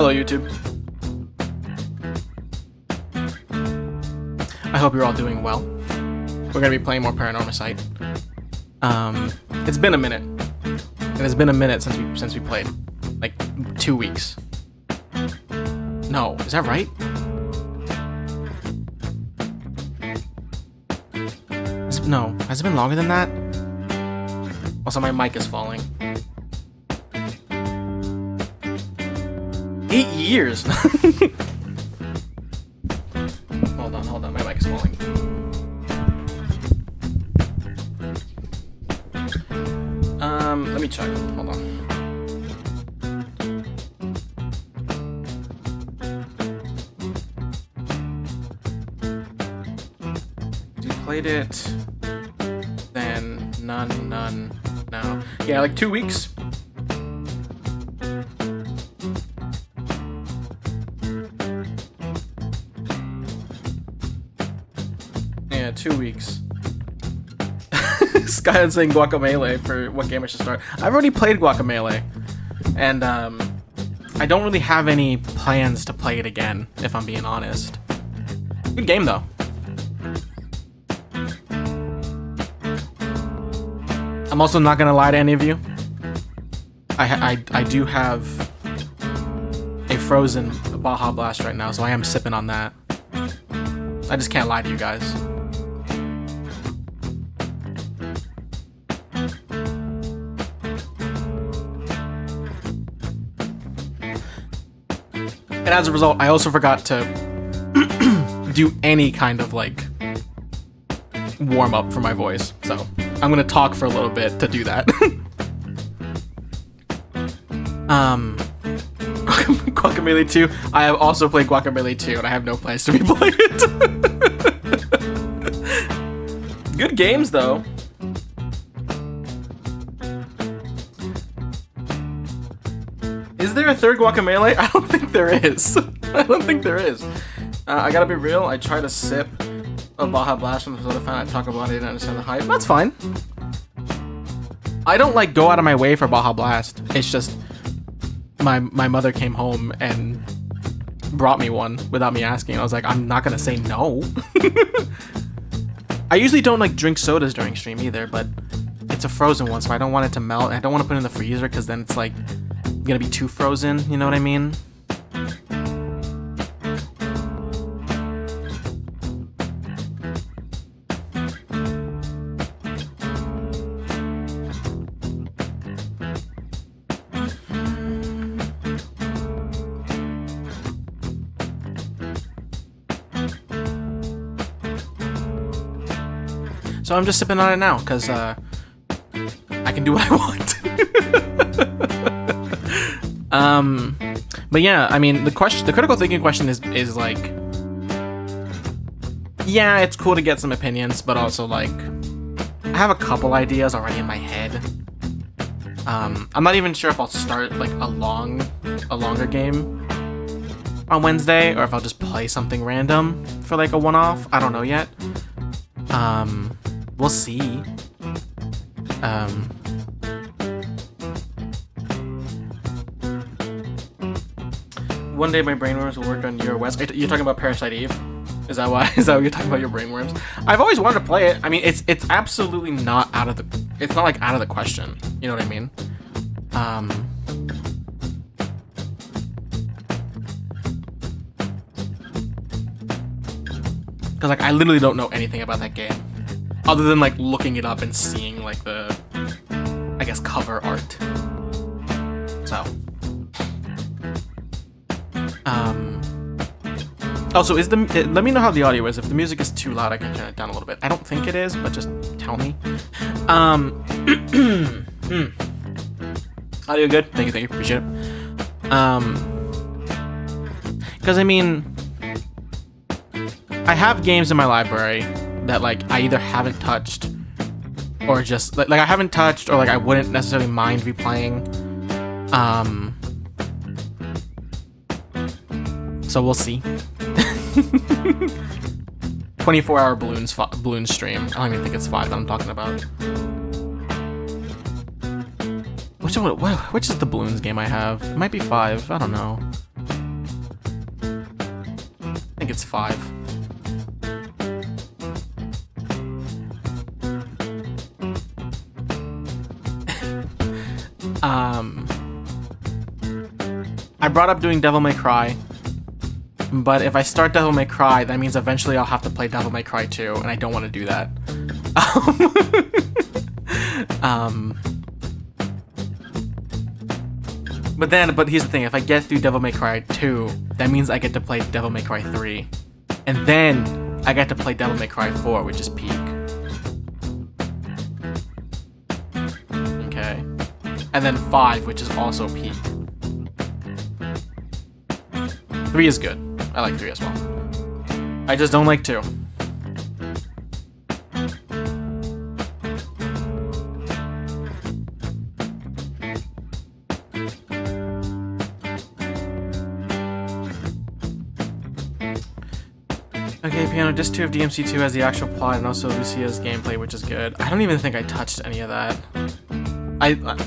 Hello, YouTube. I hope you're all doing well. We're gonna be playing more Paranormasight. It's been a minute. It has been a minute since we played. Like 2 weeks. No, is that right? No, has it been longer than that? Also, my mic is falling. 8 years! Hold on, my mic is falling. Let me check. Hold on. You played it, then none, no. Yeah, like 2 weeks. Yeah, 2 weeks. Skyline saying Guacamelee for what game I should start. I've already played Guacamelee, and I don't really have any plans to play it again, if I'm being honest. Good game though. I'm also not gonna lie to any of you. I do have a frozen Baja Blast right now, so I am sipping on that. I just can't lie to you guys. And as a result, I also forgot to do any kind of like warm up for my voice. So I'm gonna talk for a little bit to do that. Guacamelee 2. I have also played Guacamelee 2, and I have no plans to replay it. Good games though. Is there a third Guacamelee? I don't think there is. I don't think there is. I gotta be real, I try to sip a Baja Blast from the soda fountain. I talk about it and understand the hype. That's fine. I don't like go out of my way for Baja Blast. It's just my mother came home and brought me one without me asking. I was like, I'm not gonna say no. I usually don't like drink sodas during stream either, but it's a frozen one, so I don't want it to melt. I don't want to put it in the freezer because then it's like gonna be too frozen, you know what I mean? So I'm just sipping on it now because I can do what I want. But yeah, I mean, the critical thinking question is like, yeah, it's cool to get some opinions, but also like, I have a couple ideas already in my head. I'm not even sure if I'll start like a longer game on Wednesday, or if I'll just play something random for like a one-off. I don't know yet. We'll see. One day my brainworms will work on your West. You're talking about Parasite Eve? Is that what you're talking about, your brainworms? I've always wanted to play it. I mean, it's absolutely not out of the. It's not like out of the question. You know what I mean? Because like I literally don't know anything about that game, other than like looking it up and seeing like the, I guess, cover art. So. Also, let me know how the audio is. If the music is too loud, I can turn it down a little bit. I don't think it is, but just tell me. Audio good? Thank you, appreciate it. Because I mean, I have games in my library that like I either haven't touched, or just like I haven't touched, or like I wouldn't necessarily mind replaying. So we'll see. 24-hour balloon stream. I don't even think it's 5 that I'm talking about. Which is the balloons game I have? It might be 5. I don't know. think it's 5. I brought up doing Devil May Cry, but if I start Devil May Cry, that means eventually I'll have to play Devil May Cry 2, and I don't want to do that. But here's the thing, if I get through Devil May Cry 2, that means I get to play Devil May Cry 3. And then I get to play Devil May Cry 4, which is peak. Okay. And then 5, which is also peak. 3 is good. I like 3 as well. I just don't like 2. Okay, Piano, Disc 2 of DMC2 has the actual plot and also Lucia's gameplay, which is good. I don't even think I touched any of that.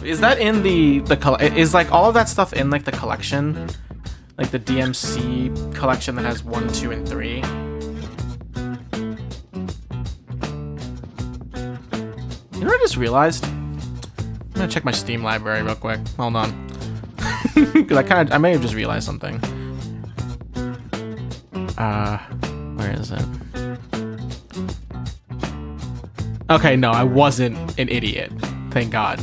Is that in is like all of that stuff in like the collection? Like the DMC collection that has 1, 2, and 3? You know what I just realized? I'm gonna check my Steam library real quick. Hold on. Because I may have just realized something. Where is it? Okay, no, I wasn't an idiot. Thank God.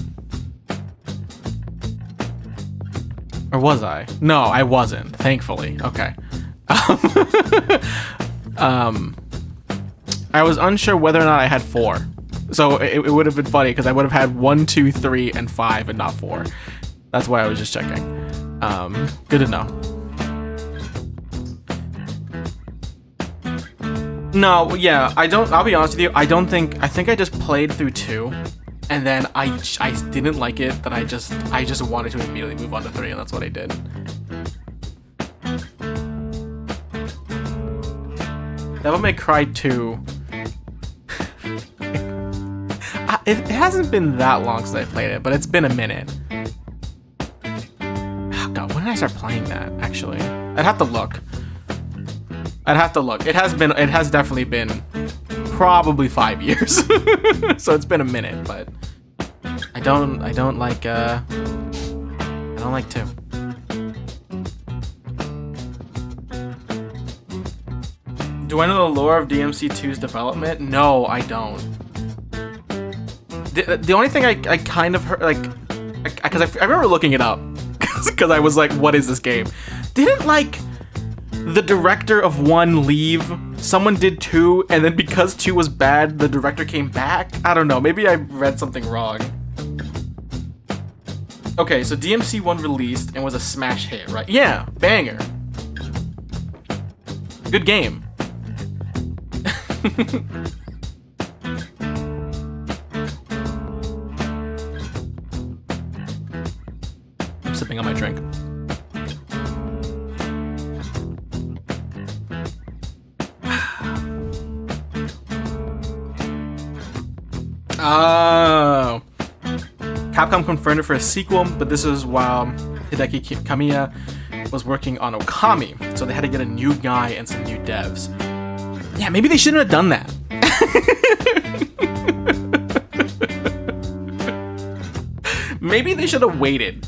Or was I? No, I wasn't, thankfully. Okay. I was unsure whether or not I had 4. So it would have been funny because I would have had 1, 2, 3, and 5 and not 4. That's why I was just checking. Good to know. No, yeah, I'll be honest with you, I think I just played through 2, and then I didn't like it, that I just wanted to immediately move on to 3, and that's what I did. Devil May Cry 2. It hasn't been that long since I played it, but it's been a minute. Oh God, when did I start playing that, actually? I'd have to look. It has definitely been probably 5 years. So it's been a minute, but I don't like 2. Do I know the lore of DMC2's development? No, I don't. The only thing I kind of heard, like, because I remember looking it up, because I was like, what is this game? Didn't, like, the director of 1 leave? Someone did 2, and then because 2 was bad, the director came back? I don't know, maybe I read something wrong. Okay, so DMC 1 released and was a smash hit, right? Yeah, banger. Good game. I'm sipping on my drink. Oh. Capcom confirmed it for a sequel, but this is while Hideki Kamiya was working on Okami, so they had to get a new guy and some new devs. Yeah, maybe they shouldn't have done that. Maybe they should have waited.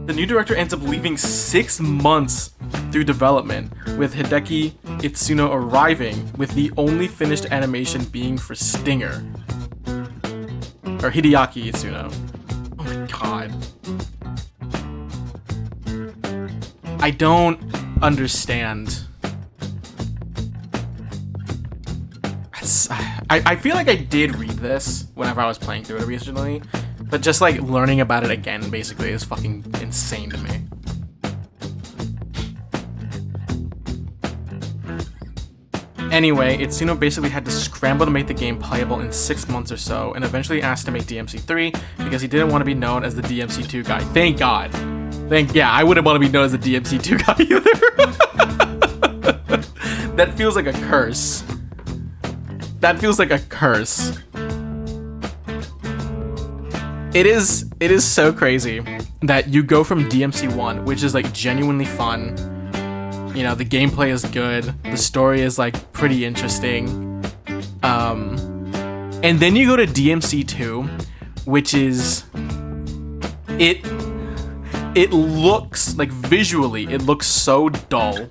The new director ends up leaving 6 months through development, with Hideki Itsuno arriving, with the only finished animation being for Stinger. Or Hideaki Itsuno. Oh my God. I don't understand. I feel like I did read this whenever I was playing through it originally, but just like learning about it again basically is fucking insane to me. Anyway, Itsuno basically had to scramble to make the game playable in 6 months or so, and eventually asked to make DMC3 because he didn't want to be known as the DMC2 guy. Thank God. Yeah, I wouldn't want to be known as the DMC2 guy either. That feels like a curse. That feels like a curse. It is so crazy that you go from DMC1, which is like genuinely fun. You know, the gameplay is good, the story is like pretty interesting. And then you go to DMC2, which is it looks like visually, it looks so dull.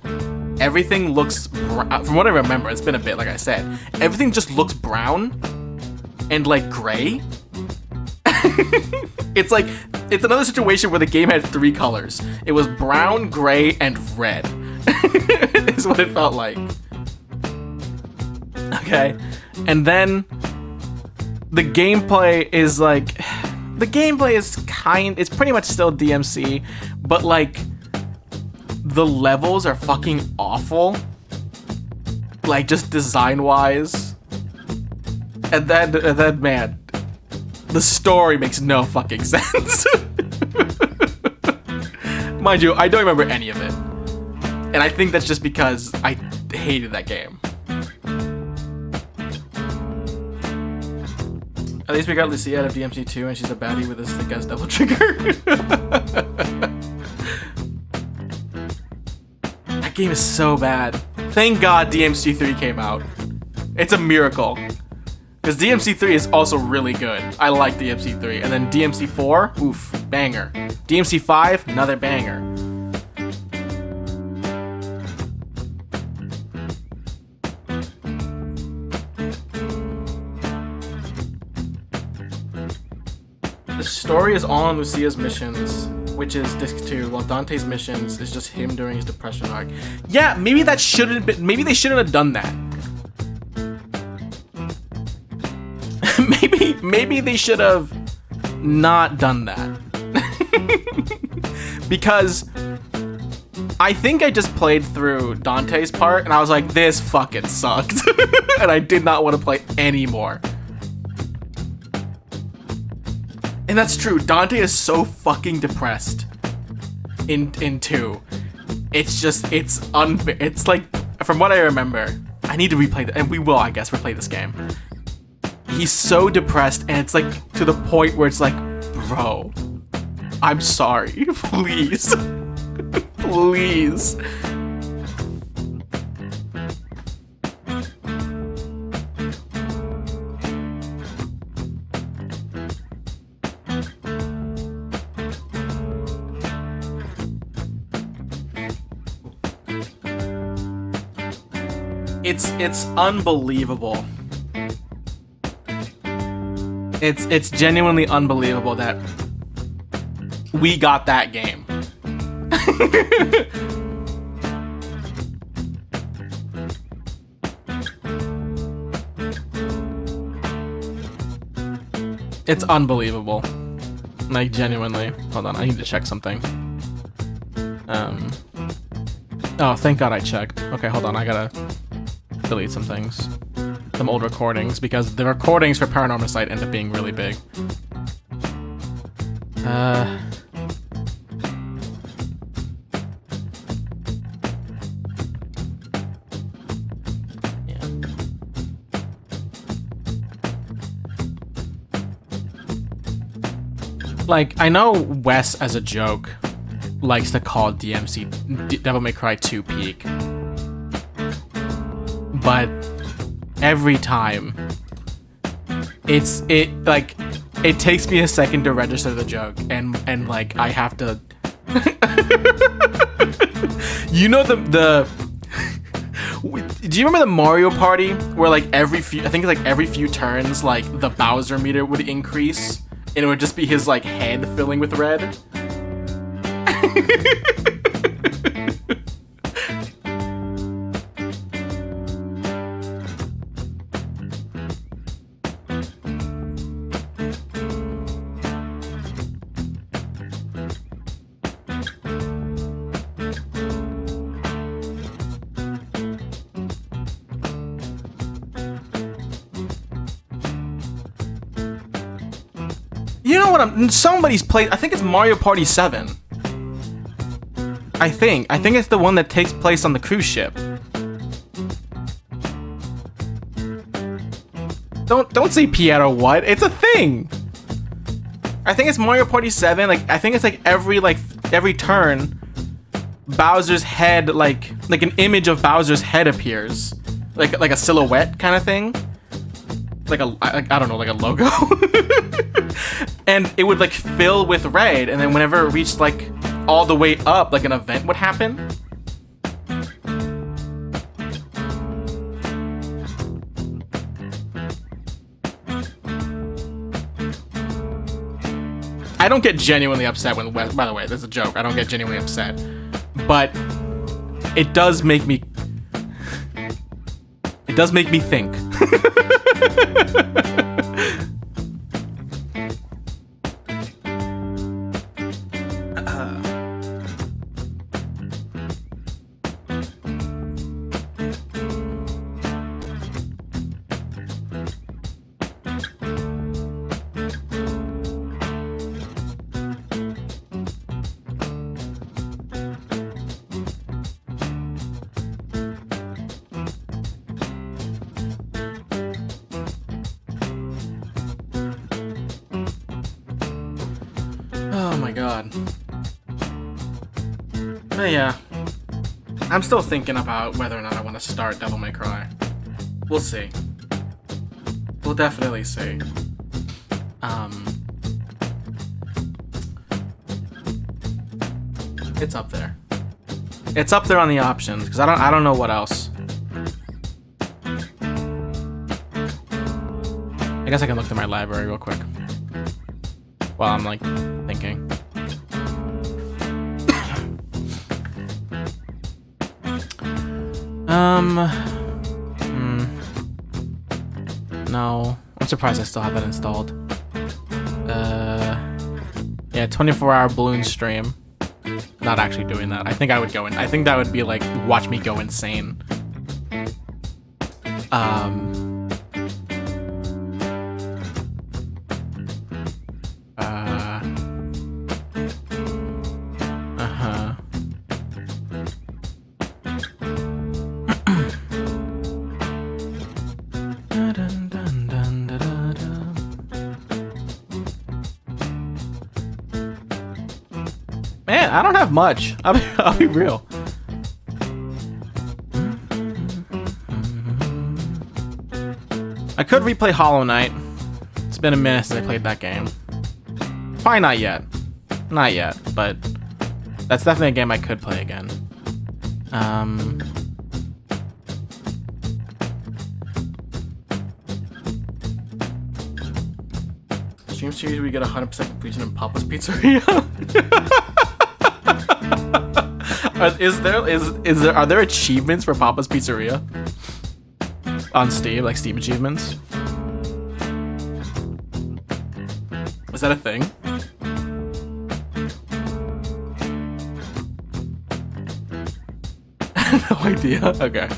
Everything looks, from what I remember, it's been a bit, like I said, everything just looks brown and like gray. It's like, it's another situation where the game had 3 colors. It was brown, gray, and red. Is what it felt like. Okay, and then the gameplay is like, it's pretty much still DMC, but like, the levels are fucking awful. Like, just design-wise. And then, man, the story makes no fucking sense. Mind you, I don't remember any of it. And I think that's just because I hated that game. At least we got Lucia out of DMC2 and she's a baddie with a sick-ass double trigger. That game is so bad. Thank God DMC3 came out. It's a miracle. Because DMC3 is also really good. I like DMC3. And then DMC4, oof, banger. DMC5, another banger. The story is all on Lucia's missions, which is disc 2, while Dante's missions is just him during his depression arc. Yeah, maybe that shouldn't been, maybe they shouldn't have done that. maybe they should have not done that. Because I think I just played through Dante's part and I was like, this fucking sucked. And I did not want to play anymore. And that's true. Dante is so fucking depressed in 2. It's just, it's like, from what I remember, I need to replay and we will, I guess, replay this game. He's so depressed and it's like to the point where it's like, bro, I'm sorry, please. Please. It's unbelievable. It's genuinely unbelievable that we got that game. It's unbelievable. Like, genuinely. Hold on, I need to check something. Oh, thank God I checked. Okay, hold on, I gotta delete some things. Some old recordings, because the recordings for Paranormasight end up being really big. Yeah. Like, I know Wes, as a joke, likes to call DMC Devil May Cry 2 peak. But every time it takes me a second to register the joke and like I have to you know the do you remember the Mario Party where like every few turns like the Bowser meter would increase and it would just be his like head filling with red? You know what somebody's played, I think it's Mario Party 7. I think it's the one that takes place on the cruise ship. Don't say Piero what? It's a thing. I think it's Mario Party 7. Like I think it's like every turn, Bowser's head like an image of Bowser's head appears, like a silhouette kind of thing, like I don't know, like a logo, and it would like fill with red, and then whenever it reached like all the way up, like an event would happen. I don't get genuinely upset when Wes, by the way, this is a joke. I don't get genuinely upset, but it does make me think. Oh my god. But yeah, I'm still thinking about whether or not I want to start Devil May Cry. We'll see. We'll definitely see. It's up there. It's up there on the options because I don't know what else. I guess I can look through my library real quick while I'm like thinking. No, I'm surprised I still have that installed. Yeah, 24-hour balloon stream. Not actually doing that. I think I would go in. I think that would be like watch me go insane. Man, I don't have much. I'll be real. I could replay Hollow Knight. It's been a minute since I played that game. Probably not yet. Not yet, but that's definitely a game I could play again. Stream series we get 100% completion in Papa's Pizzeria. Are there achievements for Papa's Pizzeria on Steam, like Steam achievements? Is that a thing? No idea. Okay.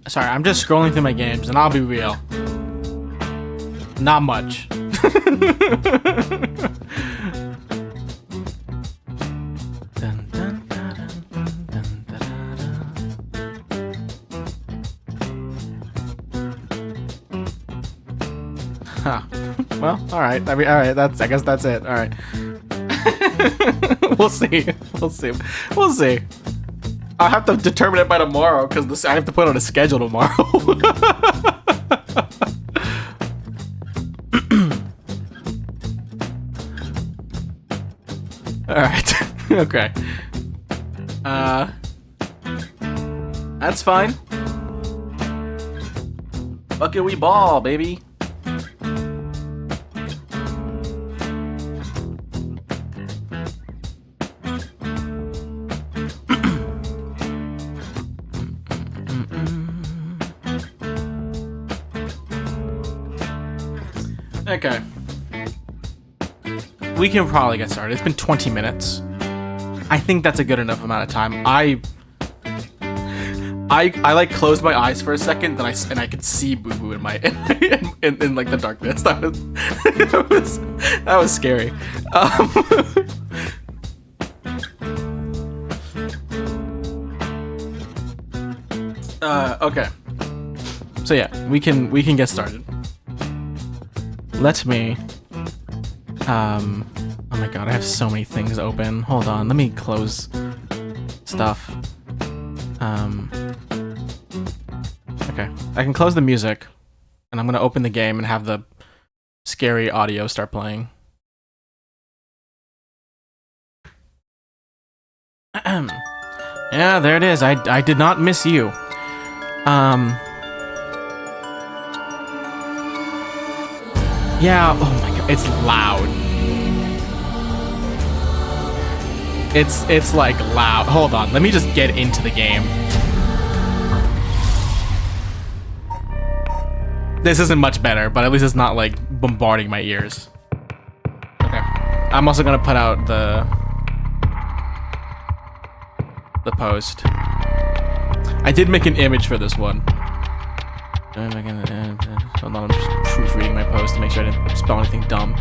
Sorry, I'm just scrolling through my games, and I'll be real. Not much. Huh. Well, all right. I mean, all right. I guess that's it. All right. We'll see. We'll see. We'll see. I'll have to determine it by tomorrow because I have to put on a schedule tomorrow. All right. Okay. That's fine. Bucket we ball, baby. Okay. We can probably get started. It's been 20 minutes. I think that's a good enough amount of time. I like closed my eyes for a second, then I could see BooBoo in my in like the darkness. That was scary. Okay. So yeah, we can get started. Let me. Oh my god, I have so many things open. Hold on, let me close stuff. Okay, I can close the music, and I'm gonna open the game and have the scary audio start playing. Yeah, there it is. I did not miss you. Yeah, oh my god, it's loud. It's like loud. Hold on, let me just get into the game. This isn't much better, but at least it's not like bombarding my ears. Okay, I'm also gonna put out the post. I did make an image for this one. Hold on, I'm just proofreading my post to make sure I didn't spell anything dumb.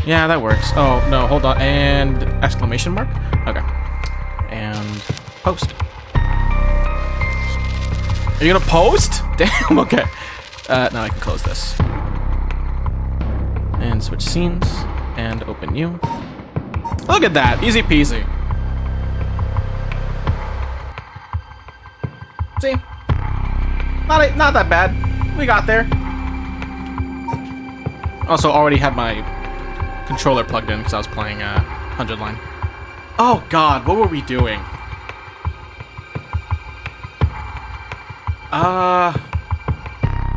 Yeah, that works. Oh, no, hold on. And exclamation mark? Okay. And post. Are you gonna post? Damn, okay. Now I can close this. And switch scenes. And open new. Look at that. Easy peasy. See? Not that bad. We got there. Also, already had my controller plugged in because I was playing 100 line. Oh god, what were we doing?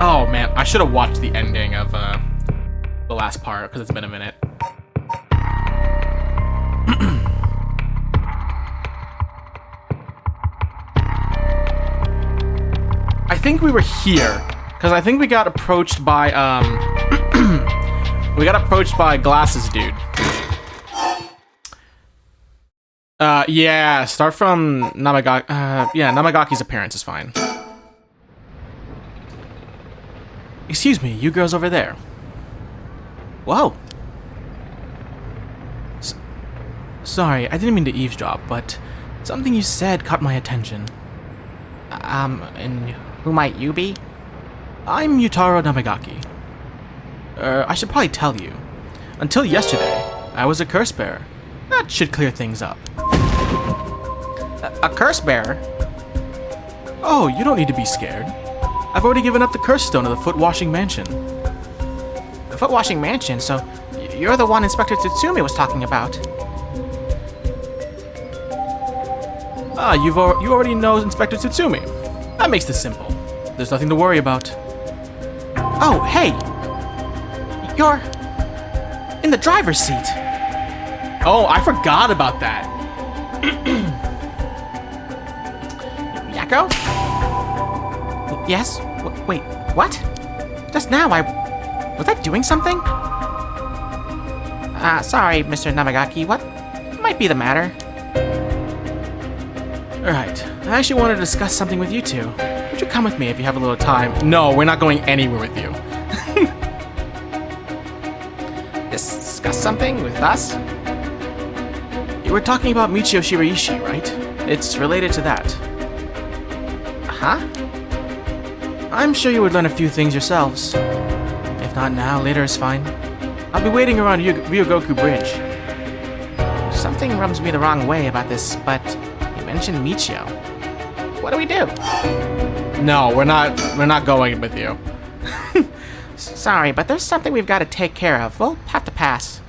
Oh man, I should have watched the ending of the last part because it's been a minute. I think we were here because I think we got approached by we got approached by Glasses Dude. Yeah, start from Namagaki. Yeah, Namagaki's appearance is fine. Excuse me, you girls over there. Whoa. Sorry, I didn't mean to eavesdrop, but something you said caught my attention. And who might you be? I'm Yutaro Namagaki. I should probably tell you. Until yesterday, I was a curse bearer. That should clear things up. A curse bearer? Oh, you don't need to be scared. I've already given up the curse stone of the Foot-Washing Mansion. The Foot-Washing Mansion? So, you're the one Inspector Tsutsumi was talking about. Ah, you already know Inspector Tsutsumi. That makes this simple. There's nothing to worry about. Oh, hey! You're in the driver's seat. Oh, I forgot about that. Yako? Yes? Wait, what? Just now, was I doing something? Sorry, Mr. Namagaki, what might be the matter? Alright, I actually want to discuss something with you two. Would you come with me if you have a little time? No, we're not going anywhere with you. Discuss something with us? You were talking about Michio Shiraishi, right? It's related to that. Huh? I'm sure you would learn a few things yourselves. If not now, later is fine. I'll be waiting around Ryogoku Bridge. Something rubs me the wrong way about this, but you mentioned Michio. What do we do? No, we're not going with you. Sorry, but there's something we've got to take care of. We'll have to pass.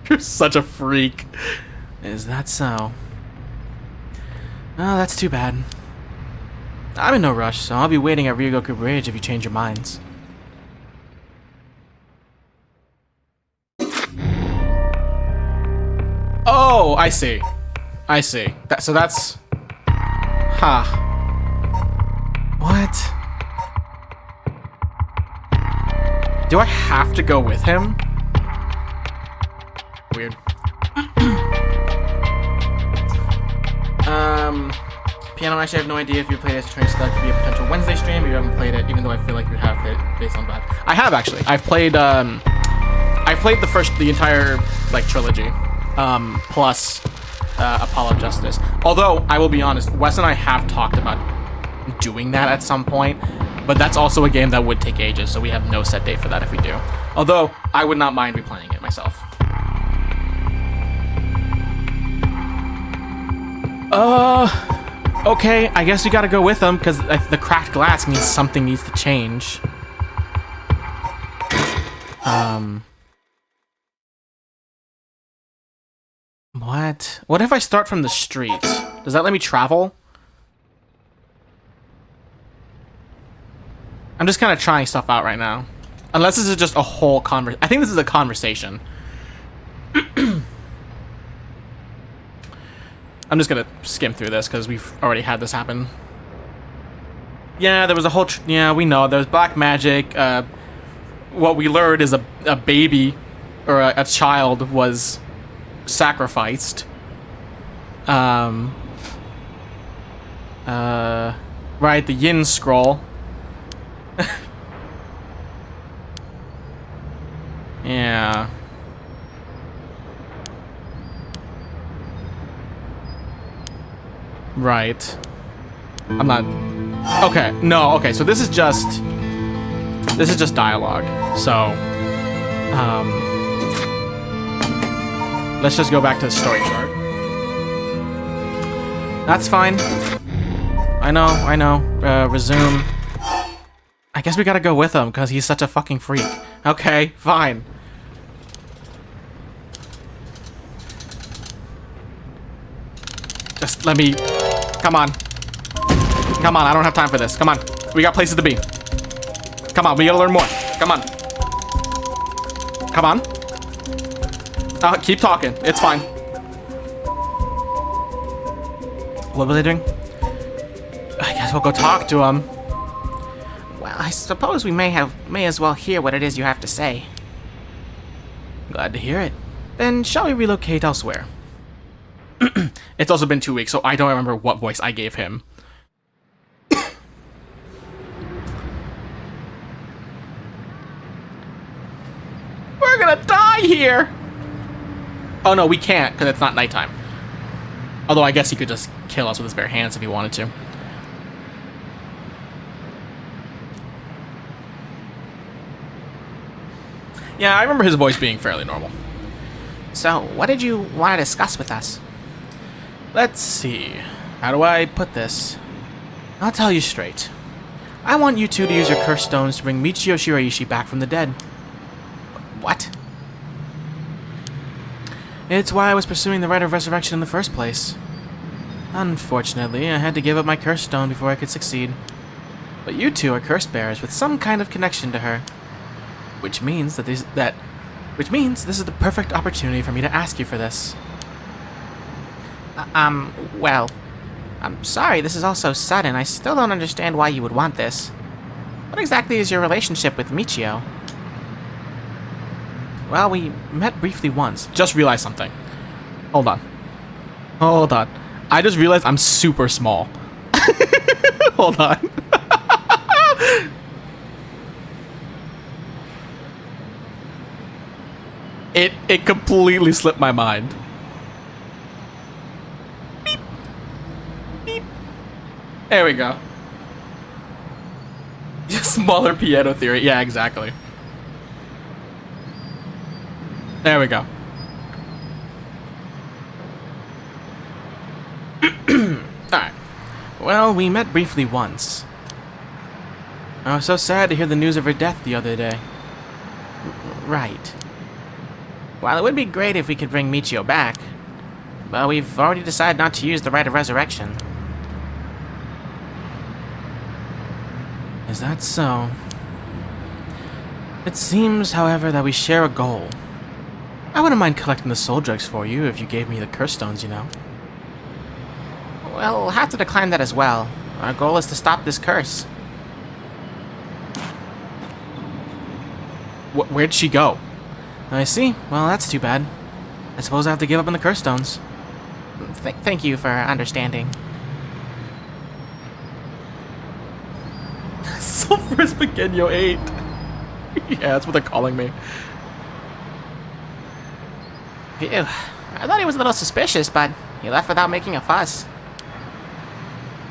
You're such a freak. Is that so? Oh, that's too bad. I'm in no rush, so I'll be waiting at Ryogoku Bridge if you change your minds. Oh, I see. I see. So that's... Huh. What? Do I have to go with him? weird. Piano, actually, I have no idea if you played it as a train, so that could be a potential Wednesday stream, but you haven't played it, even though I feel like you have played it based on that. I have, actually. I've played the entire, like, trilogy, plus Apollo Justice. Although, I will be honest, Wes and I have talked about doing that at some point, but that's also a game that would take ages, so we have no set date for that if we do. Although, I would not mind replaying it myself. Okay, I guess we gotta go with them, because the cracked glass means something needs to change. What? What if I start from the street? Does that let me travel? I'm just kind of trying stuff out right now. Unless this is just a whole I think this is a conversation. I'm just gonna skim through this because we've already had this happen. Yeah, there was a whole... yeah, we know. There's black magic. What we learned is a baby or a child was sacrificed. Right, the Yin scroll. Yeah. Right. I'm not... okay, no, okay, so this is just dialogue. So, let's just go back to the story chart. That's fine. I know. Resume. I guess we gotta go with him, because he's such a fucking freak. Okay, fine. Just let me... come on. Come on, I don't have time for this. Come on. We got places to be. Come on, we gotta learn more. Come on. Come on. Keep talking. It's fine. What were they doing? I guess we'll go talk to him. Well, I suppose we may as well hear what it is you have to say. Glad to hear it. Then shall we relocate elsewhere? It's also been 2 weeks, so I don't remember what voice I gave him. We're gonna die here! Oh no, we can't, because it's not nighttime. Although I guess he could just kill us with his bare hands if he wanted to. Yeah, I remember his voice being fairly normal. So, what did you want to discuss with us? Let's see. How do I put this? I'll tell you straight. I want you two to use your curse stones to bring Michio Shiraishi back from the dead. What? It's why I was pursuing the Rite of Resurrection in the first place. Unfortunately, I had to give up my curse stone before I could succeed. But you two are curse bearers with some kind of connection to her. Which means this is the perfect opportunity for me to ask you for this. Well, I'm sorry this is all so sudden. I still don't understand why you would want this. What exactly is your relationship with Michio? Well, we met briefly once. Just realized something. Hold on. I just realized I'm super small. Hold on. It completely slipped my mind. Beep. Beep. There we go. Smaller piano theory. Yeah, exactly. There we go. Alright. Well, we met briefly once. I was so sad to hear the news of her death the other day. Right. Well, it would be great if we could bring Michio back. But we've already decided not to use the Rite of Resurrection. Is that so? It seems, however, that we share a goal. I wouldn't mind collecting the soul drugs for you if you gave me the curse stones, you know. Well, we'll have to decline that as well. Our goal is to stop this curse. Where'd she go? I see. Well, that's too bad. I suppose I have to give up on the curse stones. Thank you for understanding. Sulphurous Pequeño 8. Yeah, that's what they're calling me. Phew. I thought he was a little suspicious, but he left without making a fuss.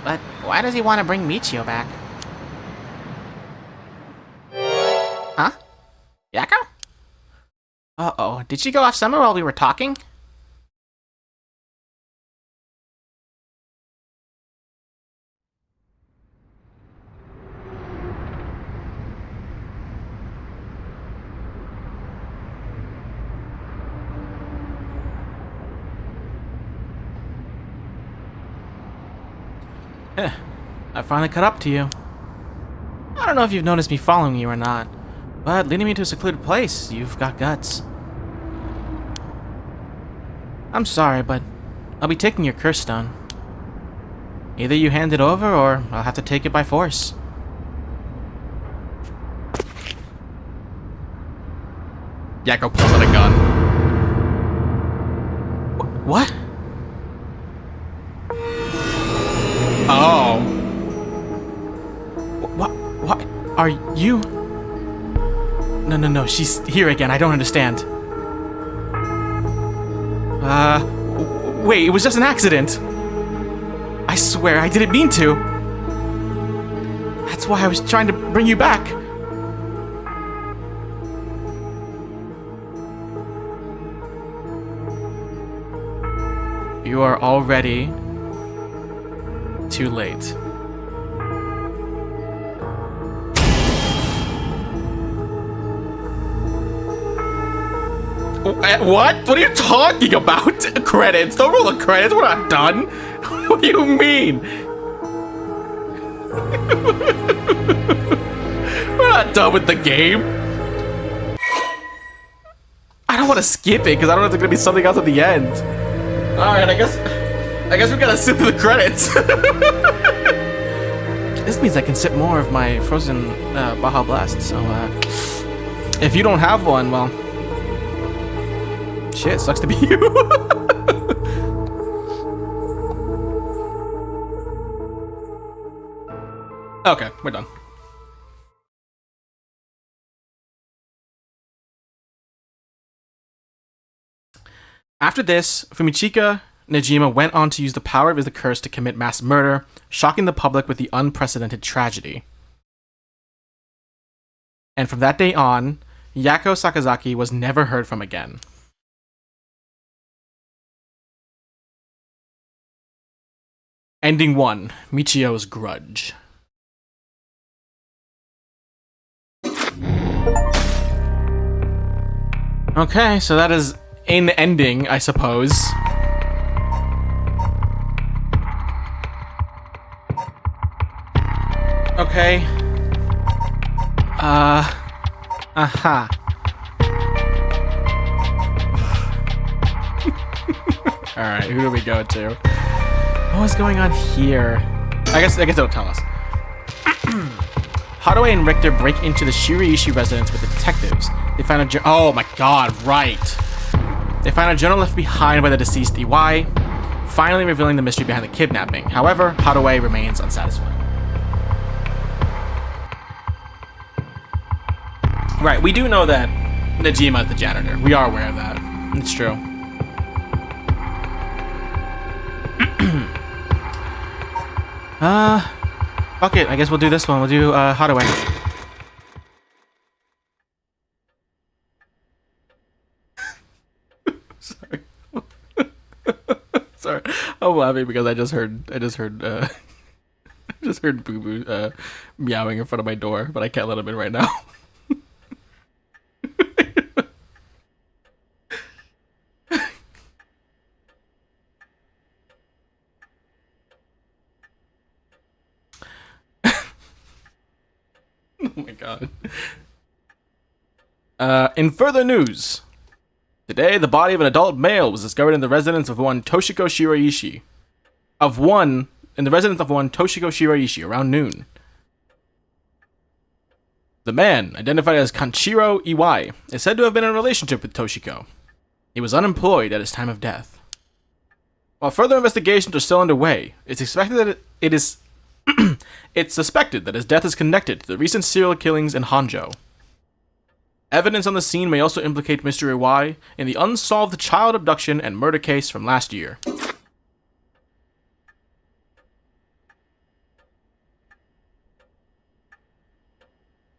But why does he want to bring Michio back? Huh? Yako? Uh-oh, did she go off somewhere while we were talking? I finally caught up to you. I don't know if you've noticed me following you or not, but leading me to a secluded place, you've got guts. I'm sorry, but I'll be taking your curse stone. Either you hand it over, or I'll have to take it by force. Yako pulls out a gun. What? Oh. What? Are you? No, she's here again. I don't understand. Wait, it was just an accident. I swear, I didn't mean to. That's why I was trying to bring you back. You are already too late. What? What are you talking about? Credits. Don't roll the credits. We're not done. What do you mean? We're not done with the game. I don't want to skip it because I don't know if there's gonna be something else at the end. All right, I guess we gotta sit through the credits. This means I can sip more of my frozen Baja Blast. So, if you don't have one, well, shit, sucks to be you. Okay, we're done. After this, Fumichika Nejima went on to use the power of the curse to commit mass murder, shocking the public with the unprecedented tragedy. And from that day on, Yako Sakazaki was never heard from again. Ending 1, Michio's Grudge. Okay, so that is an ending, I suppose. Okay. Aha. Alright, who do we go to? What was going on here? I guess they'll tell us. Haruo and Richter break into the Shiraishi residence with the detectives. They find a oh my god, right. They find a journal left behind by the deceased EY, finally revealing the mystery behind the kidnapping. However, Haruo remains unsatisfied. Right, we do know that Nejima is the janitor. We are aware of that. It's true. Fuck it. I guess we'll do this one. We'll do Haruo. Sorry. Sorry. I'm laughing because I just heard BooBoo meowing in front of my door, but I can't let him in right now. Oh my god. In further news, today the body of an adult male was discovered in the residence of one Toshiko Shiraishi. In the residence of one Toshiko Shiraishi around noon. The man, identified as Kanshiro Iwai, is said to have been in a relationship with Toshiko. He was unemployed at his time of death. While further investigations are still underway, it's expected that it's suspected that his death is connected to the recent serial killings in Hanzhou. Evidence on the scene may also implicate Mr. Iwai in the unsolved child abduction and murder case from last year.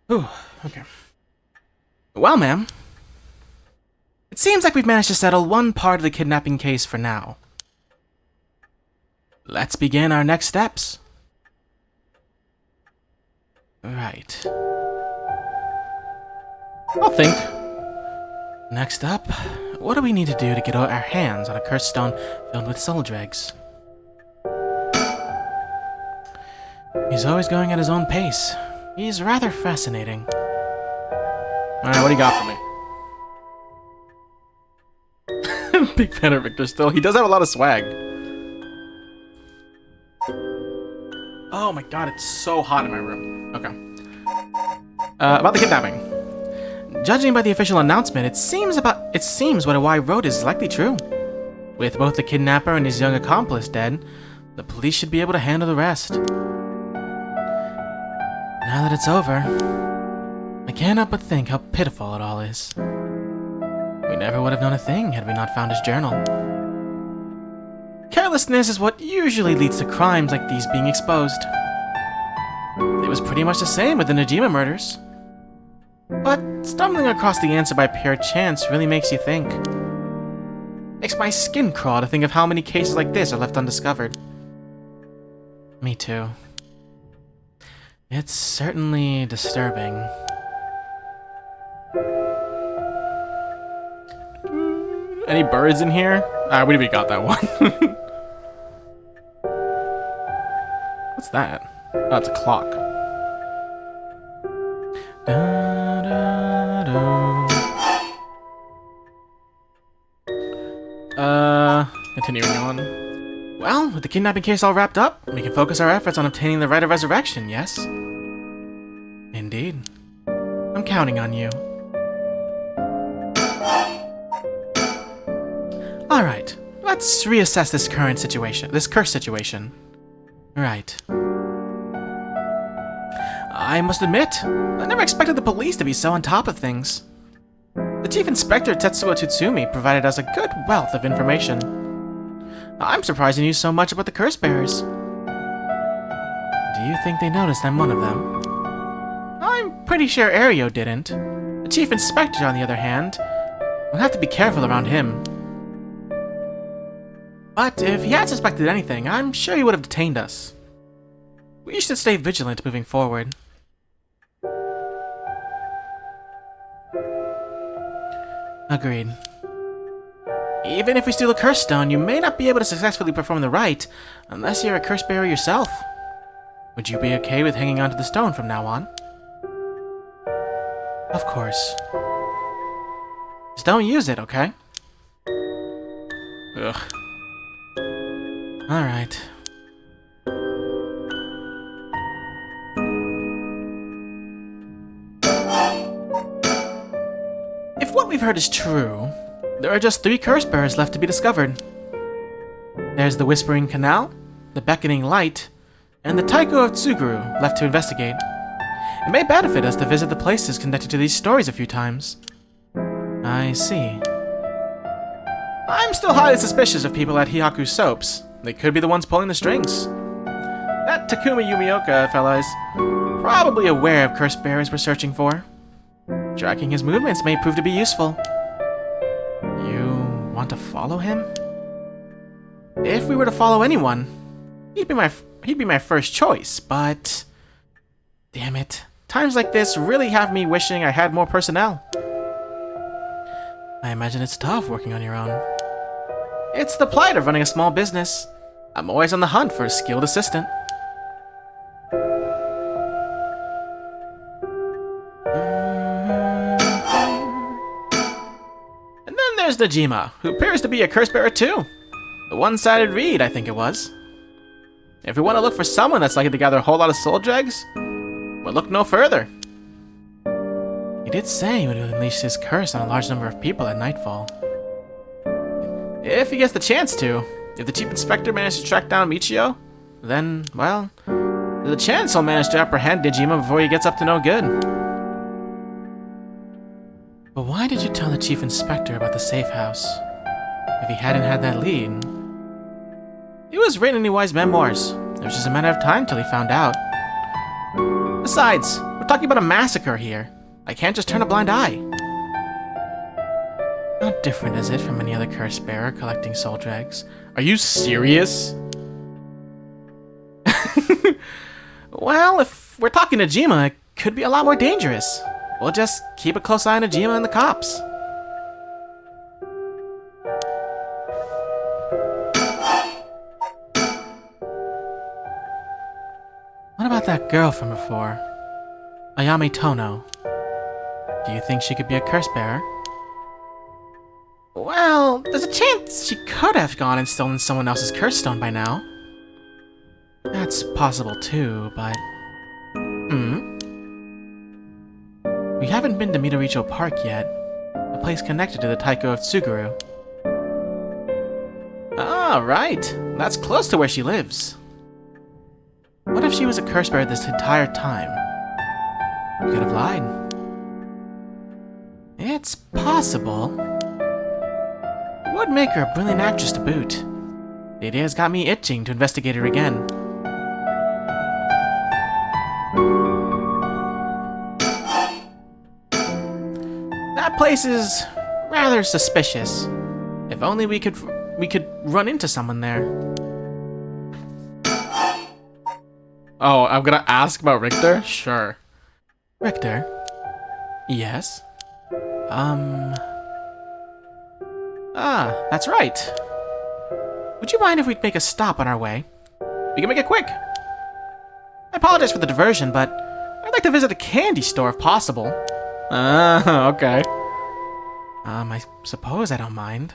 Ooh, okay. Well, ma'am, it seems like we've managed to settle one part of the kidnapping case for now. Let's begin our next steps. Right. I'll think. Next up, what do we need to do to get our hands on a cursed stone filled with soul dregs? He's always going at his own pace. He's rather fascinating. Alright, what do you got for me? Big fan of Victor still. He does have a lot of swag. Oh my god, it's so hot in my room. Okay. About the kidnapping. Judging by the official announcement, it seems what Iwai wrote is likely true. With both the kidnapper and his young accomplice dead, the police should be able to handle the rest. Now that it's over, I can't help but think how pitiful it all is. We never would have known a thing had we not found his journal. Carelessness is what usually leads to crimes like these being exposed. It was pretty much the same with the Najima murders. But stumbling across the answer by pure chance really makes you think. Makes my skin crawl to think of how many cases like this are left undiscovered. Me too. It's certainly disturbing. Any birds in here? We already got that one. What's that? Oh, it's a clock. Continuing on. Well, with the kidnapping case all wrapped up, we can focus our efforts on obtaining the right of resurrection, yes? Indeed. I'm counting on you. Alright, let's reassess this cursed situation. Right. I must admit, I never expected the police to be so on top of things. The Chief Inspector Tetsuo Tsutsumi provided us a good wealth of information. I'm surprised he knew so much about the curse bearers. Do you think they noticed I'm one of them? I'm pretty sure Ario didn't. The Chief Inspector, on the other hand, we'll have to be careful around him. But if he had suspected anything, I'm sure he would have detained us. We should stay vigilant moving forward. Agreed. Even if we steal a curse stone, you may not be able to successfully perform the rite unless you're a curse bearer yourself. Would you be okay with hanging onto the stone from now on? Of course. Just don't use it, okay? Ugh. Alright. If what we've heard is true, there are just 3 curse bearers left to be discovered. There's the Whispering Canal, the Beckoning Light, and the Taiko of Tsuguru left to investigate. It may benefit us to visit the places connected to these stories a few times. I see. I'm still highly suspicious of people at Hihaku Soaps. They could be the ones pulling the strings. That Takumi Yumioka fella is probably aware of curse bearers we're searching for. Tracking his movements may prove to be useful. You want to follow him? If we were to follow anyone, he'd be my first choice, but damn it. Times like this really have me wishing I had more personnel. I imagine it's tough working on your own. It's the plight of running a small business. I'm always on the hunt for a skilled assistant. And then there's Najima, who appears to be a curse bearer too. The one-sided read, I think it was. If we want to look for someone that's likely to gather a whole lot of soul dregs, we'll look no further. He did say he would unleash his curse on a large number of people at nightfall. If he gets the chance to. If the Chief Inspector manages to track down Michio, then, well, there's a chance he'll manage to apprehend Dejima before he gets up to no good. But why did you tell the Chief Inspector about the safe house? If he hadn't had that lead... It was written in Iwai's memoirs. It was just a matter of time till he found out. Besides, we're talking about a massacre here. I can't just turn a blind eye. How different is it from any other curse bearer collecting soul dregs? Are you serious? Well, if we're talking Najima, it could be a lot more dangerous. We'll just keep a close eye on Najima and the cops. What about that girl from before? Ayame Tono. Do you think she could be a curse bearer? Well, there's a chance she could have gone and stolen someone else's curse stone by now. That's possible too, but... We haven't been to Midoricho Park yet, a place connected to the Taiko of Tsuguru. Ah, right. That's close to where she lives. What if she was a curse bearer this entire time? We could have lied. It's possible. It would make her a brilliant actress to boot. The idea's got me itching to investigate her again. That place is rather suspicious. If only we could run into someone there. Oh, I'm gonna ask about Richter? Sure. Richter? Yes? That's right. Would you mind if we'd make a stop on our way? We can make it quick. I apologize for the diversion, but I'd like to visit a candy store if possible. Okay. I suppose I don't mind.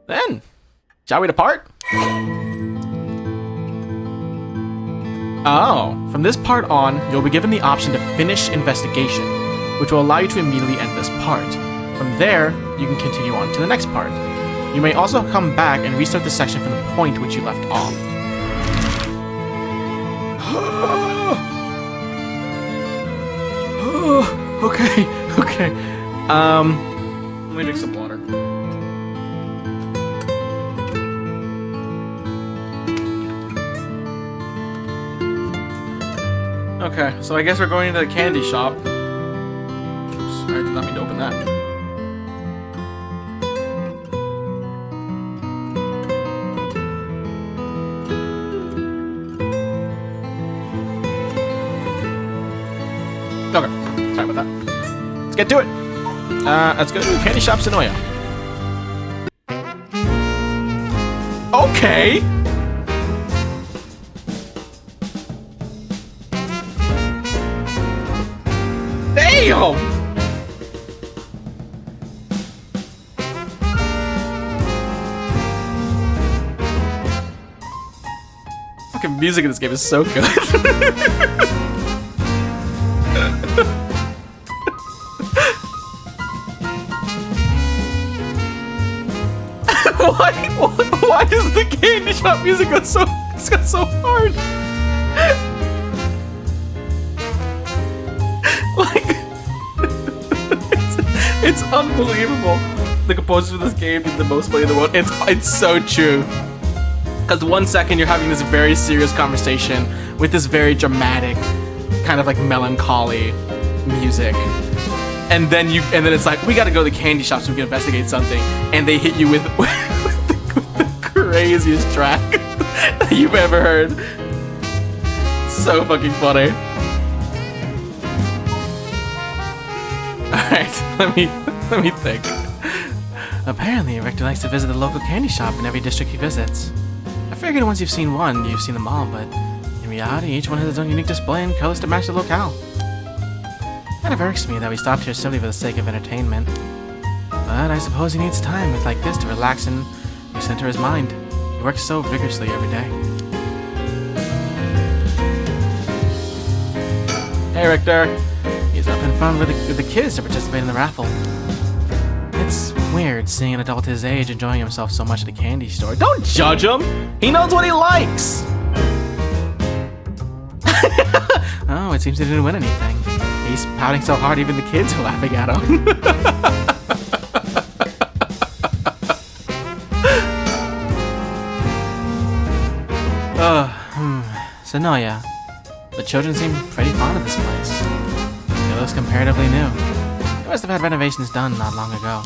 Then, shall we depart? Oh, from this part on, you'll be given the option to finish investigation, which will allow you to immediately end this part. From there, you can continue on to the next part. You may also come back and restart the section from the point which you left off. Okay. Let me drink some water. Okay, so I guess we're going to the candy shop. Oops, I did not mean to open that. Okay, sorry about that. Let's get to it. Let's go to Candy Shop Sonoya. Okay. Damn! Fucking music in this game is so good. Why does the candy shop music go so hard? Like, it's unbelievable. The composers of this game did the most play in the world. It's so true. Because 1 second you're having this very serious conversation with this very dramatic, kind of like melancholy music, and then it's like, we gotta go to the candy shop so we can investigate something, and they hit you with the craziest track that you've ever heard. So fucking funny. Alright, let me think. Apparently, Richter likes to visit the local candy shop in every district he visits. I figured once you've seen one, you've seen them all, but in reality, each one has its own unique display and colors to match the locale. Kind of irks me that we stopped here simply for the sake of entertainment. But I suppose he needs time like this to relax and recenter his mind. He works so vigorously every day. Hey, Richter. He's up in front with the kids to participate in the raffle. It's weird seeing an adult his age enjoying himself so much at a candy store. Don't judge him! He knows what he likes! Oh, it seems he didn't win anything. He's pouting so hard even the kids are laughing at him. Sonoya. The children seem pretty fond of this place. It looks comparatively new. They must have had renovations done not long ago.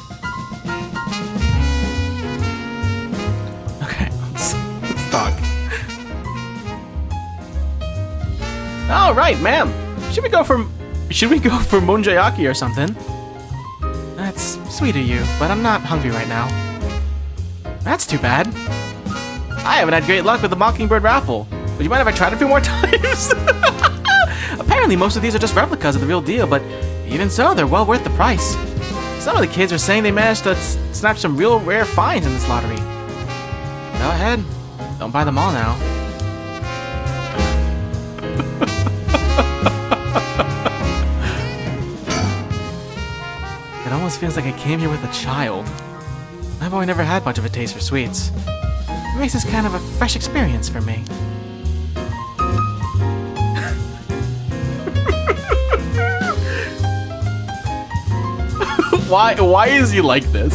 Okay, let's talk. All right, ma'am. Should we go for Monjayaki or something? That's sweet of you, but I'm not hungry right now. That's too bad. I haven't had great luck with the Mockingbird raffle. Would you mind if I tried a few more times? Apparently, most of these are just replicas of the real deal, but even so, they're well worth the price. Some of the kids are saying they managed to snatch some real rare finds in this lottery. Go ahead. Don't buy them all now. It almost feels like I came here with a child. My boy never had much of a taste for sweets. It makes this kind of a fresh experience for me. Why is he like this?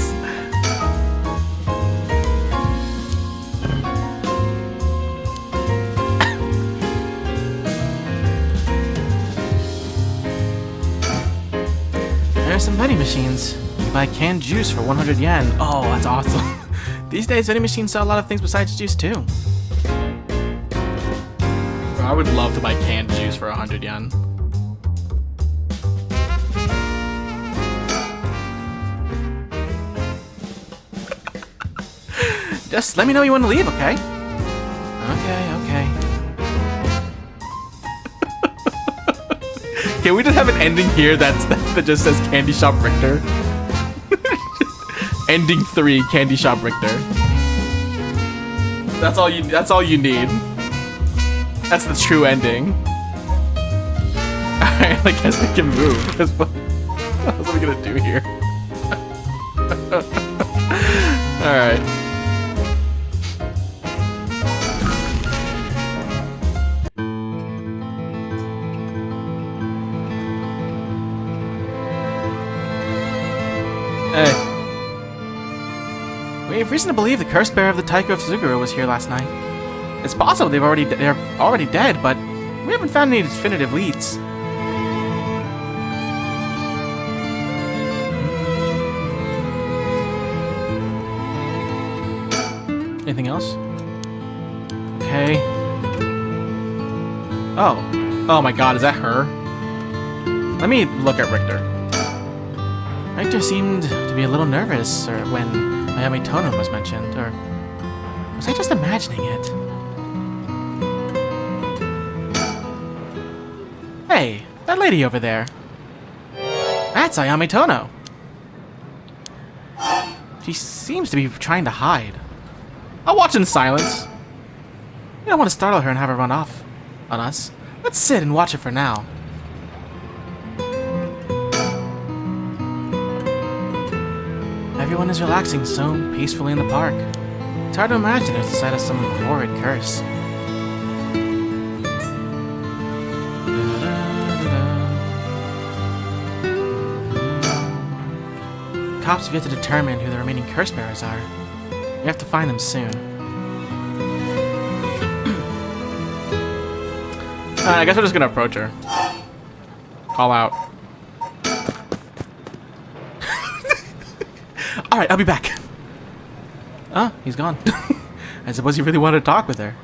There are some vending machines. You buy canned juice for 100 yen. Oh, that's awesome. These days, vending machines sell a lot of things besides juice, too. I would love to buy canned juice for 100 yen. Just let me know you want to leave, okay? Okay. Can we just have an ending here that just says Candy Shop Richter? Ending 3, Candy Shop Richter. That's all you need. That's the true ending. Alright, I guess we can move. What else are we gonna do here? Alright. Hey. We have reason to believe the curse bearer of the Taiko of Suguru was here last night. It's possible they're already dead, but we haven't found any definitive leads. Anything else? Okay. Oh my God, is that her? Let me look at Richter. Richter seemed to be a little nervous when Ayami Tono was mentioned, or was I just imagining it? Hey, that lady over there. That's Ayami Tono. She seems to be trying to hide. I'll watch in silence. We don't want to startle her and have her run off on us. Let's sit and watch it for now. Everyone is relaxing so peacefully in the park. It's hard to imagine it's the site of some horrid curse. Cops have yet to determine who the remaining curse bearers are. We have to find them soon. I guess we're just gonna approach her. Call out. Alright, I'll be back. Oh, he's gone. I suppose he really wanted to talk with her.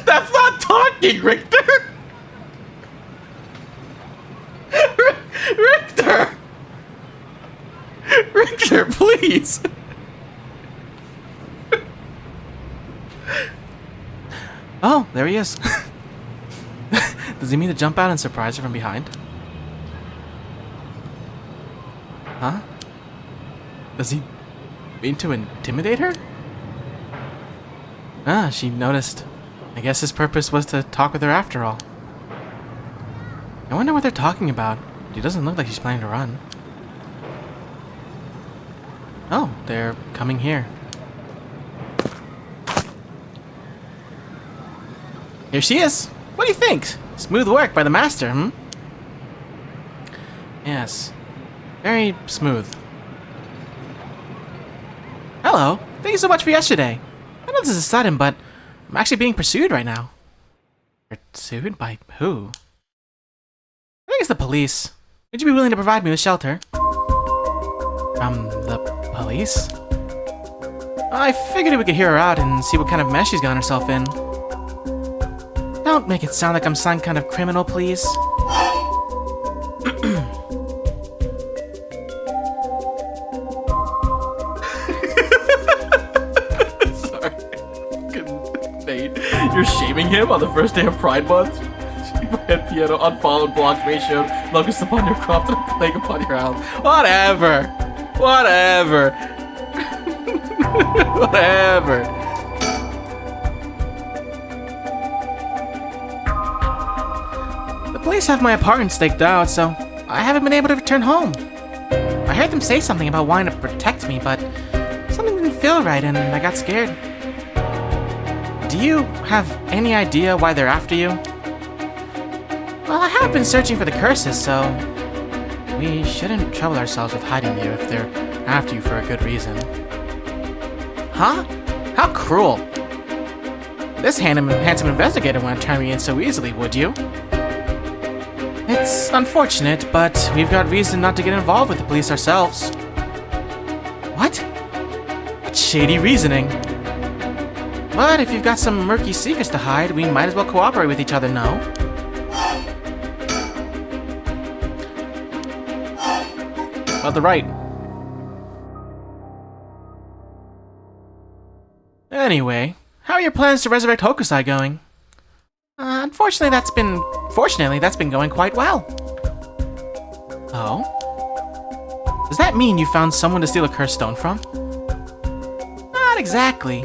That's not talking, Richter! Richter! Richter, please! Oh, there he is. Does he mean to jump out and surprise her from behind? Huh? Does he mean to intimidate her? Ah, she noticed. I guess his purpose was to talk with her after all. I wonder what they're talking about. She doesn't look like she's planning to run. Oh, they're coming here. Here she is! What do you think? Smooth work by the master, hmm? Yes. Very smooth. Hello. Thank you so much for yesterday. I know this is sudden, but I'm actually being pursued right now. Pursued? By who? I think it's the police. Would you be willing to provide me with shelter? From the police? I figured we could hear her out and see what kind of mess she's gotten herself in. Don't make it sound like I'm some kind of criminal, please. Nate, you're shaming him on the first day of Pride Month? Head piano, unfollowed, blocked, ratio, locust upon your croft, and a plague upon your house. Whatever. Whatever. Whatever. The police have my apartment staked out, so I haven't been able to return home. I heard them say something about wanting to protect me, but something didn't feel right and I got scared. Do you have any idea why they're after you? Well, I have been searching for the curses, so we shouldn't trouble ourselves with hiding you if they're after you for a good reason. Huh? How cruel. This handsome investigator wouldn't turn me in so easily, would you? It's unfortunate, but we've got reason not to get involved with the police ourselves. What? What shady reasoning. But if you've got some murky secrets to hide, we might as well cooperate with each other, no? Well, they're right. Anyway, how are your plans to resurrect Hokusai going? Fortunately, that's been going quite well. Oh? Does that mean you found someone to steal a cursed stone from? Not exactly.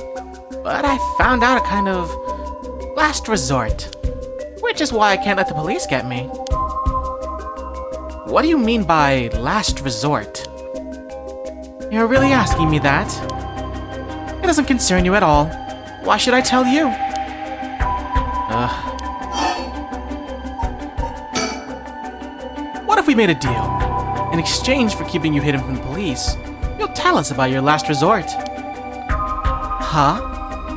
But I found out a kind of last resort. Which is why I can't let the police get me. What do you mean by last resort? You're really asking me that? It doesn't concern you at all. Why should I tell you? What if we made a deal? In exchange for keeping you hidden from the police, you'll tell us about your last resort. Huh?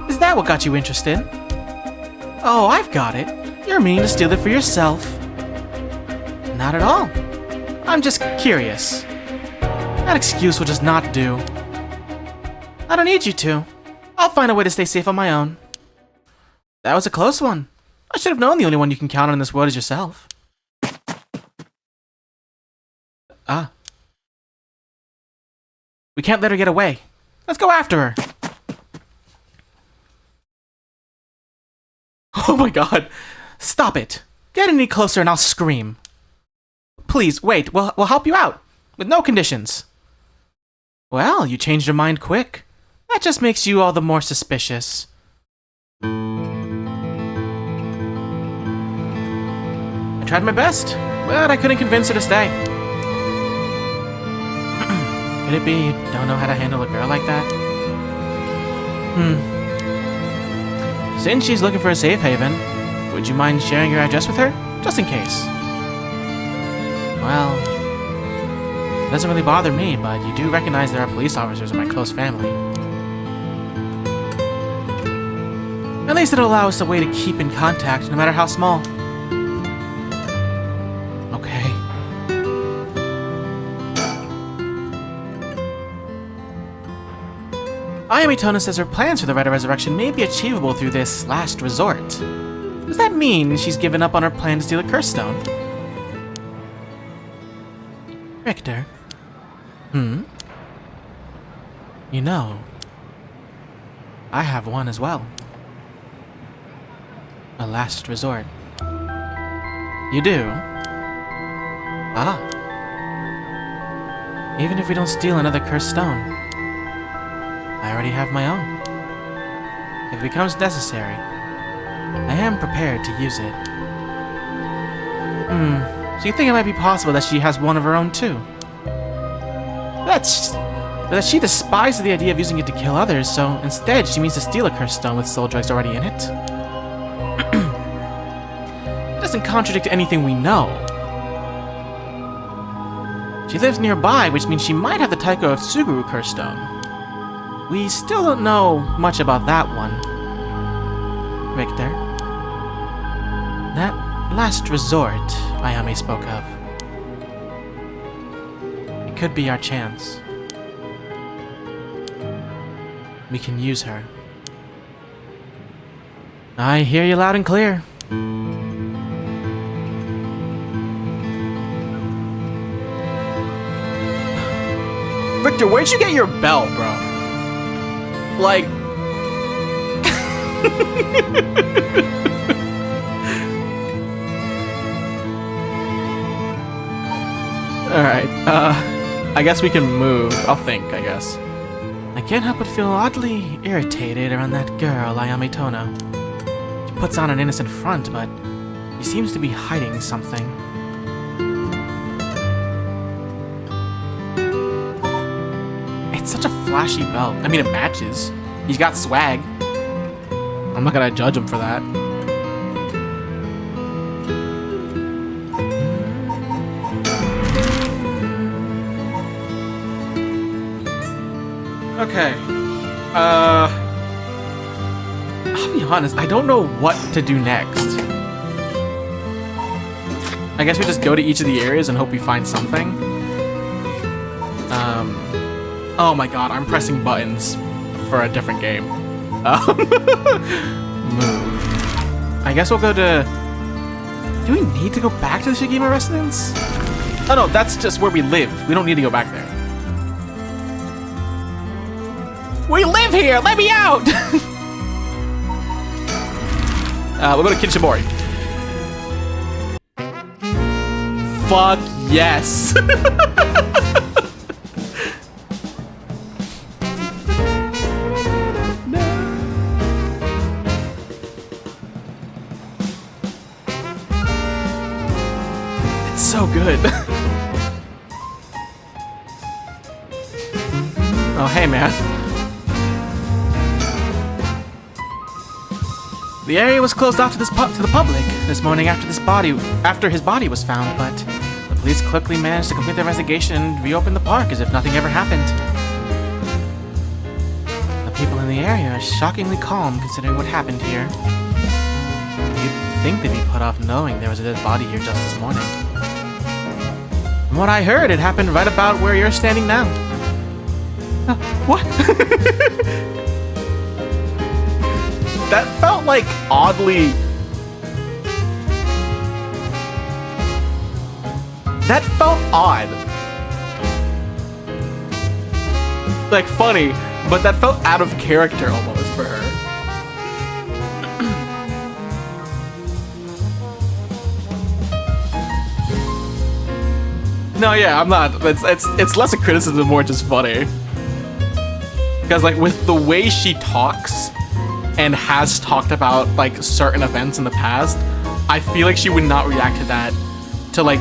Is that what got you interested? Oh, I've got it. You're meaning to steal it for yourself. Not at all. I'm just curious. That excuse will just not do. I don't need you to. I'll find a way to stay safe on my own. That was a close one. I should have known the only one you can count on in this world is yourself. Ah. We can't let her get away. Let's go after her. Oh my god. Stop it. Get any closer and I'll scream. Please, wait. We'll help you out. With no conditions. Well, you changed your mind quick. That just makes you all the more suspicious. I tried my best, but I couldn't convince her to stay. Could it be you don't know how to handle a girl like that? Since she's looking for a safe haven, would you mind sharing your address with her? Just in case. Well, it doesn't really bother me, but you do recognize there are police officers in my close family. At least it'll allow us a way to keep in contact, no matter how small. Okay. Ayami Tona says her plans for the Rite of Resurrection may be achievable through this last resort. Does that mean she's given up on her plan to steal a curse stone? Richter? You know, I have one as well. A last resort. You do? Ah. Even if we don't steal another cursed stone, I already have my own. If it becomes necessary, I am prepared to use it. So you think it might be possible that she has one of her own too? That she despises the idea of using it to kill others, so instead she means to steal a cursed stone with soul drugs already in it. It doesn't contradict anything we know. She lives nearby, which means she might have the Taiko of Suguru cursed stone. We still don't know much about that one. Victor. That last resort Ayame spoke of. It could be our chance. We can use her. I hear you loud and clear. Victor, where'd you get your belt, bro? Like... Alright, I guess we can move. I'll think, I guess. I can't help but feel oddly irritated around that girl, Ayame Tono. She puts on an innocent front, but she seems to be hiding something. It's such a flashy belt. I mean, it matches. He's got swag. I'm not gonna judge him for that. Okay. I'll be honest, I don't know what to do next. I guess we just go to each of the areas and hope we find something. Oh my god, I'm pressing buttons for a different game. Move. I guess we'll go to... Do we need to go back to the Shigema residence? Oh no, that's just where we live. We don't need to go back there. We live here! Let me out! We'll go to Kinshimori. Fuck yes! It's so good. Oh, hey, man. The area was closed off to the public this morning after his body was found, but the police quickly managed to complete their investigation and reopen the park as if nothing ever happened. The people in the area are shockingly calm considering what happened here. You'd think they'd be put off knowing there was a dead body here just this morning. From what I heard, it happened right about where you're standing now. What? That felt like oddly... That felt odd. Like funny, but that felt out of character almost for her. No, yeah, I'm not. It's less a criticism, more just funny. Because like with the way she talks and has talked about like certain events in the past, I feel like she would not react to that, to like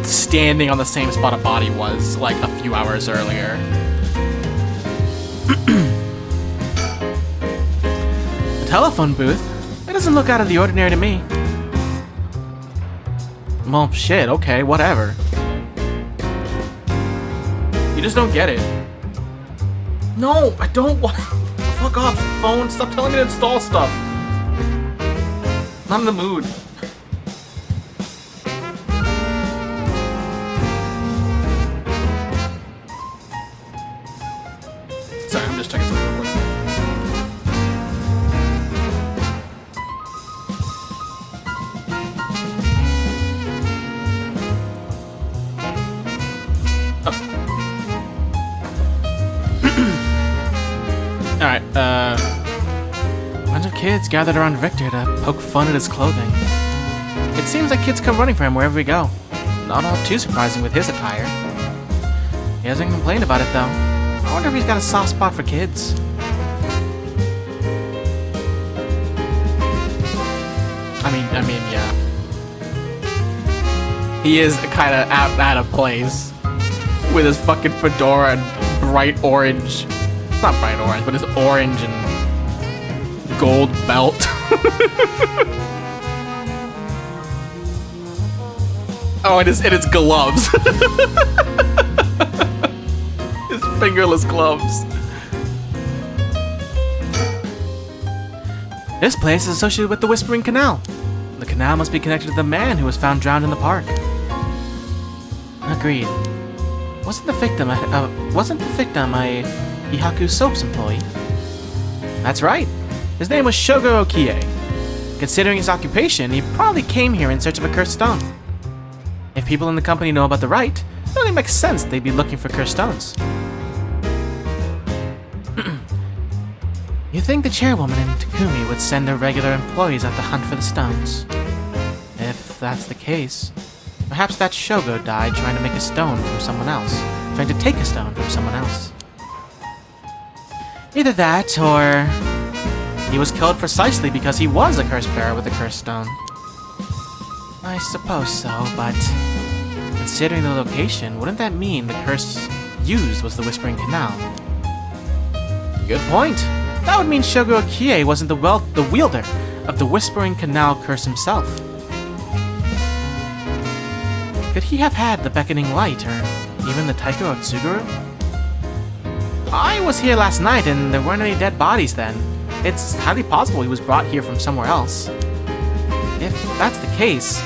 standing on the same spot a body was like a few hours earlier. The telephone booth? It doesn't look out of the ordinary to me. Well, shit, okay, whatever. You just don't get it. No, I don't want... Fuck off, phone. Stop telling me to install stuff. Not in the mood. Sorry, I'm just checking something real quick. Alright, a bunch of kids gathered around Victor to poke fun at his clothing. It seems like kids come running for him wherever we go. Not all too surprising with his attire. He hasn't complained about it though. I wonder if he's got a soft spot for kids. I mean, yeah. He is kind of out of place with his fucking fedora and bright orange. It's not bright orange, but his orange and gold belt. Oh, and his gloves. His fingerless gloves. This place is associated with the Whispering Canal. The canal must be connected to the man who was found drowned in the park. Agreed. Wasn't the victim a Hihaku Soap's employee? That's right. His name was Shogo Okie. Considering his occupation, he probably came here in search of a cursed stone. If people in the company know about the rite, it only makes sense they'd be looking for cursed stones. You think the chairwoman in Takumi would send her regular employees out to hunt for the stones? If that's the case, perhaps that Shogo died trying to make a stone from someone else. Trying to take a stone from someone else. Either that, or he was killed precisely because he was a cursed bearer with a cursed stone. I suppose so, but considering the location, wouldn't that mean the curse used was the Whispering Canal? Good point. That would mean Shogo Okie wasn't the wielder of the Whispering Canal curse himself. Could he have had the Beckoning Light, or even the Taiko Otsuguru? I was here last night and there weren't any dead bodies then. It's highly possible he was brought here from somewhere else. If that's the case,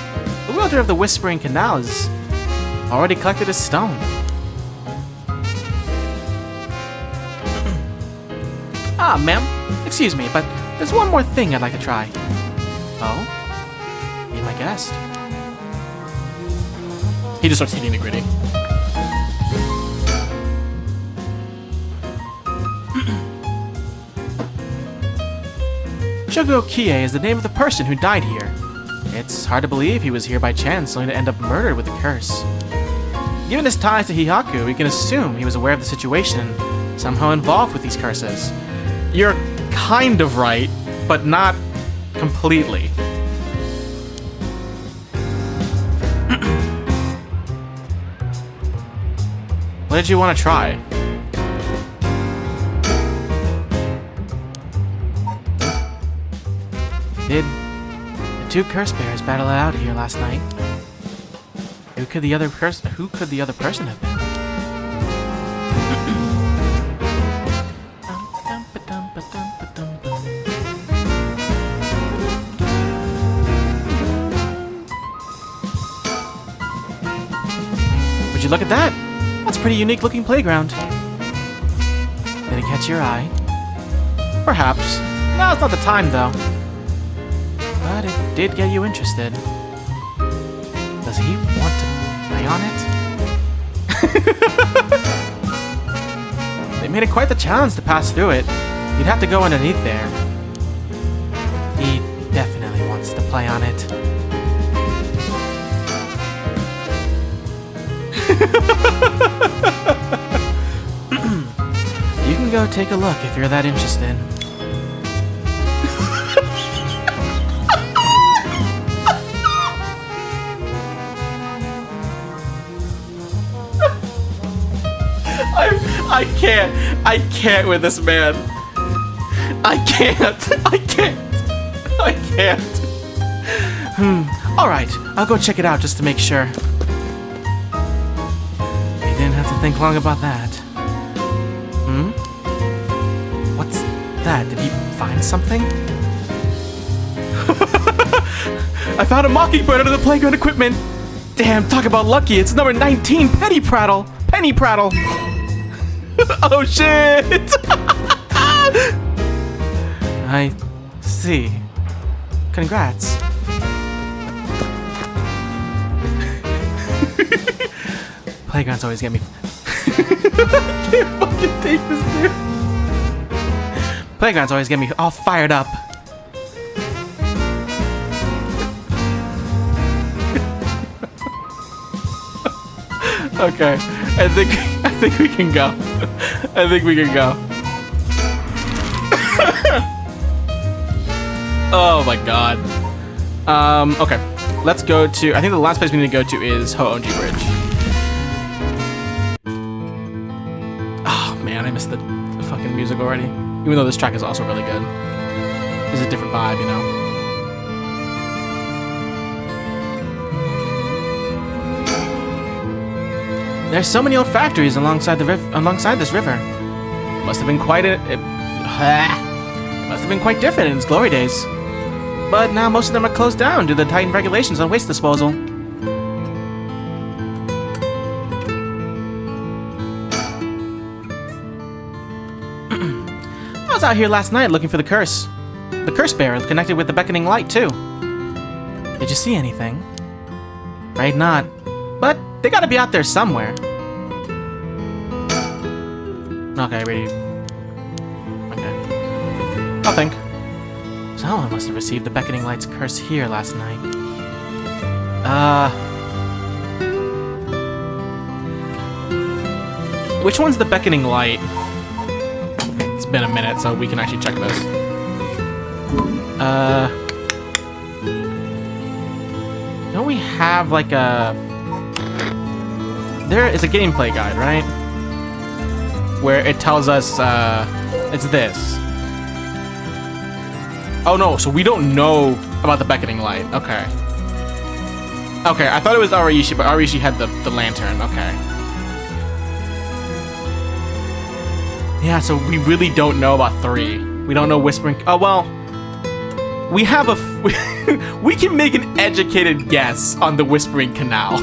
the wielder of the Whispering Canal has already collected his stone. Ah, ma'am, excuse me, but there's one more thing I'd like to try. Oh? Be my guest. He just starts hitting the gritty. Shogo Okie is the name of the person who died here. It's hard to believe he was here by chance, only to end up murdered with a curse. Given his ties to Hihaku, we can assume he was aware of the situation and somehow involved with these curses. You're kind of right, but not completely. What did you want to try? Did the two curse bears battle it out here last night? Who could the other person have been? Would you look at that? That's a pretty unique looking playground. Did it catch your eye? Perhaps. Now's not the time though. But it did get you interested. Does he want to play on it? They made it quite the challenge to pass through it. You'd have to go underneath there. He definitely wants to play on it. You can go take a look if you're that interested. I can't with this man. I can't. Alright, I'll go check it out just to make sure. You didn't have to think long about that. What's that? Did he find something? I found a mockingbird under the playground equipment. Damn, talk about lucky. It's number 19, Penny Prattle. Oh shit! I see. Congrats. Playgrounds always get me. I can't fucking take this, dude. Playgrounds always get me all fired up. Okay, I think we can go. Oh my god. Okay. Let's go to... I think the last place we need to go to is Ho'onji Bridge. Oh, man, I missed the fucking music already. Even though this track is also really good. It's a different vibe, you know? There's so many old factories alongside this river. Must have been quite must have been quite different in its glory days. But now most of them are closed down due to the tightened regulations on waste disposal. I was out here last night looking for the curse. The curse bearer connected with the beckoning light, too. Did you see anything? Right, not. But they gotta be out there somewhere. Okay, ready. Okay. I'll think. Someone must have received the beckoning light's curse here last night. Which one's the beckoning light? It's been a minute, so we can actually check this. Don't we have like a... There is a gameplay guide, right? Where it tells us, it's this. Oh no, so we don't know about the beckoning light. Okay. Okay, I thought it was Arishi, but Arishi had the lantern. Okay. Yeah, so we really don't know about 3. We don't know Whispering... Oh, well... We have a... we can make an educated guess on the Whispering Canal.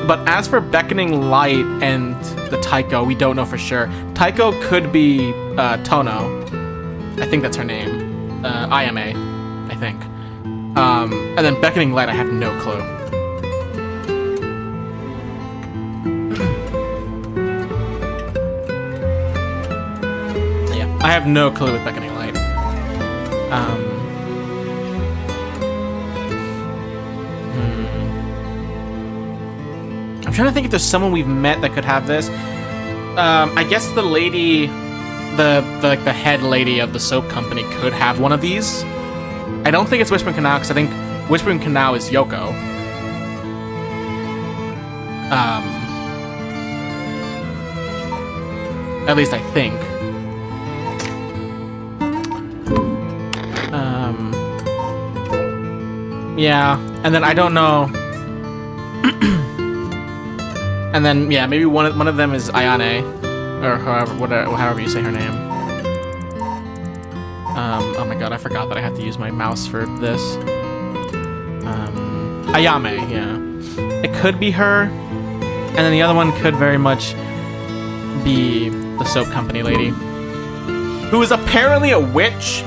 But as for Beckoning Light and the Taiko, we don't know for sure. Taiko could be Tono. I think that's her name. Ayame, I think. And then Beckoning Light, I have no clue. Yeah, I have no clue with Beckoning Light. I'm trying to think if there's someone we've met that could have this. I guess the lady, the head lady of the soap company could have one of these. I don't think it's Whispering Canal because I think Whispering Canal is Yoko. At least I think. Yeah, and then I don't know. And then, yeah, maybe one of them is Ayane, or however you say her name. Oh my god, I forgot that I have to use my mouse for this. Ayame, yeah. It could be her, and then the other one could very much be the soap company lady, who is apparently a witch.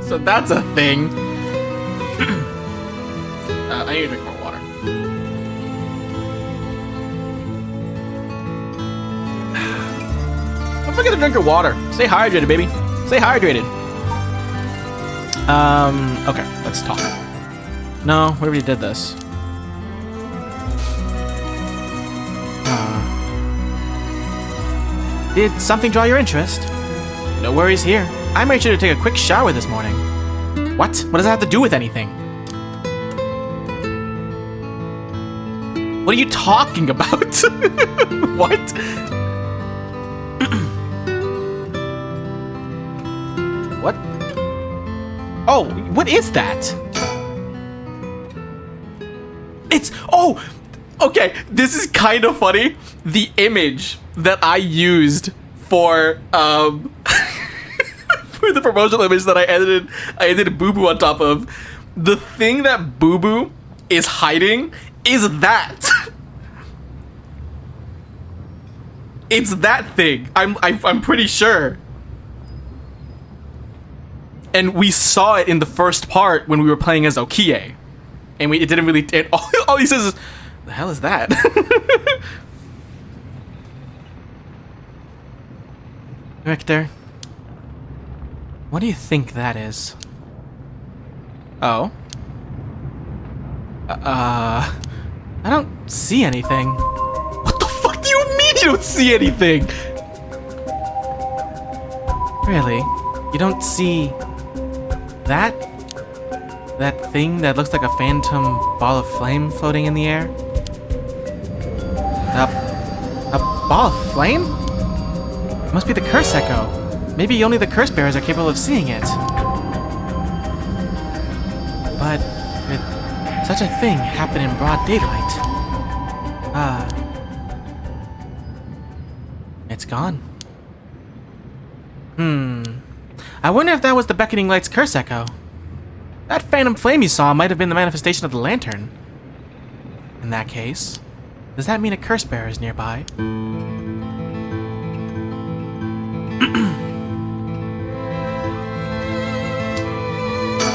So that's a thing. I need to drink more water. Don't forget to drink your water. Stay hydrated, baby. Stay hydrated. Okay, let's talk. No, we already did this. Did something draw your interest? No worries here. I made sure to take a quick shower this morning. What? What does that have to do with anything? What are you talking about? What? What? Oh, what is that? It's... Oh! Okay, this is kind of funny. The image that I used for, for the promotional image that I edited BooBoo on top of. The thing that BooBoo is hiding is that. It's that thing. I'm pretty sure. And we saw it in the first part when we were playing as Okie. And it didn't really... all he says is, the hell is that? Richter, what do you think that is? Oh? I don't see anything. What the fuck do you You don't see anything. Really? You don't see that? That thing that looks like a phantom ball of flame floating in the air? A ball of flame? It must be the curse echo. Maybe only the curse bearers are capable of seeing it. But with such a thing happen in broad daylight. It's gone. I wonder if that was the beckoning light's curse echo. That phantom flame you saw might have been the manifestation of the lantern. In that case, does that mean a curse bearer is nearby?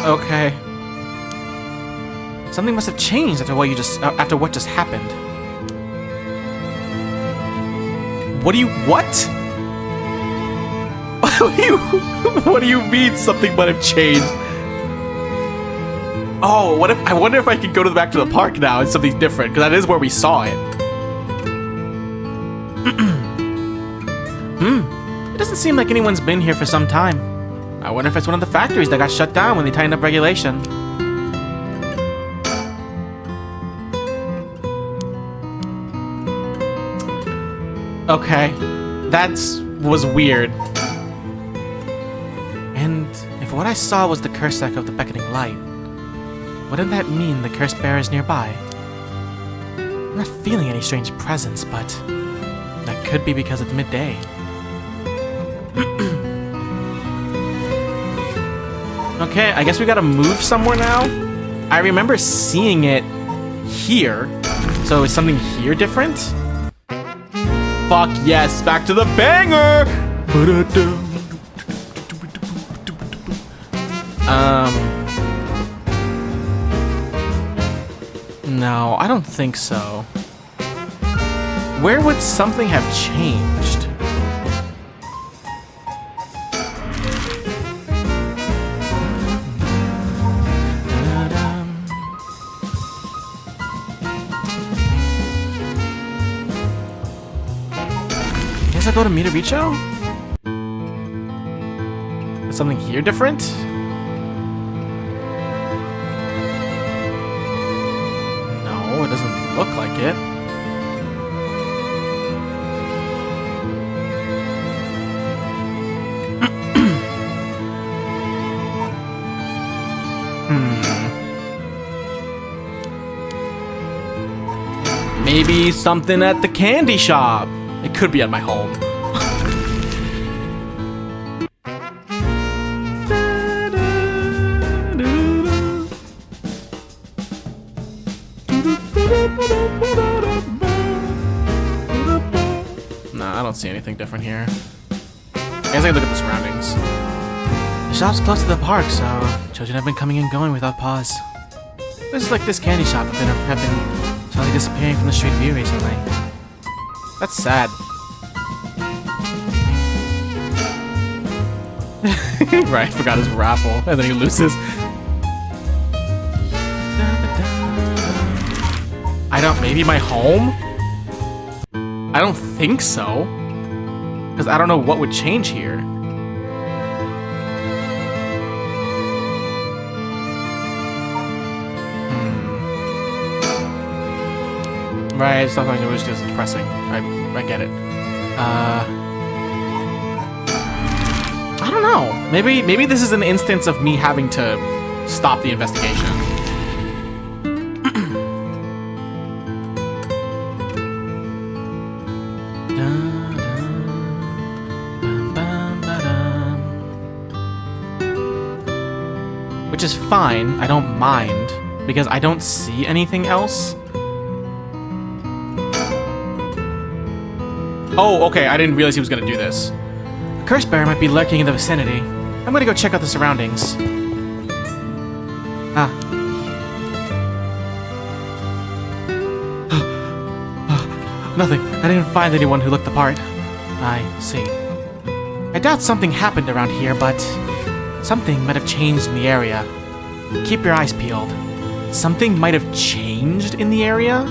Okay. Something must have changed after what just happened. What? What do you mean something might have changed? Oh, I wonder if I can go back to the park now and something's different, because that is where we saw it. It doesn't seem like anyone's been here for some time. I wonder if it's one of the factories that got shut down when they tightened up regulation. Okay, that was weird. And if what I saw was the curse echo of the beckoning light, wouldn't that mean the curse bearer is nearby? I'm not feeling any strange presence, but that could be because it's midday. Okay, I guess we gotta move somewhere now. I remember seeing it here, so is something here different? Fuck yes, back to the banger! No, I don't think so. Where would something have changed? Guess I'll go to Mitaricho? Is something here different? No, it doesn't look like it. Maybe something at the candy shop. It could be at my home. Nah, I don't see anything different here. I guess I can look at the surroundings. The shop's close to the park, so children have been coming and going without pause. Places like this candy shop have been slowly disappearing from the street view recently. That's sad. Right, forgot his raffle, and then he loses. Maybe my home? I don't think so. Because I don't know what would change here. Right, it's not going to wish because it's depressing. I get it. I don't know. Maybe this is an instance of me having to stop the investigation. Which is fine. I don't mind because I don't see anything else. Oh, okay, I didn't realize he was gonna do this. A curse bearer might be lurking in the vicinity. I'm gonna go check out the surroundings. Nothing. I didn't find anyone who looked the part. I see. I doubt something happened around here, but something might have changed in the area. Keep your eyes peeled. Something might have changed in the area?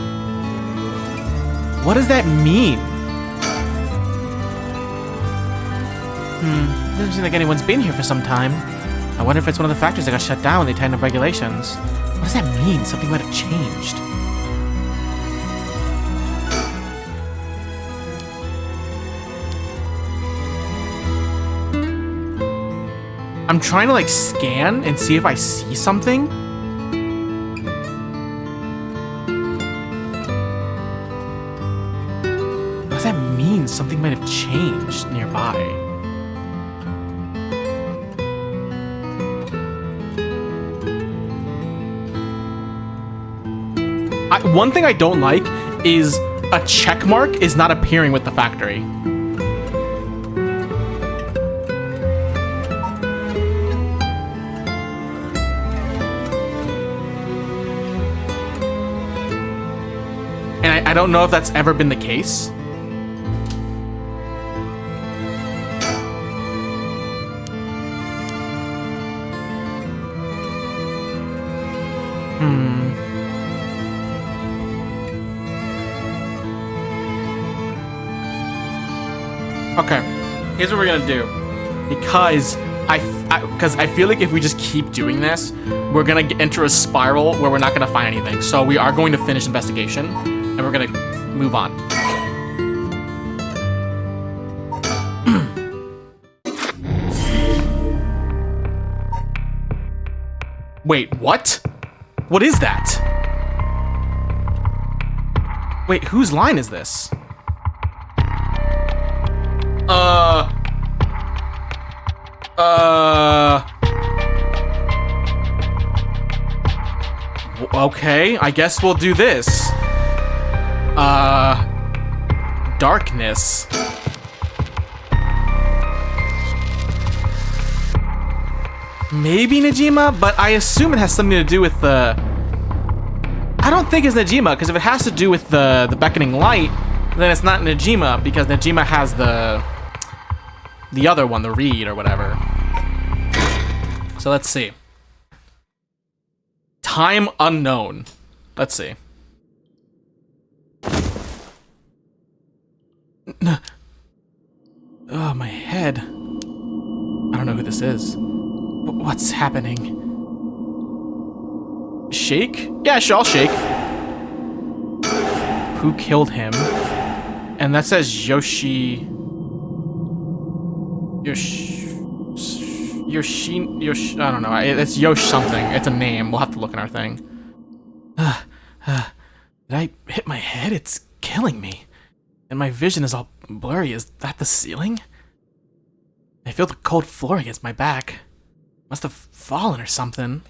What does that mean? Doesn't seem like anyone's been here for some time. I wonder if it's one of the factories that got shut down when they tightened up regulations. What does that mean? Something might have changed. I'm trying to, like, scan and see if I see something. What does that mean? Something might have changed nearby. One thing I don't like is a check mark is not appearing with the factory. And I don't know if that's ever been the case. Okay, here's what we're gonna do. Because I feel like if we just keep doing this, we're gonna enter a spiral where we're not gonna find anything. So we are going to finish investigation, and we're gonna move on. Wait, what? What is that? Wait, whose line is this? Okay, I guess we'll do this. Darkness. Maybe Najima, but I assume it has something to do with the... I don't think it's Najima, because if it has to do with the beckoning light, then it's not Najima, because Najima has the other one, the reed or whatever. So let's see. Time unknown. Let's see. Oh, my head. I don't know who this is. What's happening? Shake? Yeah, sure, I'll shake. Who killed him? And that says Yoshi... Yoshi... I don't know. It's Yosh something. It's a name. We'll have to look in our thing. Did I hit my head? It's killing me. And my vision is all blurry. Is that the ceiling? I feel the cold floor against my back. Must have fallen or something.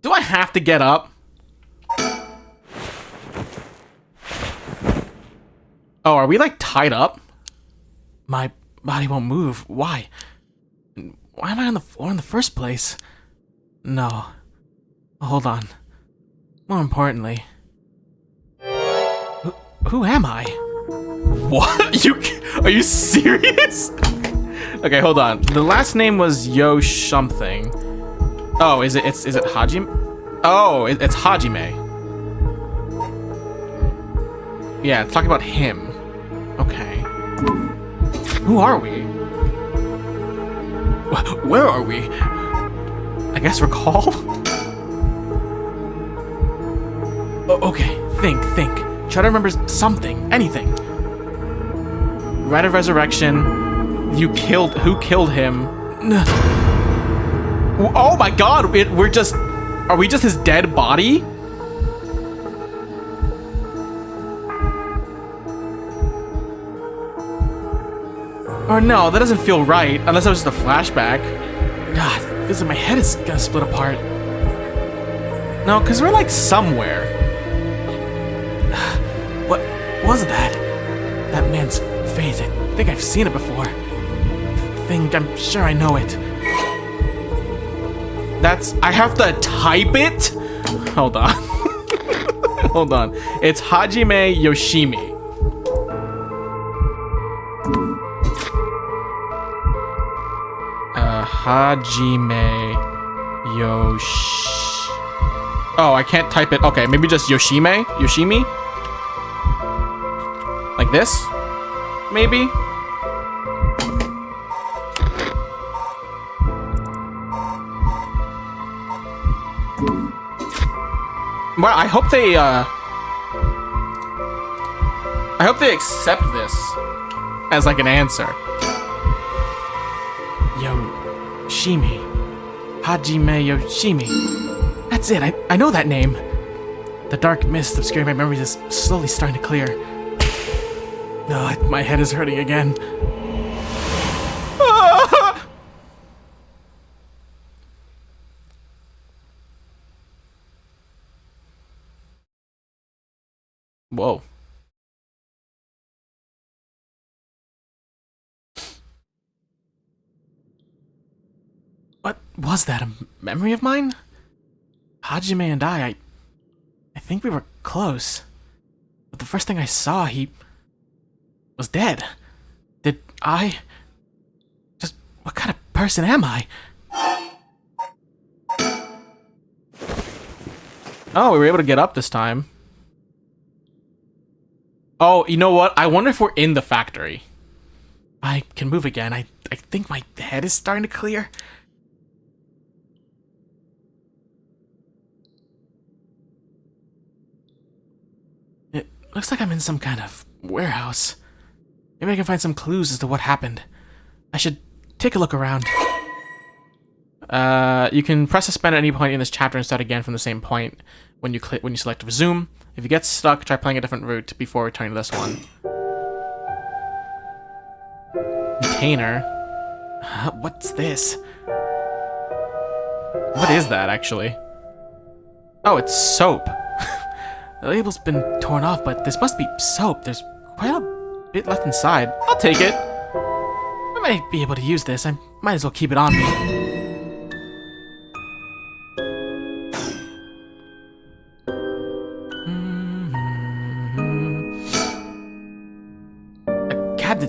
Do I have to get up? Oh, are we like tied up? My body won't move. Why? Why am I on the floor in the first place? No. Hold on. More importantly... Who am I? What? Are you serious? Okay, hold on. The last name was Yosh something. Oh, is it Hajime? Oh, it's Hajime. Yeah, it's talking about him. Okay. Who are we? Where are we? I guess recall? Okay, think. Try to remember something, anything. Rite of Resurrection. Who killed him? Oh my god, are we just his dead body? Or no, that doesn't feel right, unless it was just a flashback. God, my head is gonna split apart. No, because we're like somewhere. What was that? That man's face, I think I've seen it before. I'm sure I know it. I have to type it? Hold on. Hold on. It's Hajime Yoshimi. Hajime Oh, I can't type it. Okay, maybe just Yoshimi? Like this? Maybe? Well, I hope they accept this as like an answer. Yoshimi. Hajime Yoshimi. That's it, I know that name. The dark mist obscuring my memories is slowly starting to clear. My head is hurting again. Whoa. What was that? A memory of mine? Hajime and I think we were close. But the first thing I saw, he was dead. Did I... Just, what kind of person am I? Oh, we were able to get up this time. Oh, you know what? I wonder if we're in the factory. I can move again. I think my head is starting to clear. It looks like I'm in some kind of warehouse. Maybe I can find some clues as to what happened. I should take a look around. You can press suspend at any point in this chapter and start again from the same point when you select resume. If you get stuck, try playing a different route before returning to this one. Container. What's this? What is that, actually? Oh, it's soap. The label's been torn off, but this must be soap. There's quite a bit left inside. I'll take it. I might be able to use this. I might as well keep it on me.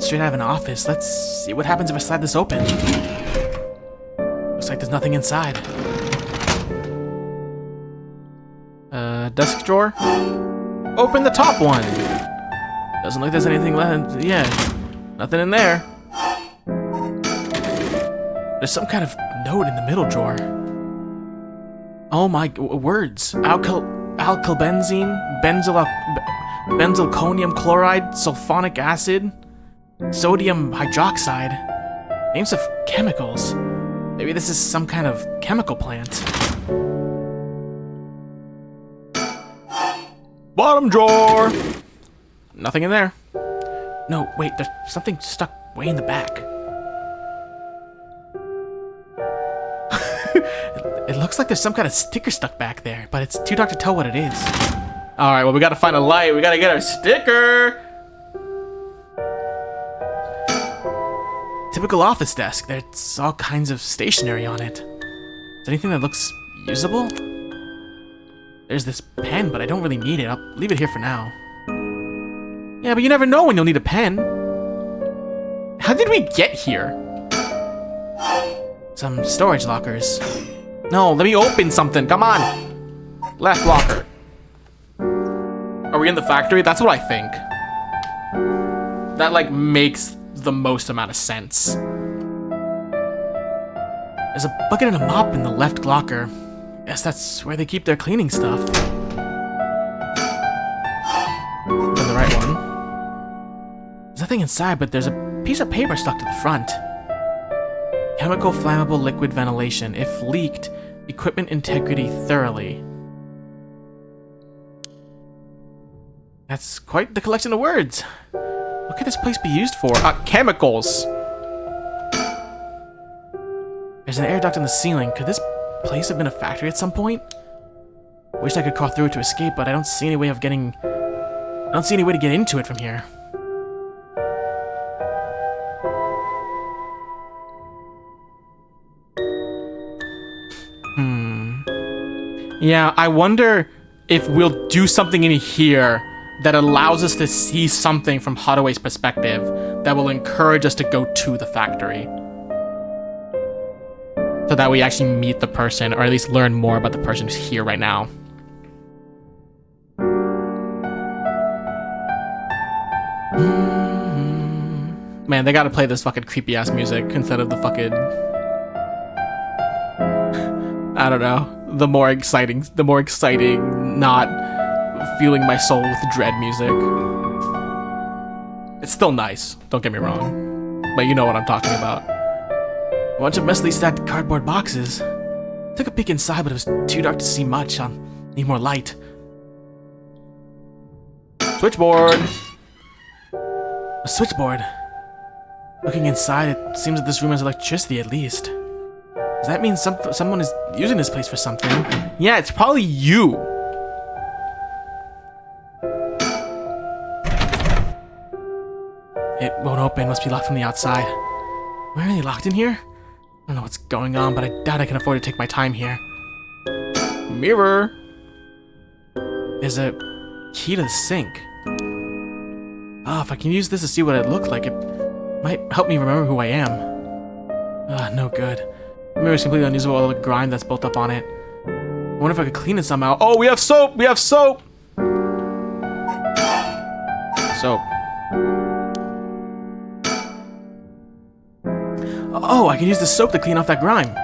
Straight out of an office. Let's see what happens if I slide this open. Looks like there's nothing inside. Desk drawer. Open the top one. Doesn't look like there's anything left. Yeah, nothing in there. There's some kind of note in the middle drawer. Oh my, words. Alkylbenzene, benzalconium chloride, sulfonic acid, sodium hydroxide. Names of chemicals. Maybe this is some kind of chemical plant. Bottom drawer! Nothing in there. No, wait, there's something stuck way in the back. It looks like there's some kind of sticker stuck back there, but it's too dark to tell what it is. Alright, well, we gotta find a light. We gotta get our sticker! Typical office desk. There's all kinds of stationery on it. Is there anything that looks usable? There's this pen, but I don't really need it. I'll leave it here for now. Yeah, but you never know when you'll need a pen. How did we get here? Some storage lockers. No, let me open something. Come on. Left locker. Are we in the factory? That's what I think. That, like, makes the most amount of sense. There's a bucket and a mop in the left locker. Guess that's where they keep their cleaning stuff. Open the right one. There's nothing inside, but there's a piece of paper stuck to the front. Chemical flammable liquid ventilation. If leaked, equipment integrity thoroughly. That's quite the collection of words. What could this place be used for? Chemicals! There's an air duct in the ceiling. Could this place have been a factory at some point? Wish I could crawl through it to escape, but I don't see any way of getting... I don't see any way to get into it from here. Yeah, I wonder if we'll do something in here that allows us to see something from Hadaway's perspective that will encourage us to go to the factory. So that we actually meet the person, or at least learn more about the person who's here right now. Man, they gotta play this fucking creepy-ass music instead of the fucking... I don't know. the more exciting, not feeling my soul with dread music. It's still nice, don't get me wrong, but you know what I'm talking about. A bunch of messily stacked cardboard boxes. Took a peek inside, but it was too dark to see much. I'll need more light. Switchboard! A switchboard. Looking inside, it seems that this room has electricity at least. Does that mean someone is using this place for something? Yeah, it's probably you. It won't open, must be locked from the outside. Why are they locked in here? I don't know what's going on, but I doubt I can afford to take my time here. Mirror. There's a key to the sink. Oh, if I can use this to see what it looks like, it might help me remember who I am. No good. The mirror is completely unusable with all the grime that's built up on it. I wonder if I could clean it somehow. Oh, we have soap! We have soap! Soap. Oh, I can use the soap to clean off that grime.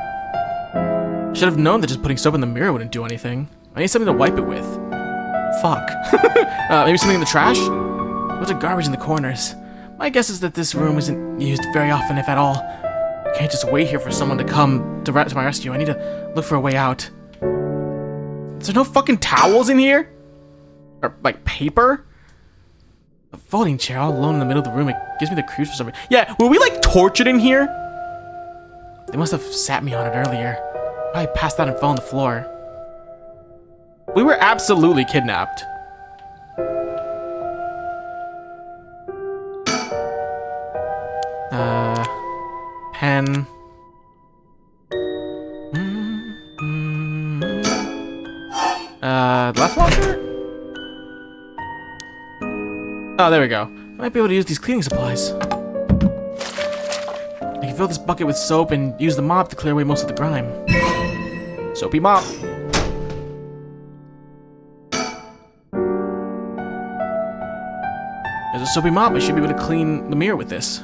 Should have known that just putting soap in the mirror wouldn't do anything. I need something to wipe it with. Fuck. Maybe something in the trash? Loads of garbage in the corners. My guess is that this room isn't used very often, if at all. I can't just wait here for someone to come to my rescue. I need to look for a way out. Is there no fucking towels in here? Or, like, paper? A folding chair all alone in the middle of the room. It gives me the creeps for some reason. Yeah, were we, like, tortured in here? They must have sat me on it earlier. Probably passed out and fell on the floor. We were absolutely kidnapped. Pen. Left locker? Oh, there we go. I might be able to use these cleaning supplies. I can fill this bucket with soap and use the mop to clear away most of the grime. Soapy mop. There's a soapy mop. I should be able to clean the mirror with this.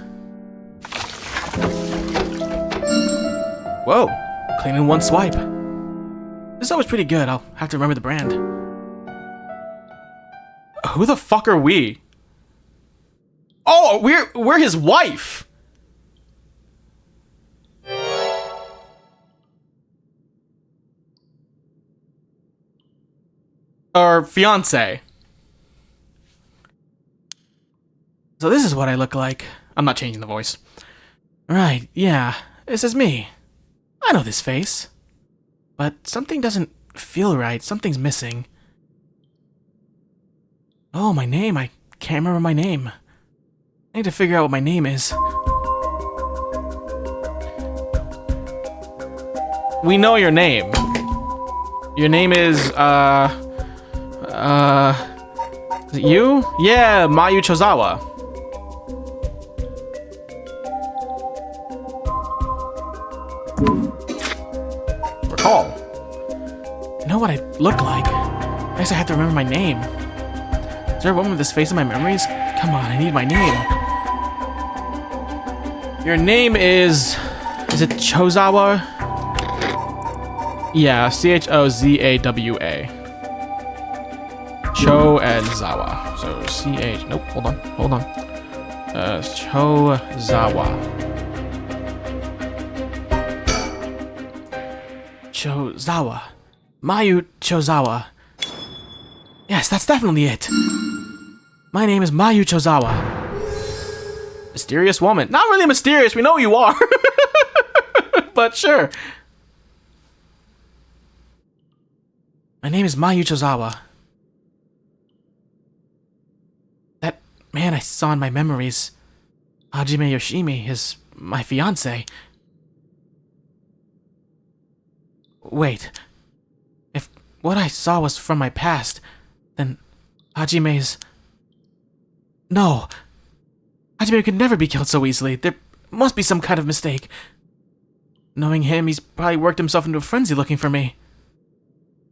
Whoa, clean in one swipe. This soap is pretty good. I'll have to remember the brand. Who the fuck are we? Oh, we're his wife. Or fiance. So this is what I look like. I'm not changing the voice. Right, yeah, this is me. I know this face. But something doesn't feel right. Something's missing. Oh, my name. I can't remember my name. I need to figure out what my name is. We know your name. Your name is, is it you? Yeah, Mayu Chozawa. Recall. I know what I look like. I guess I have to remember my name. Is there a woman with this face in my memories? Come on, I need my name. Your name is it Chozawa? Yeah, Chozawa. Chozawa. So CH. Nope. Hold on. Chozawa. Chozawa. Mayu Chozawa. Yes, that's definitely it. My name is Mayu Chozawa. Mysterious woman. Not really mysterious. We know who you are. But sure. My name is Mayu Chozawa. That man I saw in my memories, Hajime Yoshimi, is my fiance. Wait. If what I saw was from my past, then Hajime's... No. Hajime could never be killed so easily. There must be some kind of mistake. Knowing him, he's probably worked himself into a frenzy looking for me.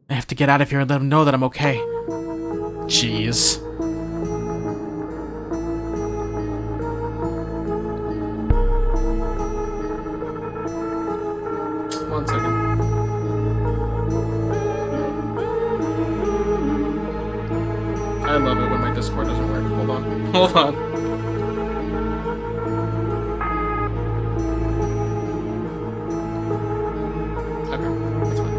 I have to get out of here and let him know that I'm okay. Jeez. One second. I love it when my Discord doesn't work. Hold on. Hold on. Okay, that's fine.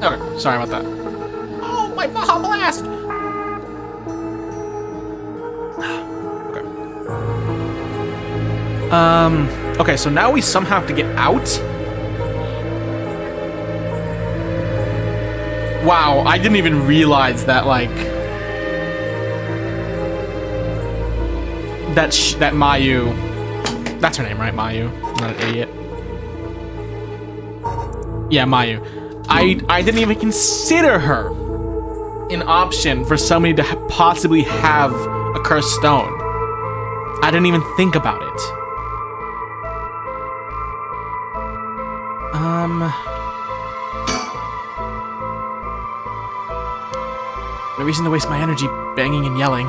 Okay, sorry about that. Oh, my Baja Blast! Okay, so now we somehow have to get out. Wow, I didn't even realize that, like, that Mayu, that's her name, right? Mayu, I'm not an idiot. Yeah, Mayu. I didn't even consider her an option for somebody to possibly have a cursed stone. I didn't even think about it. No reason to waste my energy banging and yelling.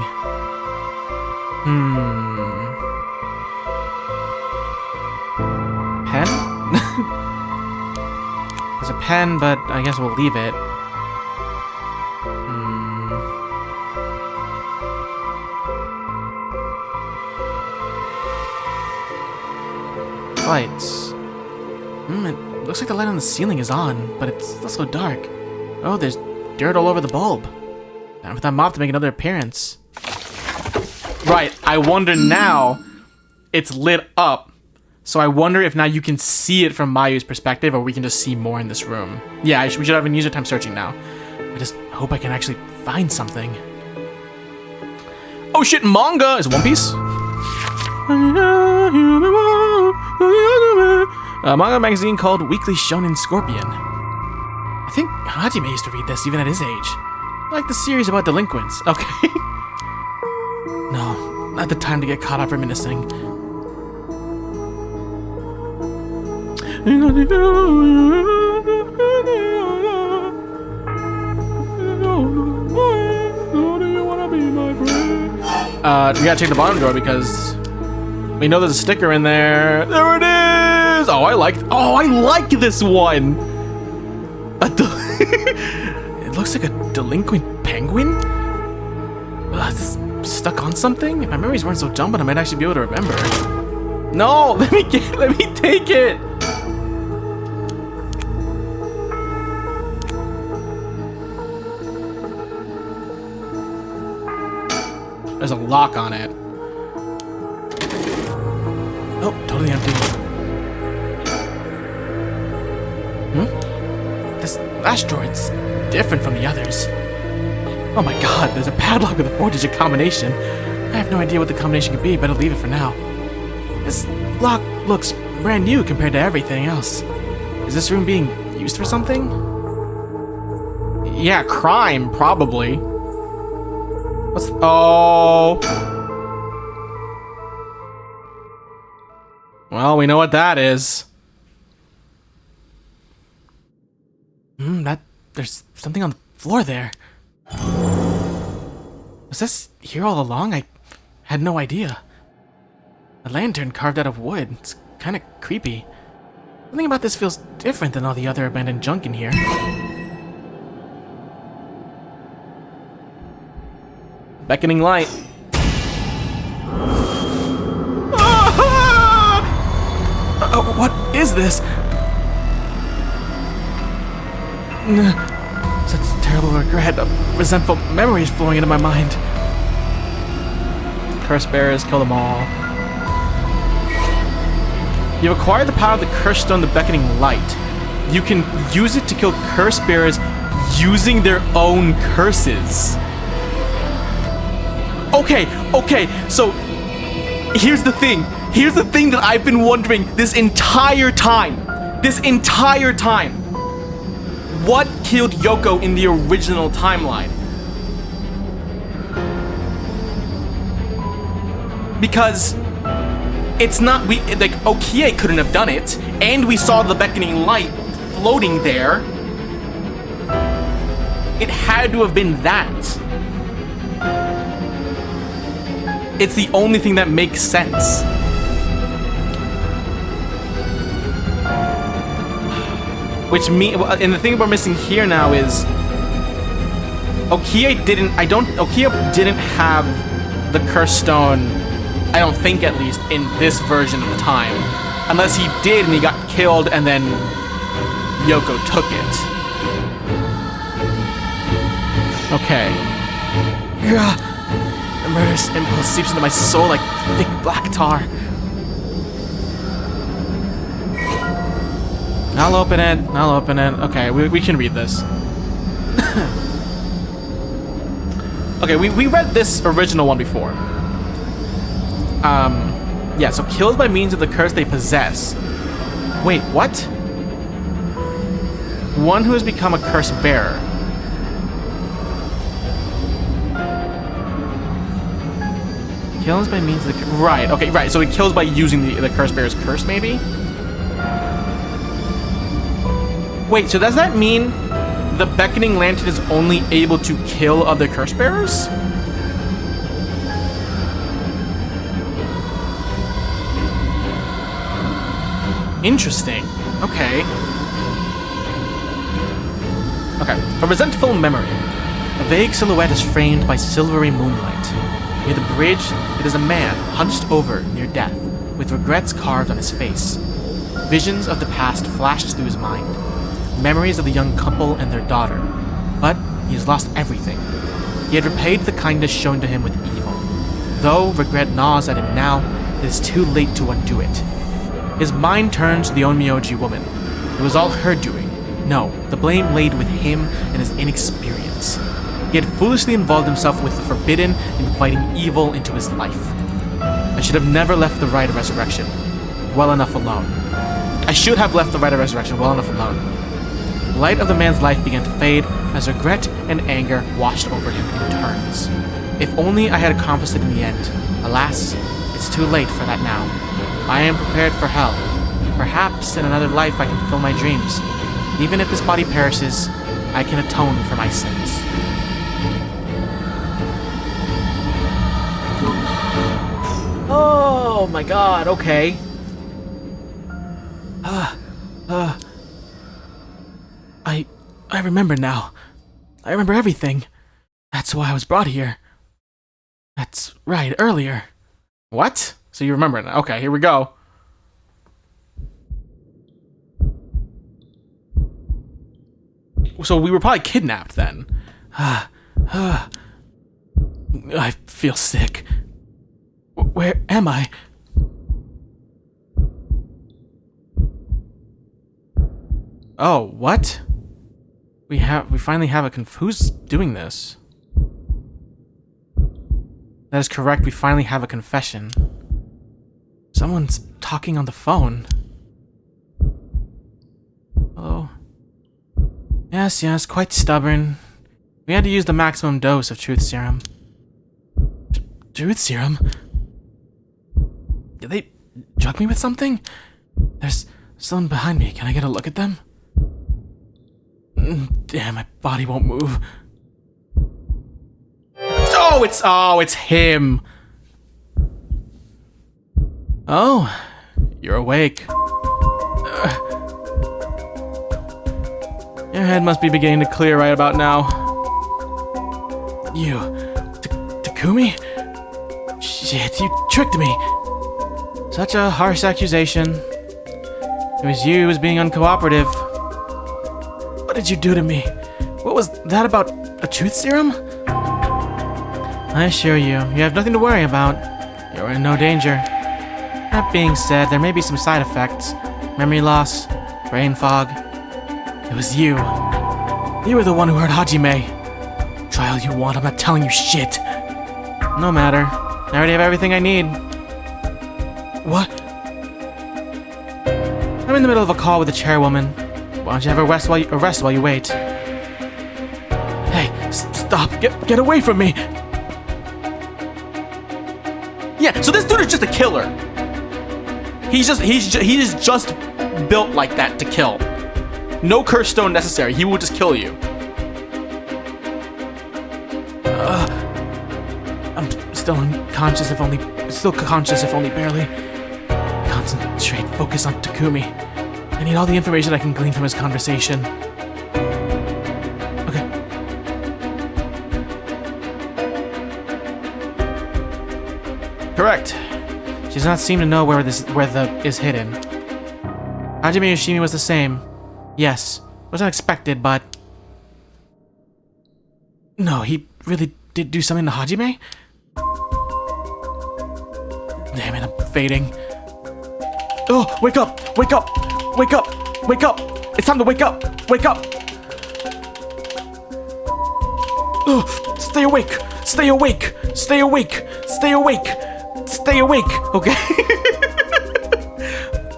Pen? There's a pen, but I guess we'll leave it. Lights. It looks like the light on the ceiling is on, but it's still so dark. Oh, there's dirt all over the bulb. Time for that mop to make another appearance. Right, I wonder now, it's lit up. So I wonder if now you can see it from Mayu's perspective, or we can just see more in this room. Yeah, we should have an user time searching now. I just hope I can actually find something. Oh shit, manga! Is it One Piece? A manga magazine called Weekly Shonen Scorpion. I think Hajime used to read this even at his age. I like the series about delinquents. Okay. No, not the time to get caught up reminiscing. We gotta check the bottom drawer because we know there's a sticker in there. There it is! Oh, I like this one! It looks like a delinquent penguin? Is this stuck on something? If my memories weren't so jumbled, I might actually be able to remember. No! Let me take it! There's a lock on it. Oh, totally empty. This last droid's different from the others. Oh my god, there's a padlock with a 4-digit combination. I have no idea what the combination could be, but I'll leave it for now. This lock looks brand new compared to everything else. Is this room being used for something? Yeah, crime, probably. Oh. Well, we know what that is. There's something on the floor there. Was this here all along? I had no idea. A lantern carved out of wood. It's kind of creepy. Something about this feels different than all the other abandoned junk in here. Beckoning light. What is this? Such terrible regret. Resentful memories flowing into my mind. Curse bearers, kill them all. You've acquired the power of the curse stone, the beckoning light. You can use it to kill curse bearers using their own curses. Okay, so here's the thing. Here's the thing that I've been wondering this entire time. What killed Yoko in the original timeline? Because it's not, Okie couldn't have done it, and we saw the beckoning light floating there. It had to have been that. It's the only thing that makes sense. Which and the thing we're missing here now is Okia didn't have the Curse Stone, I don't think at least, in this version of the time. Unless he did and he got killed and then Yoko took it. Okay. The murderous impulse seeps into my soul like thick black tar. I'll open it. Okay, we can read this. Okay, we read this original one before. Yeah, so kills by means of the curse they possess. Wait, what? One who has become a curse bearer. Kills by means of the curse. Right, okay, right. So it kills by using the curse bearer's curse, maybe? Wait, so does that mean the Beckoning Lantern is only able to kill other curse bearers? Interesting. Okay. Okay. A resentful memory. A vague silhouette is framed by silvery moonlight. Near the bridge, it is a man hunched over near death, with regrets carved on his face. Visions of the past flashed through his mind. Memories of the young couple and their daughter. But he has lost everything. He had repaid the kindness shown to him with evil. Though regret gnaws at him now, it is too late to undo it. His mind turns to the Onmyoji woman. It was all her doing. No, the blame laid with him and his inexperience. He had foolishly involved himself with the forbidden, inviting evil into his life. I should have never left the Rite of Resurrection well enough alone. I should have left the Rite of Resurrection well enough alone. The light of the man's life began to fade as regret and anger washed over him in turns. If only I had accomplished it in the end. Alas, it's too late for that now. I am prepared for hell. Perhaps in another life I can fulfill my dreams. Even if this body perishes, I can atone for my sins. Oh my god, okay. I remember now. I remember everything. That's why I was brought here. That's right, earlier. What? So you remember it now. Okay, here we go. So we were probably kidnapped then. I feel sick. Where am I? Oh, what? We finally have a who's doing this? That is correct, we finally have a confession. Someone's talking on the phone. Hello? Yes, quite stubborn. We had to use the maximum dose of truth serum. Truth serum? Did they drug me with something? There's someone behind me. Can I get a look at them? Damn, my body won't move. Oh, it's him. Oh, you're awake. Your head must be beginning to clear right about now. You, Takumi? Shit, you tricked me. Such a harsh accusation. It was you who was being uncooperative. What did you do to me? What was that about a truth serum? I assure you, you have nothing to worry about. You're in no danger. That being said, there may be some side effects. Memory loss, brain fog. It was you. You were the one who hurt Hajime. Try all you want, I'm not telling you shit. No matter. I already have everything I need. What? I'm in the middle of a call with the chairwoman. Why don't you have a rest while you wait? Hey, stop! Get away from me! Yeah, so this dude is just a killer. He is just built like that to kill. No curse stone necessary. He will just kill you. I'm Still unconscious, still conscious, if only barely. Concentrate, focus on Takumi. I need all the information I can glean from his conversation. Okay. Correct. She does not seem to know where the is hidden. Hajime Yoshimi was the same. Yes. Was unexpected, but... No, he really did do something to Hajime? Damn it, I'm fading. Oh, wake up! Wake up! Wake up! Wake up! It's time to wake up! Wake up! Oh, stay awake! Stay awake! Stay awake! Stay awake! Stay awake! Okay.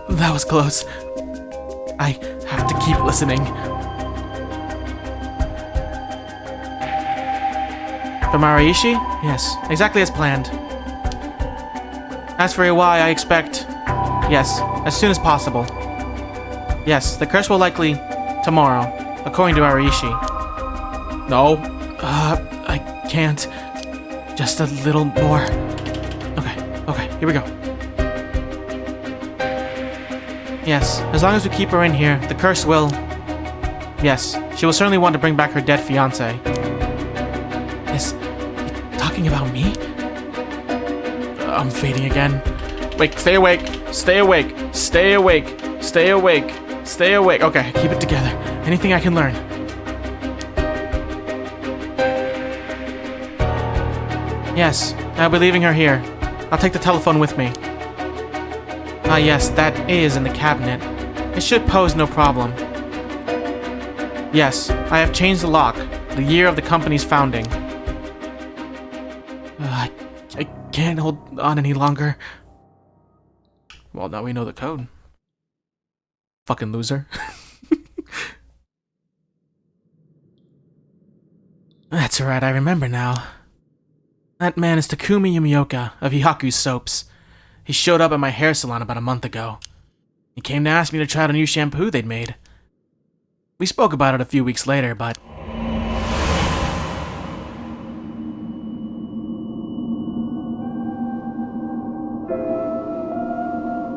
That was close. I have to keep listening. From Araishi? Yes, exactly as planned. As for Iwai, I expect... Yes, as soon as possible. Yes, the curse will likely... tomorrow, according to Araishi. No. I can't. Just a little more. Okay, here we go. Yes, as long as we keep her in here, the curse will... Yes, she will certainly want to bring back her dead fiancé. Is he talking about me? I'm fading again. Wait, stay awake. Stay awake. Stay awake. Stay awake. Stay awake. Okay, keep it together. Anything I can learn. Yes, I'll be leaving her here. I'll take the telephone with me. Ah, yes, that is in the cabinet. It should pose no problem. Yes, I have changed the lock. The year of the company's founding. I can't hold on any longer. Well, now we know the code. Fucking loser. That's right, I remember now. That man is Takumi Yumioka of Hihaku Soaps. He showed up at my hair salon about a month ago. He came to ask me to try out a new shampoo they'd made. We spoke about it a few weeks later, but...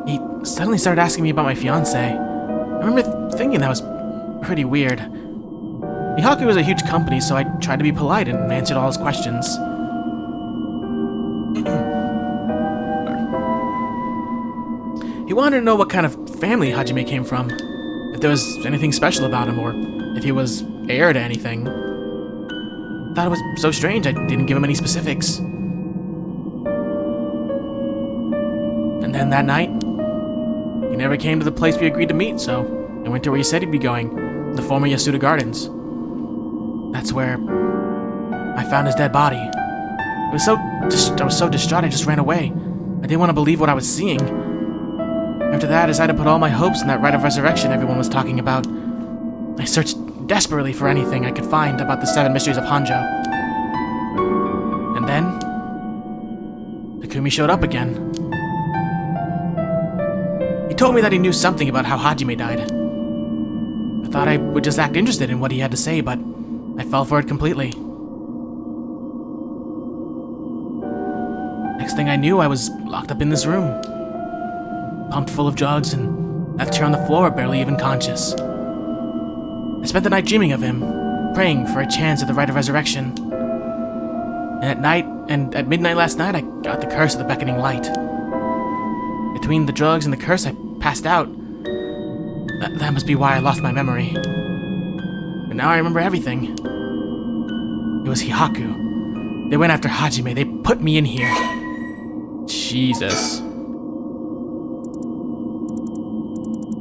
He suddenly started asking me about my fiancé. I remember thinking that was pretty weird. Hihaku was a huge company, so I tried to be polite and answered all his questions. He wanted to know what kind of family Hajime came from, if there was anything special about him, or if he was heir to anything. Thought it was so strange I didn't give him any specifics. And then that night, he never came to the place we agreed to meet, so I went to where he said he'd be going, the former Yasuda Gardens. That's where I found his dead body. I was so distraught I just ran away. I didn't want to believe what I was seeing. After that, I decided to put all my hopes in that rite of resurrection everyone was talking about. I searched desperately for anything I could find about the 7 mysteries of Hanjo. And then... Takumi showed up again. He told me that he knew something about how Hajime died. I thought I would just act interested in what he had to say, but I fell for it completely. Next thing I knew, I was locked up in this room. Pumped full of drugs and left here on the floor, barely even conscious. I spent the night dreaming of him, praying for a chance at the rite of resurrection. And at midnight last night, I got the curse of the beckoning light. Between the drugs and the curse, I passed out. That must be why I lost my memory. But now I remember everything. It was Hihaku. They went after Hajime. They put me in here. Jesus.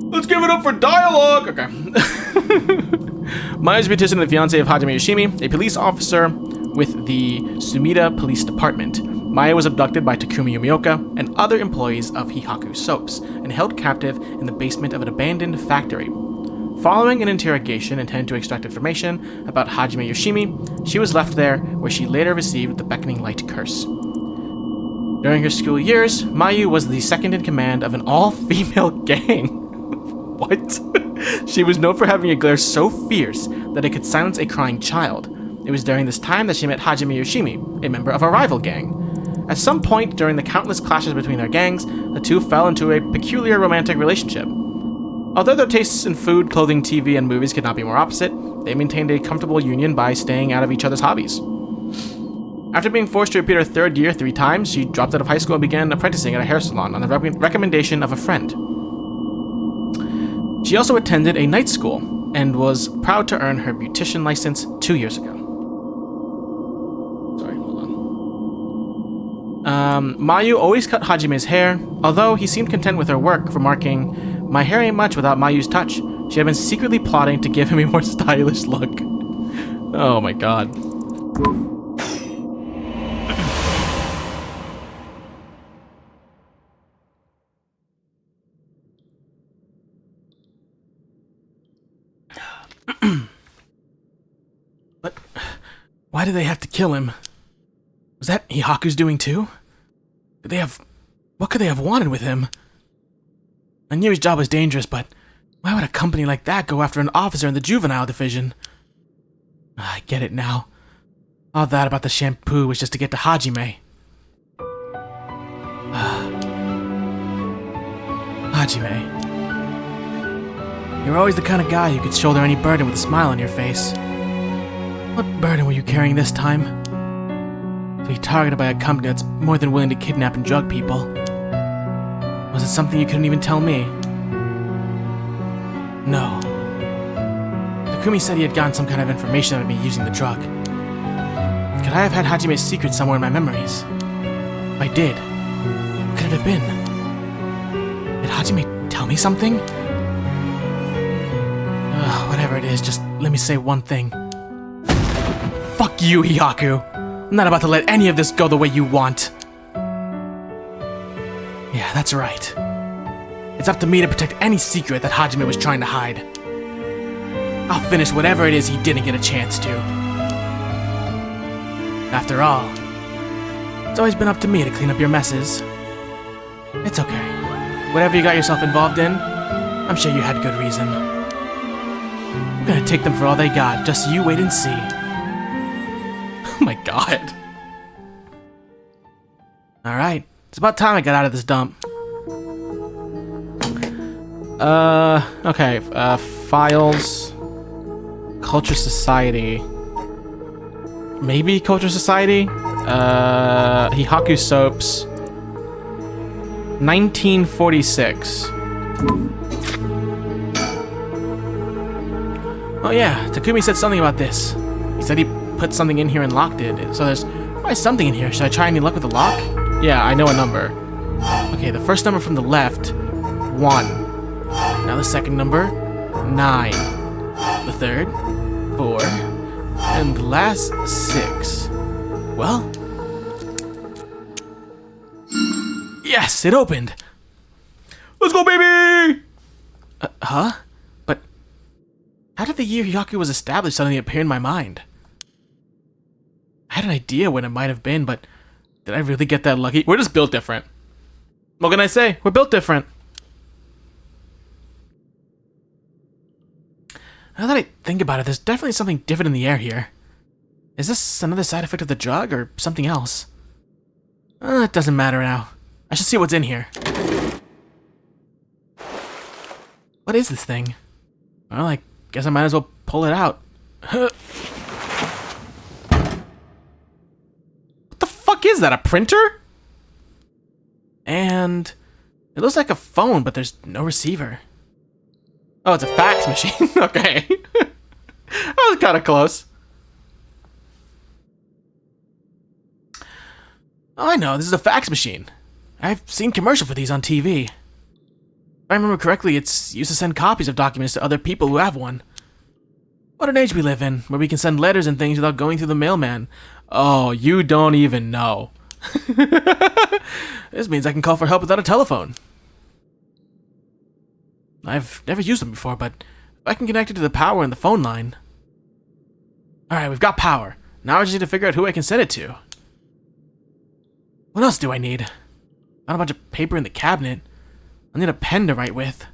Let's give it up for dialogue! Okay. Maya's petition the fiancé of Hajime Yoshimi, a police officer with the Sumida Police Department. Maya was abducted by Takumi Yumioka and other employees of Hihaku Soaps and held captive in the basement of an abandoned factory. Following an interrogation intended to extract information about Hajime Yoshimi, she was left there where she later received the Beckoning Light curse. During her school years, Mayu was the second in command of an all-female gang. What? She was known for having a glare so fierce that it could silence a crying child. It was during this time that she met Hajime Yoshimi, a member of a rival gang. At some point during the countless clashes between their gangs, the two fell into a peculiar romantic relationship. Although their tastes in food, clothing, TV, and movies could not be more opposite, they maintained a comfortable union by staying out of each other's hobbies. After being forced to repeat her third year 3 times, she dropped out of high school and began apprenticing at a hair salon on the recommendation of a friend. She also attended a night school and was proud to earn her beautician license 2 years ago. Sorry, hold on. Mayu always cut Hajime's hair, although he seemed content with her work, remarking, "My hair ain't much without Mayu's touch." She had been secretly plotting to give him a more stylish look. Oh my god. But why did they have to kill him? Was that Hihaku's doing too? What could they have wanted with him? I knew his job was dangerous, but why would a company like that go after an officer in the juvenile division? I get it now. All that about the shampoo was just to get to Hajime. Hajime. You were always the kind of guy who could shoulder any burden with a smile on your face. What burden were you carrying this time? To be targeted by a company that's more than willing to kidnap and drug people. Was it something you couldn't even tell me? No. Takumi said he had gotten some kind of information about me using the drug. Could I have had Hajime's secret somewhere in my memories? If I did, what could it have been? Did Hajime tell me something? Whatever it is, just let me say one thing. Fuck you, Hihaku! I'm not about to let any of this go the way you want. Yeah, that's right. It's up to me to protect any secret that Hajime was trying to hide. I'll finish whatever it is he didn't get a chance to. After all, it's always been up to me to clean up your messes. It's okay. Whatever you got yourself involved in, I'm sure you had good reason. I'm gonna take them for all they got, just you wait and see. Oh my god. Alright, it's about time I got out of this dump. Okay, files, Culture Society, maybe Culture Society, Hihaku Soaps, 1946. Oh yeah, Takumi said something about this. He said he put something in here and locked it, so there's probably something in here. Should I try any luck with the lock? Yeah, I know a number. Okay, the first number from the left, 1. Now the second number, 9. The third, 4. And the last, 6. Well? Yes, it opened! Let's go, baby! Huh? But how did the year Hihaku was established suddenly appear in my mind? I had an idea when it might have been, but did I really get that lucky? We're just built different. What can I say? We're built different. Now that I think about it, there's definitely something different in the air here. Is this another side effect of the drug, or something else? It doesn't matter now. I should see what's in here. What is this thing? Well, I guess I might as well pull it out. What the fuck is that, a printer? And it looks like a phone, but there's no receiver. Oh, it's a fax machine. Okay. That was kind of close. Oh, I know. This is a fax machine. I've seen commercials for these on TV. If I remember correctly, it's used to send copies of documents to other people who have one. What an age we live in, where we can send letters and things without going through the mailman. Oh, you don't even know. This means I can call for help without a telephone. I've never used them before, but if I can connect it to the power in the phone line... Alright, we've got power. Now I just need to figure out who I can send it to. What else do I need? Not a bunch of paper in the cabinet. I'll need a pen to write with.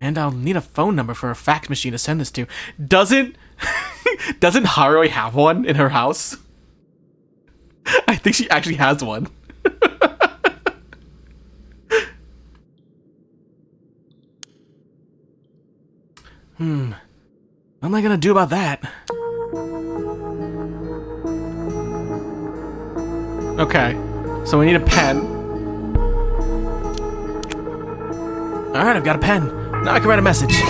And I'll need a phone number for a fax machine to send this to. Doesn't Haruhi have one in her house? I think she actually has one. What am I gonna do about that? Okay, so we need a pen. Alright, I've got a pen. Now I can write a message.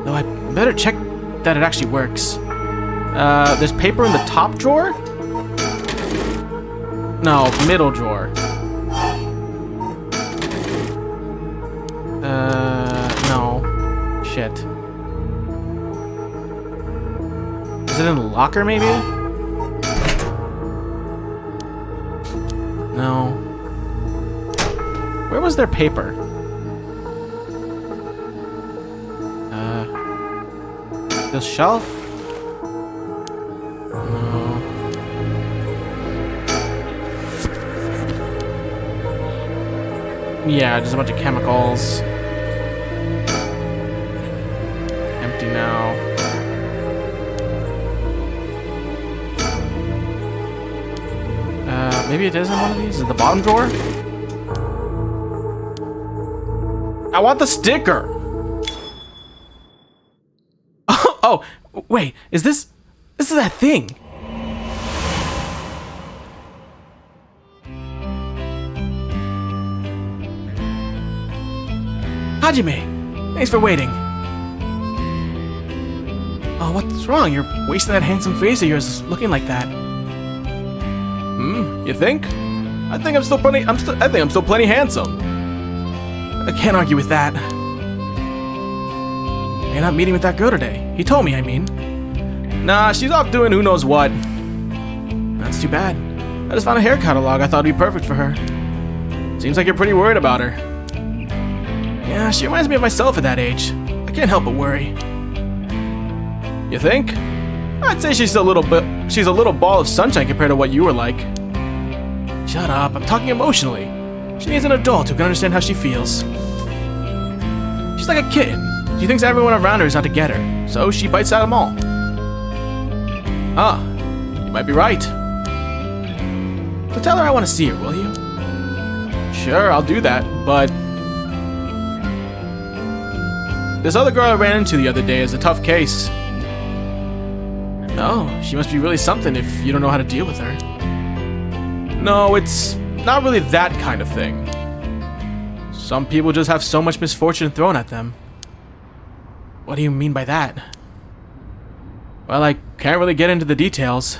Though I better check that it actually works. There's paper in the top drawer? No, middle drawer. No. Shit. Is it in the locker, maybe? No. Where was their paper? The shelf? No. Yeah, just a bunch of chemicals. Empty now. Maybe it is in one of these? Is it the bottom drawer? I want the sticker! Oh, wait, is this... This is that thing! Hajime! Thanks for waiting. Oh, what's wrong? You're wasting that handsome face of yours looking like that. You think? I think I'm still plenty handsome. I can't argue with that. You're not meeting with that girl today. He told me, I mean. Nah, she's off doing who knows what. That's too bad. I just found a hair catalog I thought would be perfect for her. Seems like you're pretty worried about her. Yeah, she reminds me of myself at that age. I can't help but worry. You think? I'd say she's a little ball of sunshine compared to what you were like. Shut up, I'm talking emotionally. She needs an adult who can understand how she feels. She's like a kid. She thinks everyone around her is out to get her, so she bites at them all. Ah, you might be right. So tell her I want to see her, will you? Sure, I'll do that, but... This other girl I ran into the other day is a tough case. No, she must be really something if you don't know how to deal with her. No, it's not really that kind of thing. Some people just have so much misfortune thrown at them. What do you mean by that? Well, I can't really get into the details.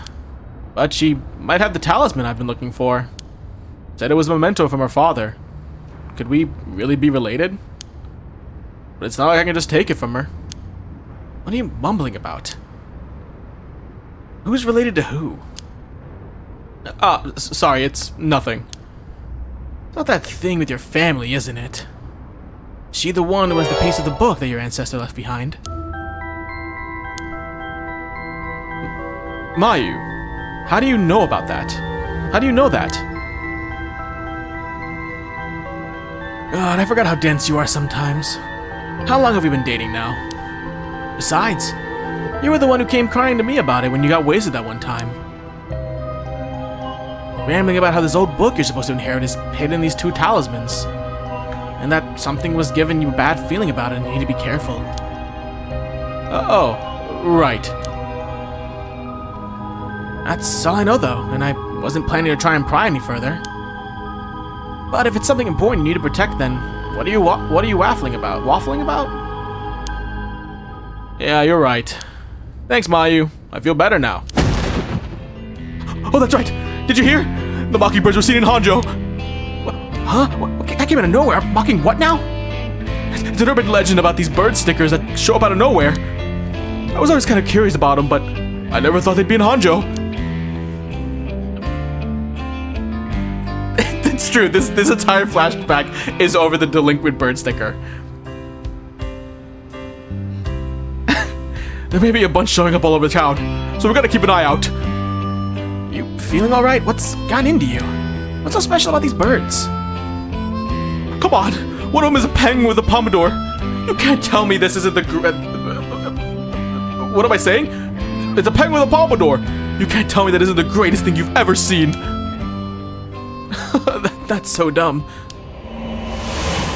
But she might have the talisman I've been looking for. Said it was a memento from her father. Could we really be related? But it's not like I can just take it from her. What are you mumbling about? Who's related to who? Sorry, it's nothing. It's not that thing with your family, isn't it? Is she the one who has the piece of the book that your ancestor left behind? Mayu, how do you know about that? How do you know that? God, I forgot how dense you are sometimes. How long have we been dating now? Besides, you were the one who came crying to me about it when you got wasted that one time. Rambling about how this old book you're supposed to inherit is hidden in these two talismans. And that something was giving you a bad feeling about it and you need to be careful. Oh, right. That's all I know though, and I wasn't planning to try and pry any further. But if it's something important you need to protect, then what are you waffling about? Waffling about? Yeah, you're right. Thanks, Mayu. I feel better now. Oh, that's right. Did you hear? The mockingbirds were seen in Hanjo. What? Huh? I came out of nowhere. Mocking what now? It's an urban legend about these bird stickers that show up out of nowhere. I was always kind of curious about them, but I never thought they'd be in Hanjo. It's true. This entire flashback is over the delinquent bird sticker. There may be a bunch showing up all over town, so we gotta keep an eye out. You feeling alright? What's gotten into you? What's so special about these birds? Come on! One of them is a penguin with a pompadour. You can't tell me this isn't the what am I saying? It's a penguin with a pompadour! You can't tell me that isn't the greatest thing you've ever seen! That's so dumb.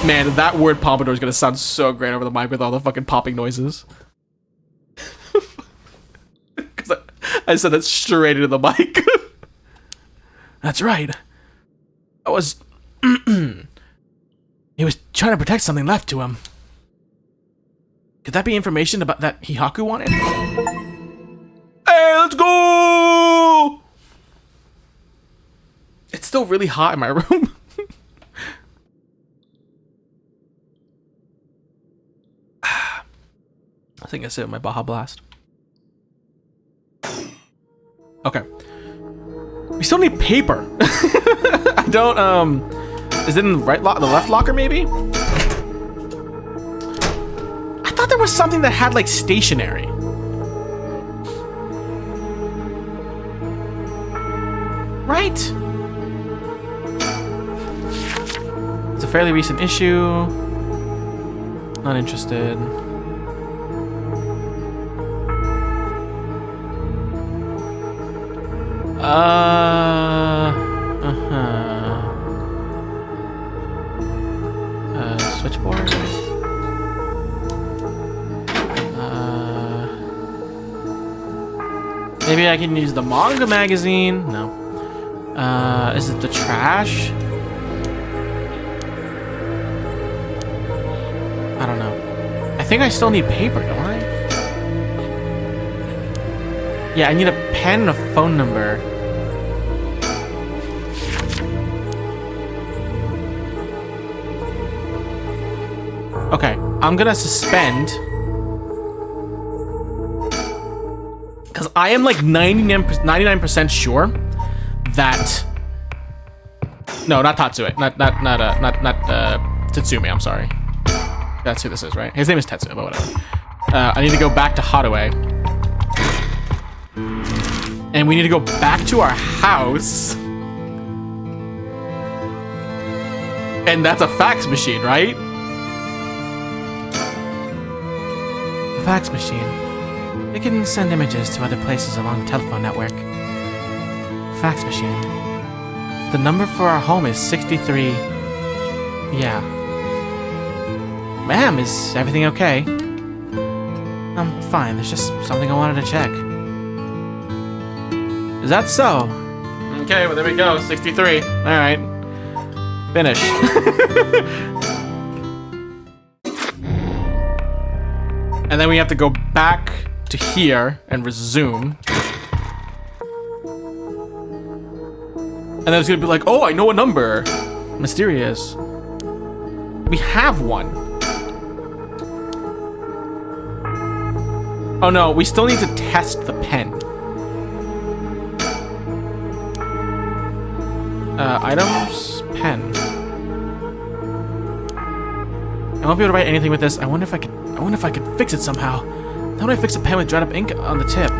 Man, that word pompadour is gonna sound so great over the mic with all the fucking popping noises. Because I said that straight into the mic. That's right. I was... He was trying to protect something left to him. Could that be information about that Hihaku wanted? Hey, let's go! It's still really hot in my room. I think I sit with my Baja Blast. Okay. We still need paper. I don't, is it in the the left locker, maybe? I thought there was something that had, like, stationery. Right? It's a fairly recent issue. Not interested. Switchboard. Maybe I can use the manga magazine. No. Is it the trash? I don't know. I think I still need paper, don't I? Yeah, I need a pen and a phone number. Okay, I'm gonna suspend. Because I am like 99% sure that... No, not Tatsue. Not Tetsume, I'm sorry. That's who this is, right? His name is Tetsuya, but whatever. I need to go back to Hadouei. And we need to go back to our house. And that's a fax machine, right? The fax machine. It can send images to other places along the telephone network. Fax machine. The number for our home is 63. Yeah. Ma'am, is everything okay? I'm fine. There's just something I wanted to check. Is that so? Okay, well there we go. 63. Alright. Finish. And then we have to go back to here and resume. And then it's gonna be like, oh, I know a number. Mysterious. We have one. Oh no, we still need to test the pen. Items, pen. I won't be able to write anything with this. I wonder if I could fix it somehow. How do I fix a pen with dried up ink on the tip?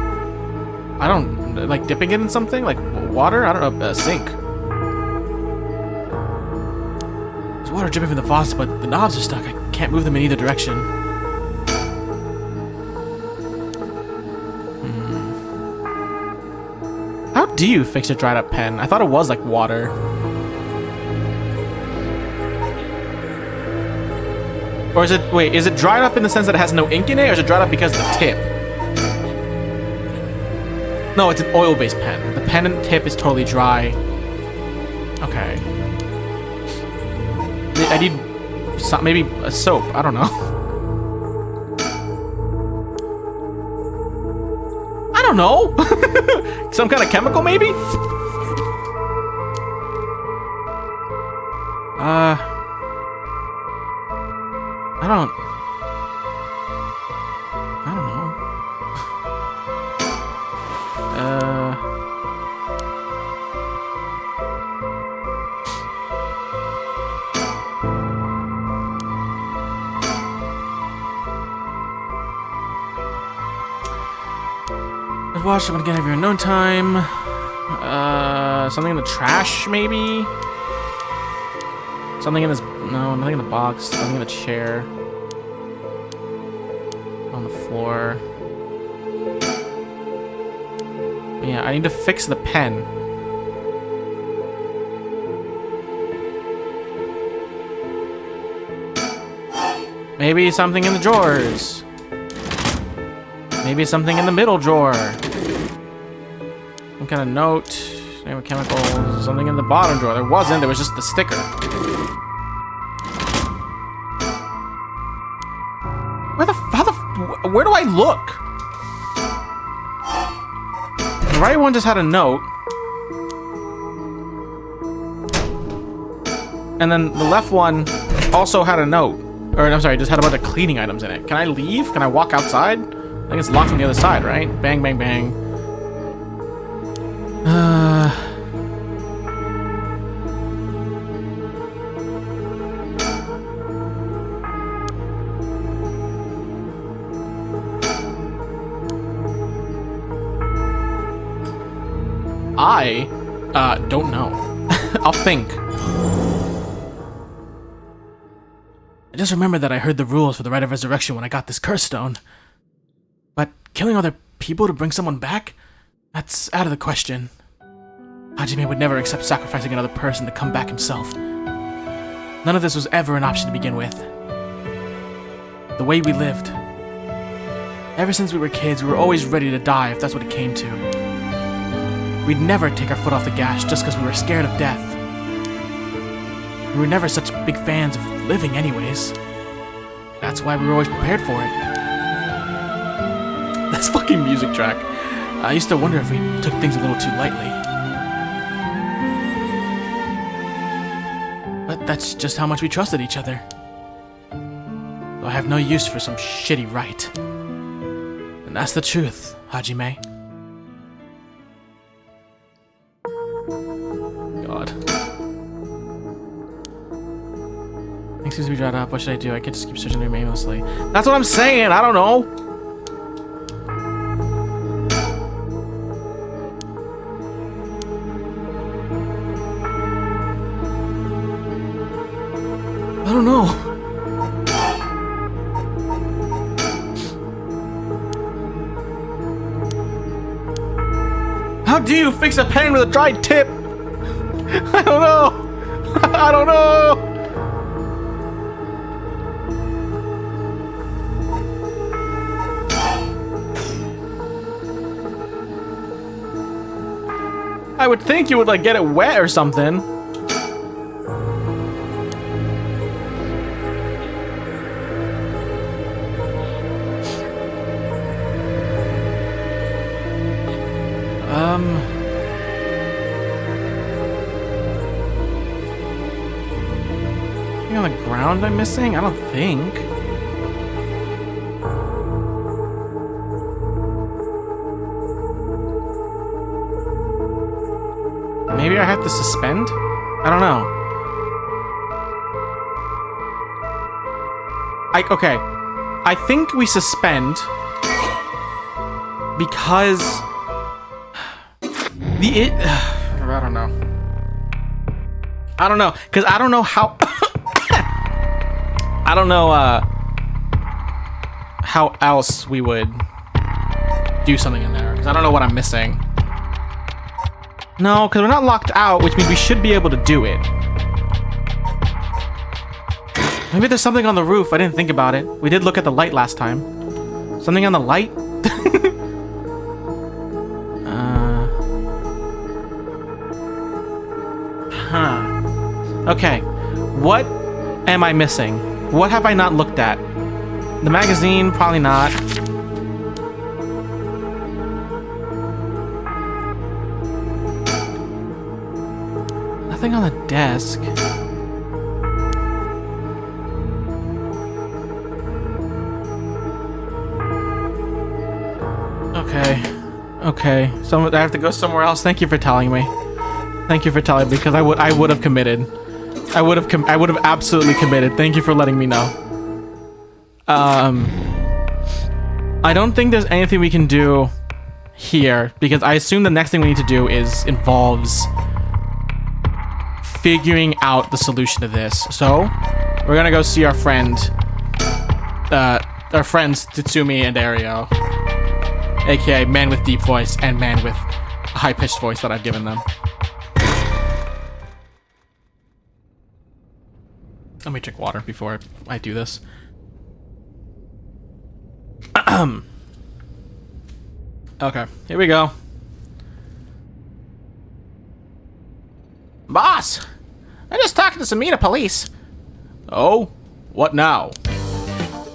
I don't, like dipping it in something? Like water? I don't know, sink. There's water dripping from the faucet, but the knobs are stuck. I can't move them in either direction. How do you fix a dried up pen? I thought it was like water. Or is it, wait, is it dried up in the sense that it has no ink in it, or is it dried up because of the tip? No, it's an oil-based pen. The pen and tip is totally dry. Okay. I need some, maybe a soap, I don't know. I don't know! Some kind of chemical, maybe? I don't know. Let's watch them again every unknown time. Something in the trash, maybe? Something in this... No, nothing in the box. Something in the chair. On the floor. Yeah, I need to fix the pen. Maybe something in the drawers. Maybe something in the middle drawer. Some kind of note. Name of chemicals. Something in the bottom drawer. There wasn't. There was just the sticker. Where do I look? The right one just had a note. And then the left one also had a note. Or, I'm sorry, just had a bunch of cleaning items in it. Can I leave? Can I walk outside? I think it's locked on the other side, right? Bang, bang, bang. I don't know. I'll think. I just remember that I heard the rules for the rite of resurrection when I got this curse stone. But killing other people to bring someone back? That's out of the question. Hajime would never accept sacrificing another person to come back himself. None of this was ever an option to begin with. The way we lived. Ever since we were kids, we were always ready to die if that's what it came to. We'd never take our foot off the gas just because we were scared of death. We were never such big fans of living anyways. That's why we were always prepared for it. This fucking music track. I used to wonder if we took things a little too lightly. But that's just how much we trusted each other. So I have no use for some shitty rite. And that's the truth, Hajime. God. Things seems to be dried up. What should I do? I can't just keep searching them aimlessly. That's what I'm saying. I don't know. I don't know. How do you fix a pen with a dried tip? I don't know. I don't know. I would think you would like get it wet or something. Anything on the ground I'm missing? I don't think. Maybe I have to suspend? I don't know. Okay. I think we suspend because I don't know. I don't know, because I don't know how I don't know how else we would do something in there, because I don't know what I'm missing. No, because we're not locked out, which means we should be able to do it. Maybe there's something on the roof. I didn't think about it. We did look at the light last time. Something on the light? Okay. What am I missing? What have I not looked at? The magazine? Probably not. Nothing on the desk. Okay. I have to go somewhere else. Thank you for telling me. Thank you for telling me, because I would have committed. I would have absolutely committed. Thank you for letting me know. I don't think there's anything we can do here, because I assume the next thing we need to do involves figuring out the solution to this. So we're gonna go see our friends Tatsumi and Ario, aka man with deep voice and man with a high-pitched voice that I've given them. Let me drink water before I do this. Okay, here we go. Boss, I just talked to the Samita police. Oh? What now?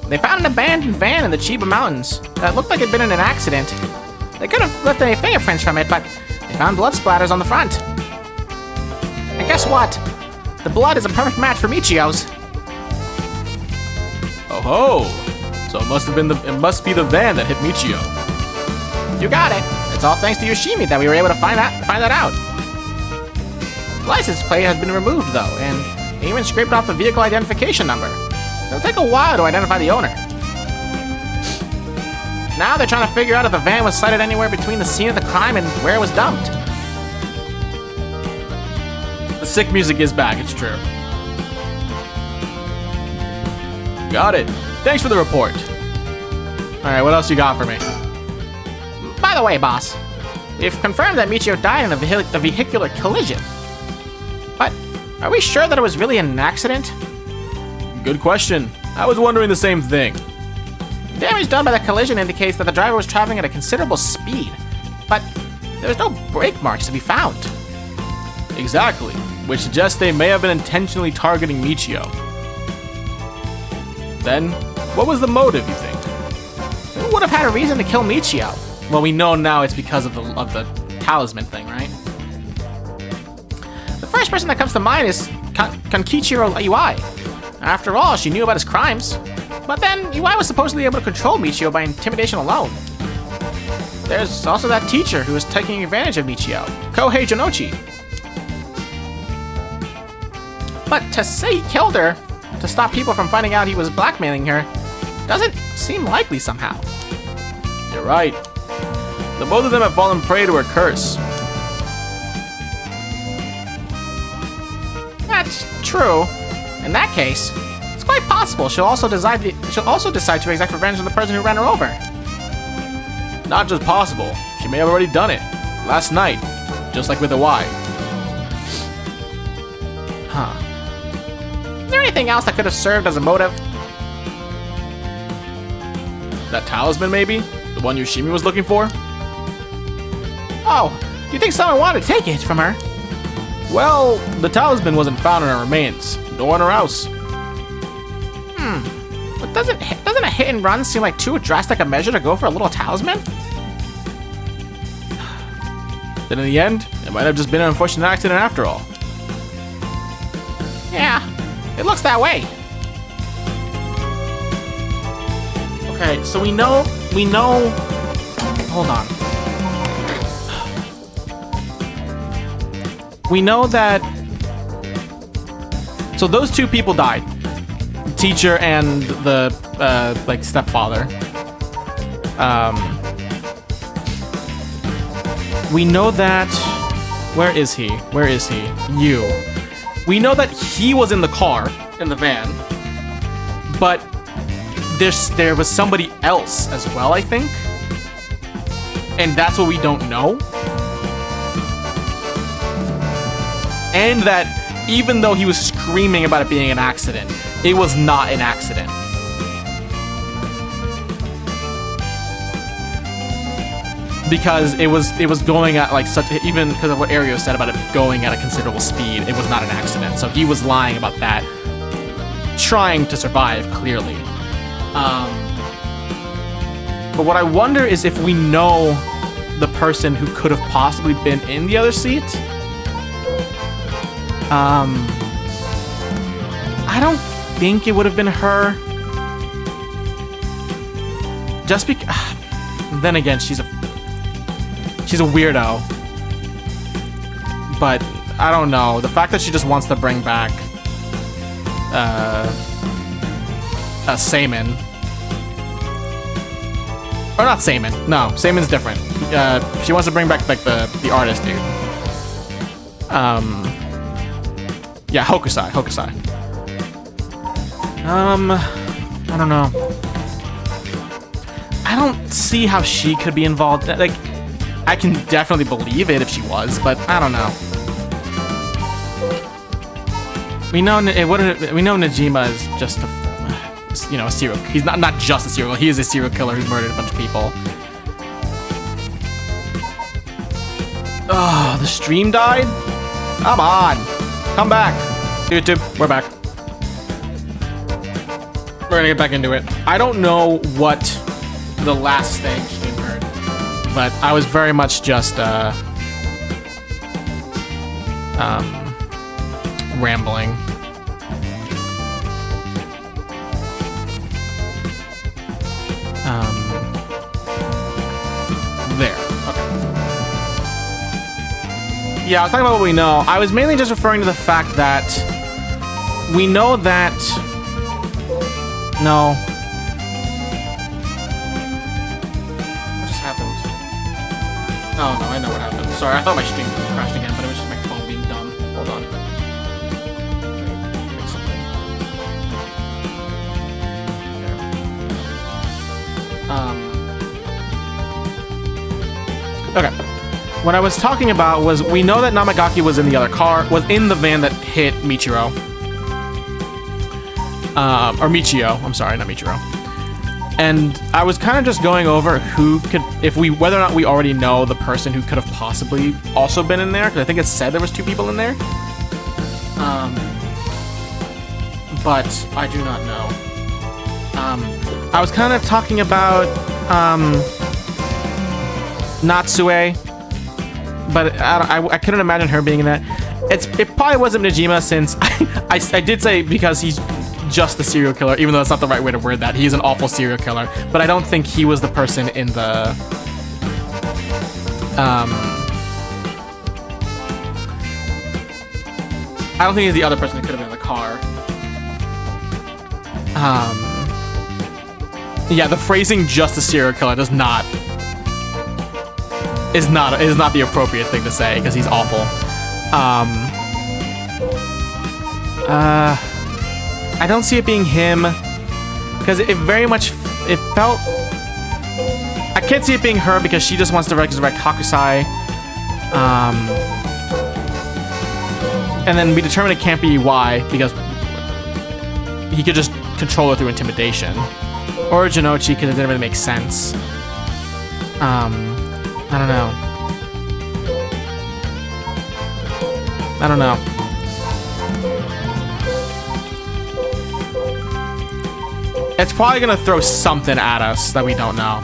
They found an abandoned van in the Chiba Mountains that looked like it'd been in an accident. They couldn't lift any fingerprints from it, but they found blood splatters on the front. And guess what? The blood is a perfect match for Michio's. Oh ho! So it must be the van that hit Michio. You got it. It's all thanks to Yoshimi that we were able to find that out. The license plate has been removed though, and they even scraped off the vehicle identification number. It'll take a while to identify the owner. Now they're trying to figure out if the van was sighted anywhere between the scene of the crime and where it was dumped. The sick music is back, it's true. Got it. Thanks for the report. Alright, what else you got for me? By the way, boss, we've confirmed that Michio died in a vehicular collision. But are we sure that it was really an accident? Good question. I was wondering the same thing. Damage done by the collision indicates that the driver was traveling at a considerable speed, but there was no brake marks to be found. Exactly, which suggests they may have been intentionally targeting Michio. Then, what was the motive, you think? Who would have had a reason to kill Michio? Well, we know now it's because of the talisman thing, right? The first person that comes to mind is Kankichiro Iwai. After all, she knew about his crimes. But then, Iwai was supposedly able to control Michio by intimidation alone. There's also that teacher who was taking advantage of Michio, Kohei Janochi. But to say he killed her, to stop people from finding out he was blackmailing her, doesn't seem likely somehow. You're right. The both of them have fallen prey to her curse. That's true. In that case, it's quite possible she'll also decide to exact revenge on the person who ran her over. Not just possible, she may have already done it. Last night, just like with the Y. Huh. Is there anything else that could have served as a motive? That talisman, maybe? The one Yoshimi was looking for? Oh, you think someone wanted to take it from her? Well, the talisman wasn't found in her remains, nor in her house. But doesn't a hit and run seem like too drastic a measure to go for a little talisman? Then in the end, it might have just been an unfortunate accident after all. Yeah, it looks that way. Okay, so we know, hold on. We know that, so those two people died. The teacher and the, stepfather. We know that, where is he? You. We know that he was in the car, in the van, but there was somebody else as well, I think. And that's what we don't know. And that even though he was screaming about it being an accident, it was not an accident. Because it was going at like such, even because of what Ario said about it going at a considerable speed, it was not an accident. So he was lying about that, trying to survive, clearly. But what I wonder is if we know the person who could have possibly been in the other seat. I don't think it would have been her. Just because. Then again, she's a weirdo. But I don't know. The fact that she just wants to bring back Seimin. Or not Seimin. No, Seimin's different. She wants to bring back like the artist dude. Yeah, Hokusai. I don't know. I don't see how she could be involved. Like, I can definitely believe it if she was, but I don't know. We know Najima is just you know, a serial. He's not just a serial. He is a serial killer who's murdered a bunch of people. Oh, the stream died? Come on. Come back. YouTube, we're back. We're gonna get back into it. I don't know what the last thing stream heard, but I was very much just rambling. There. Okay. Yeah, I was talking about what we know. I was mainly just referring to the fact that we know that... No. What just happened? Oh, no, I know what happened. Sorry, I thought my stream crashed again, but it was just my phone being dumb. Hold on. Fix something. There. Okay. What I was talking about was we know that Namagaki was in the other car, was in the van that hit Michiro. Or Michio, I'm sorry, not Michiro. And I was kind of just going over who could, whether or not we already know the person who could have possibly also been in there, because I think it said there was 2 people in there. But I do not know. I was kind of talking about, Natsue, but I couldn't imagine her being in that. It probably wasn't Najima, since I did say because he's just a serial killer, even though that's not the right way to word that. He's an awful serial killer, but I don't think he was the person in the I don't think he's the other person that could have been in the car. Yeah, the phrasing "just a serial killer" is not the appropriate thing to say, because he's awful. I don't see it being him, because it very much, it felt... I can't see it being her, because she just wants to resurrect Hakusai. And then we determine it can't be Iwai, because he could just control her through intimidation. Or Jinochi, because it didn't really make sense. I don't know. I don't know. It's probably gonna throw something at us that we don't know.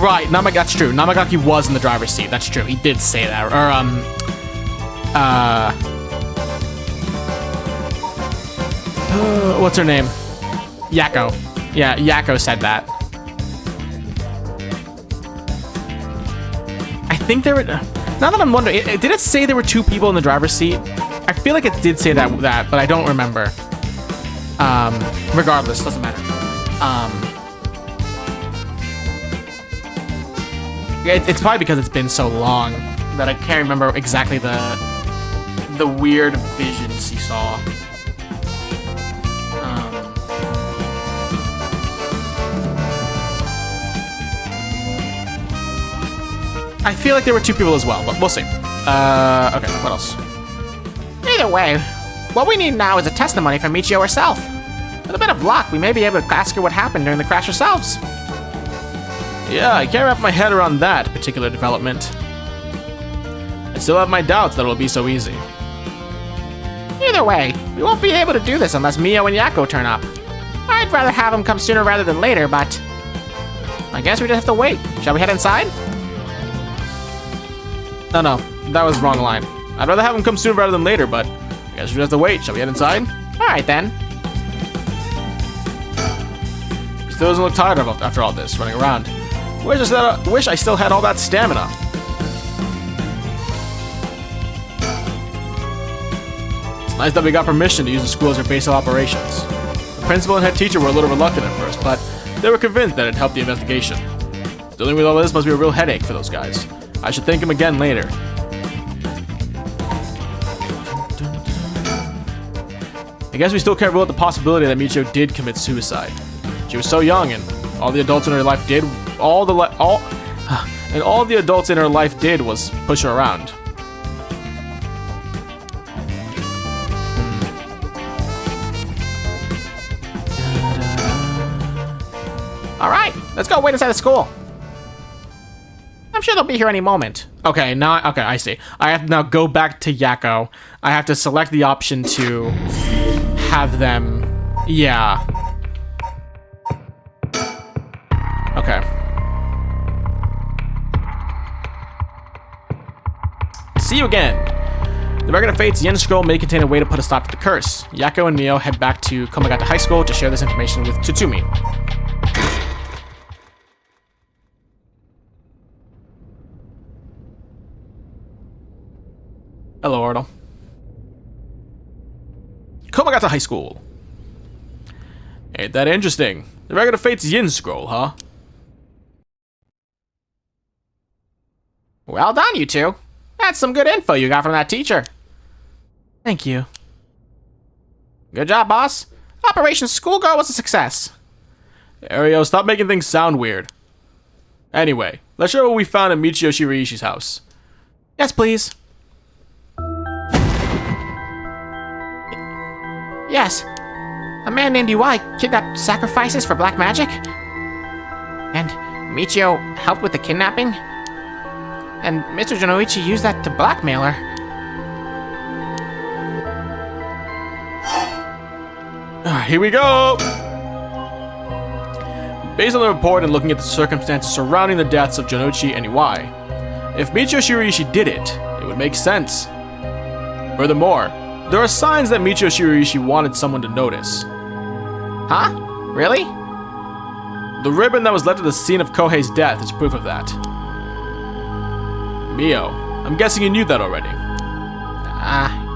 Right, that's true. Namagaki was in the driver's seat. That's true. He did say that. Or, what's her name? Yako. Yeah, Yako said that. I think there were... Now that I'm wondering, did it say there were 2 people in the driver's seat? I feel like it did say that, but I don't remember. Regardless, doesn't matter. It's probably because it's been so long that I can't remember exactly the weird visions he saw. I feel like there were 2 people as well, but we'll see. Okay, what else? Either way, what we need now is a testimony from Michio herself. With a bit of luck, we may be able to ask her what happened during the crash ourselves. Yeah, I can't wrap my head around that particular development. I still have my doubts that it'll be so easy. Either way, we won't be able to do this unless Mio and Yako turn up. I'd rather have them come sooner rather than later, but... I guess we just have to wait. Shall we head inside? No, that was the wrong line. I'd rather have him come sooner rather than later, but I guess we just have to wait. Shall we head inside? Alright then. Still doesn't look tired after all this, running around. Wish I still had all that stamina. It's nice that we got permission to use the school as our base of operations. The principal and head teacher were a little reluctant at first, but they were convinced that it'd help the investigation. Dealing with all this must be a real headache for those guys. I should thank him again later. I guess we still can't rule out the possibility that Michio did commit suicide. She was so young, and all the adults in her life did and all the adults in her life did was push her around. Alright, let's go wait inside the school. I'm sure they'll be here any moment. Okay, I see. I have to now go back to Yakko. I have to select the option to have them... Yeah. Okay. See you again. The Record of Fate's Yen Scroll may contain a way to put a stop to the curse. Yakko and Mio head back to Komagata High School to share this information with Tsutsumi. Hello, Ardal. Komagata High School. Ain't that interesting? The Record of Fate's Yin Scroll, huh? Well done, you two. That's some good info you got from that teacher. Thank you. Good job, boss. Operation Schoolgirl was a success. Ario, stop making things sound weird. Anyway, let's show what we found at Michio Shiraishi's house. Yes, please. Yes. A man named UI kidnapped sacrifices for black magic. And Michio helped with the kidnapping. And Mr. Jonoichi used that to blackmail her. Here we go! Based on the report and looking at the circumstances surrounding the deaths of Jonoichi and Iwai, if Michio Shiraishi did it, it would make sense. Furthermore, there are signs that Michio Shiraishi wanted someone to notice. Huh? Really? The ribbon that was left at the scene of Kohei's death is proof of that. Mio, I'm guessing you knew that already.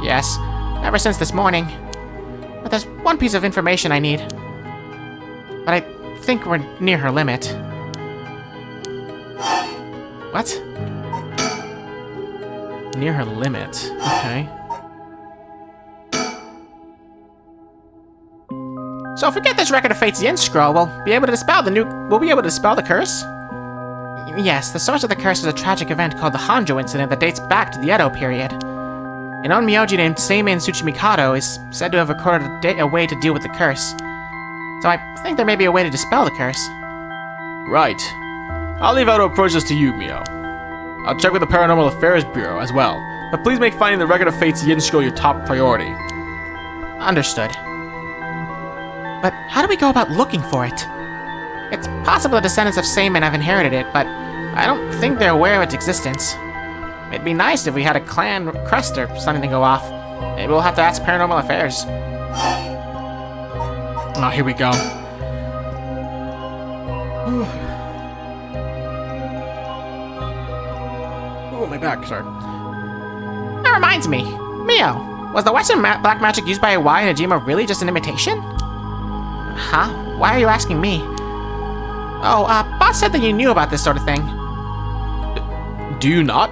Yes. Ever since this morning. But there's one piece of information I need. But I think we're near her limit. What? Near her limit. Okay. So if we get this Record of Fate's Yin Scroll, we'll be able to dispel the curse? Yes, the source of the curse is a tragic event called the Hanjo incident that dates back to the Edo period. An onmyoji named Seimin Tsuchimikado is said to have recorded a way to deal with the curse. So I think there may be a way to dispel the curse. Right. I'll leave how to approach this to you, Mio. I'll check with the Paranormal Affairs Bureau as well, but please make finding the Record of Fate's Yin Scroll your top priority. Understood. But how do we go about looking for it? It's possible the descendants of Seimin have inherited it, but I don't think they're aware of its existence. It'd be nice if we had a clan crest or something to go off. Maybe we'll have to ask Paranormal Affairs. Oh, here we go. Oh, my back, sorry. That reminds me. Mio, was the Western black magic used by Iwai and Hajime really just an imitation? Huh? Why are you asking me? Oh, boss said that you knew about this sort of thing. Do you not?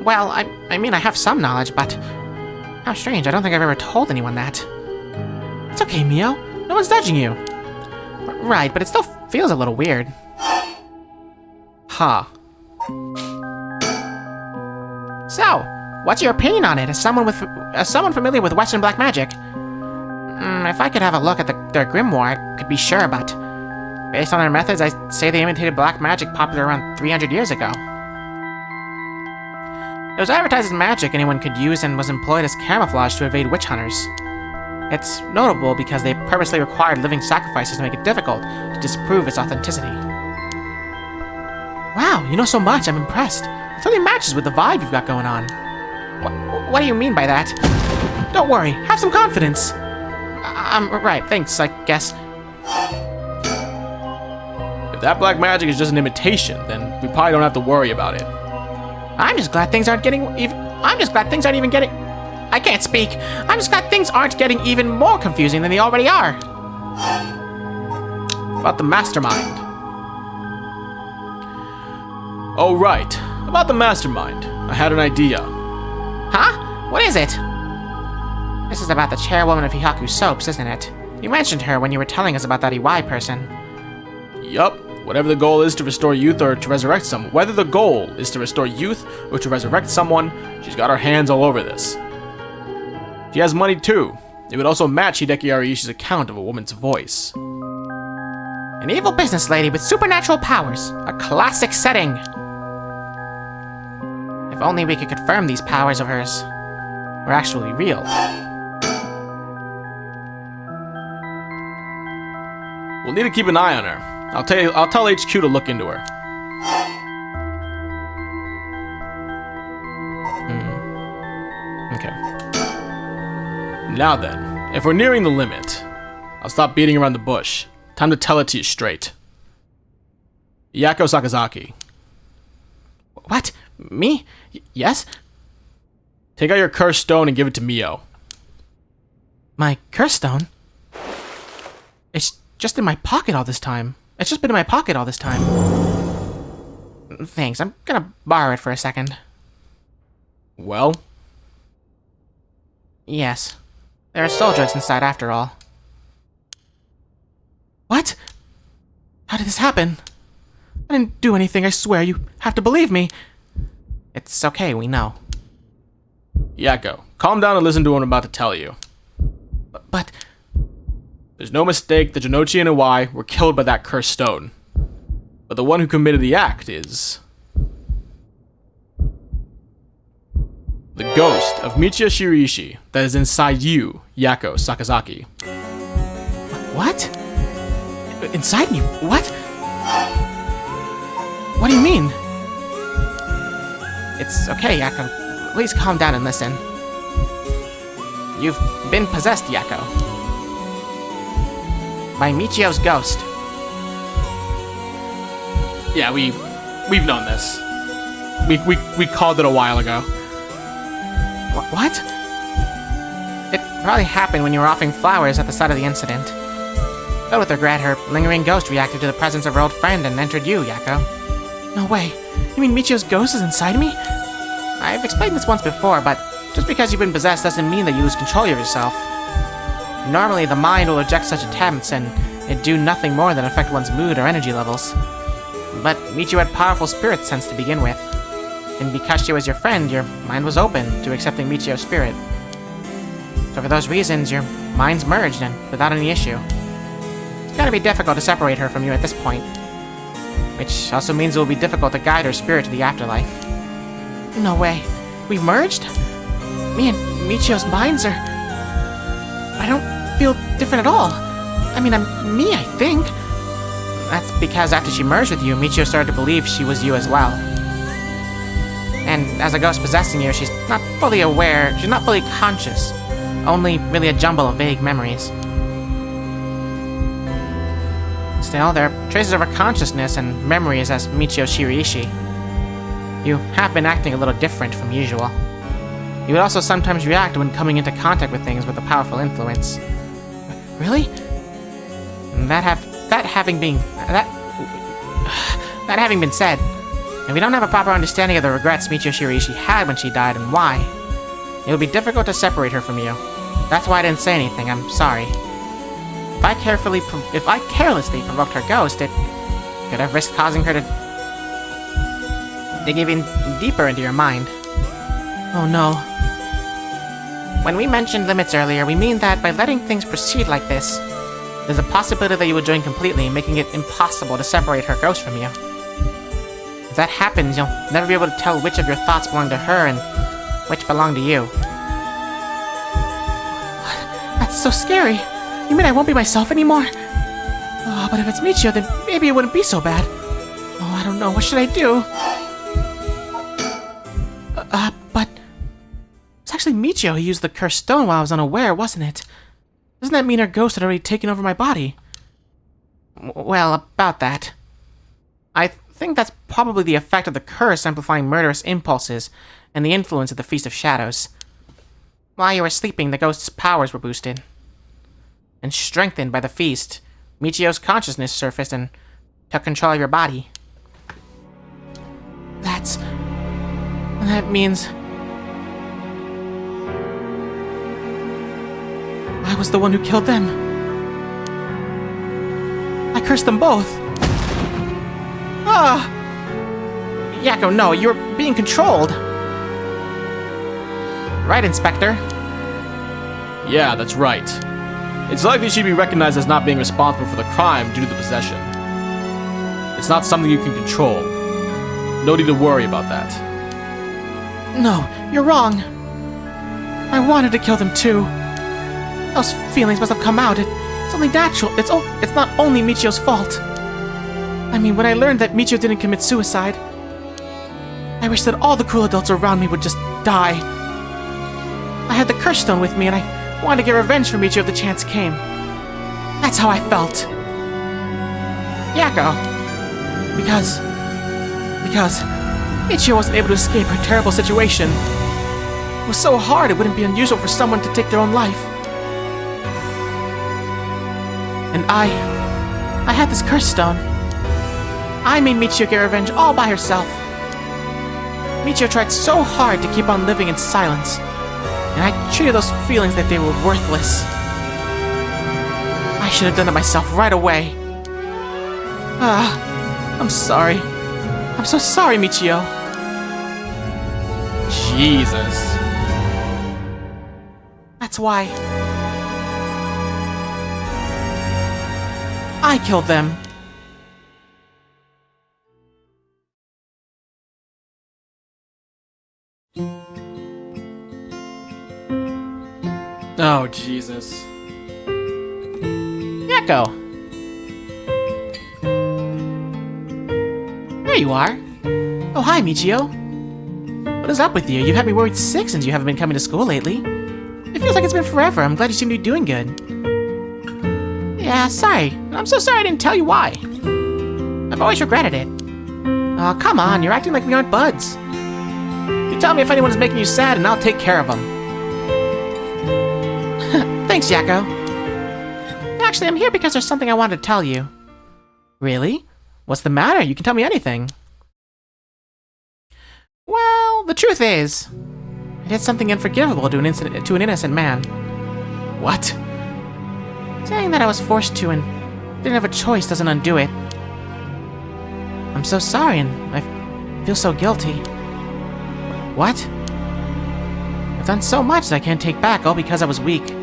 Well, I mean, I have some knowledge, but... How strange, I don't think I've ever told anyone that. It's okay, Mio. No one's judging you. Right, but it still feels a little weird. Huh. So, what's your opinion on it as someone familiar with Western black magic? If I could have a look at their grimoire, I could be sure, but... Based on their methods, I'd say they imitated black magic popular around 300 years ago. It was advertised as magic anyone could use and was employed as camouflage to evade witch hunters. It's notable because they purposely required living sacrifices to make it difficult to disprove its authenticity. Wow, you know so much, I'm impressed. It totally matches with the vibe you've got going on. What do you mean by that? Don't worry, have some confidence. Right, thanks, I guess. If that black magic is just an imitation, then we probably don't have to worry about it. I'm just glad things aren't even getting... I can't speak. I'm just glad things aren't getting even more confusing than they already are. About the mastermind. Oh, right. About the mastermind. I had an idea. Huh? What is it? This is about the chairwoman of Hihaku Soaps, isn't it? You mentioned her when you were telling us about that Iwai person. Yup. Whatever the goal is to restore youth or to resurrect someone, whether the goal is to restore youth or to resurrect someone, she's got her hands all over this. She has money too. It would also match Hideki Ariishi's account of a woman's voice. An evil business lady with supernatural powers. A classic setting. If only we could confirm these powers of hers were actually real. We'll need to keep an eye on her. I'll tell HQ to look into her. Okay. Now then, if we're nearing the limit, I'll stop beating around the bush. Time to tell it to you straight. Yako Sakazaki. What? Me? Yes? Take out your cursed stone and give it to Mio. My curse stone? It's just in my pocket all this time. It's just been in my pocket all this time. Thanks, I'm gonna borrow it for a second. Well? Yes. There are soul drugs inside after all. What? How did this happen? I didn't do anything, I swear. You have to believe me. It's okay, we know. Yako, calm down and listen to what I'm about to tell you. But... There's no mistake that Janochi and Iwai were killed by that cursed stone. But the one who committed the act is... the ghost of Michiyo Shiriishi that is inside you, Yako Sakazaki. What? Inside me? What? What do you mean? It's okay, Yako. Please calm down and listen. You've been possessed, Yako. By Michiyo's ghost. Yeah, we've known this. We called it a while ago. What? It probably happened when you were offering flowers at the site of the incident. Filled with regret, her lingering ghost reacted to the presence of her old friend and entered you, Yako. No way. You mean Michiyo's ghost is inside me? I've explained this once before, but just because you've been possessed doesn't mean that you lose control of yourself. Normally, the mind will reject such attempts, and it do nothing more than affect one's mood or energy levels. But Michiyo had powerful spirit sense to begin with. And because she was your friend, your mind was open to accepting Michiyo's spirit. So for those reasons, your minds merged, and without any issue. It's gotta be difficult to separate her from you at this point. Which also means it will be difficult to guide her spirit to the afterlife. No way. We merged? Me and Michiyo's minds are... I don't feel different at all. I mean, I'm me, I think. That's because after she merged with you, Michiyo started to believe she was you as well. And as a ghost possessing you, she's not fully aware, she's not fully conscious. Only really a jumble of vague memories. Still, there are traces of her consciousness and memories as Michiyo Shiriishi. You have been acting a little different from usual. You would also sometimes react when coming into contact with things with a powerful influence. Really? That having been said, if we don't have a proper understanding of the regrets Michiyo Shiriishi had when she died and why, it would be difficult to separate her from you. That's why I didn't say anything, I'm sorry. If I carelessly provoked her ghost, it could have risked causing her to dig even deeper into your mind. Oh no. When we mentioned limits earlier, we mean that by letting things proceed like this, there's a possibility that you will join completely, making it impossible to separate her ghost from you. If that happens, you'll never be able to tell which of your thoughts belong to her and which belong to you. That's so scary. You mean I won't be myself anymore? Oh, but if it's Michiyo, then maybe it wouldn't be so bad. Oh, I don't know. What should I do? But... It's actually Michiyo who used the cursed stone while I was unaware, wasn't it? Doesn't that mean her ghost had already taken over my body? Well, about that. I think that's probably the effect of the curse amplifying murderous impulses and the influence of the Feast of Shadows. While you were sleeping, the ghost's powers were boosted. And strengthened by the feast, Michiyo's consciousness surfaced and took control of your body. That means... I was the one who killed them. I cursed them both. Yakko, no, you're being controlled. Right, Inspector? Yeah, that's right. It's likely she'd be recognized as not being responsible for the crime due to the possession. It's not something you can control. No need to worry about that. No, you're wrong. I wanted to kill them too. Those feelings must have come out. It's only natural. It's not only Michio's fault. I mean, when I learned that Michio didn't commit suicide, I wish that all the cruel adults around me would just die. I had the curse stone with me and I wanted to get revenge for Michio if the chance came. That's how I felt. Yakko. Because Michio wasn't able to escape her terrible situation. It was so hard it wouldn't be unusual for someone to take their own life. And I had this curse stone. I made Michio get revenge all by herself. Michio tried so hard to keep on living in silence, and I treated those feelings like they were worthless. I should have done it myself right away. I'm sorry. I'm so sorry, Michio. Jesus. That's why I killed them. Oh, Jesus. Yakko. There you are. Oh, hi, Michio. What is up with you? You've had me worried sick since you haven't been coming to school lately. It feels like it's been forever. I'm glad you seem to be doing good. Yeah, sorry. I'm so sorry I didn't tell you why. I've always regretted it. Oh, come on. You're acting like we aren't buds. You tell me if anyone's making you sad and I'll take care of them. Thanks, Yakko. Actually, I'm here because there's something I wanted to tell you. Really? What's the matter? You can tell me anything. Well, the truth is, I did something unforgivable to an innocent man. What? Saying that I was forced to and didn't have a choice doesn't undo it. I'm so sorry and I feel so guilty. What? I've done so much that I can't take back all because I was weak.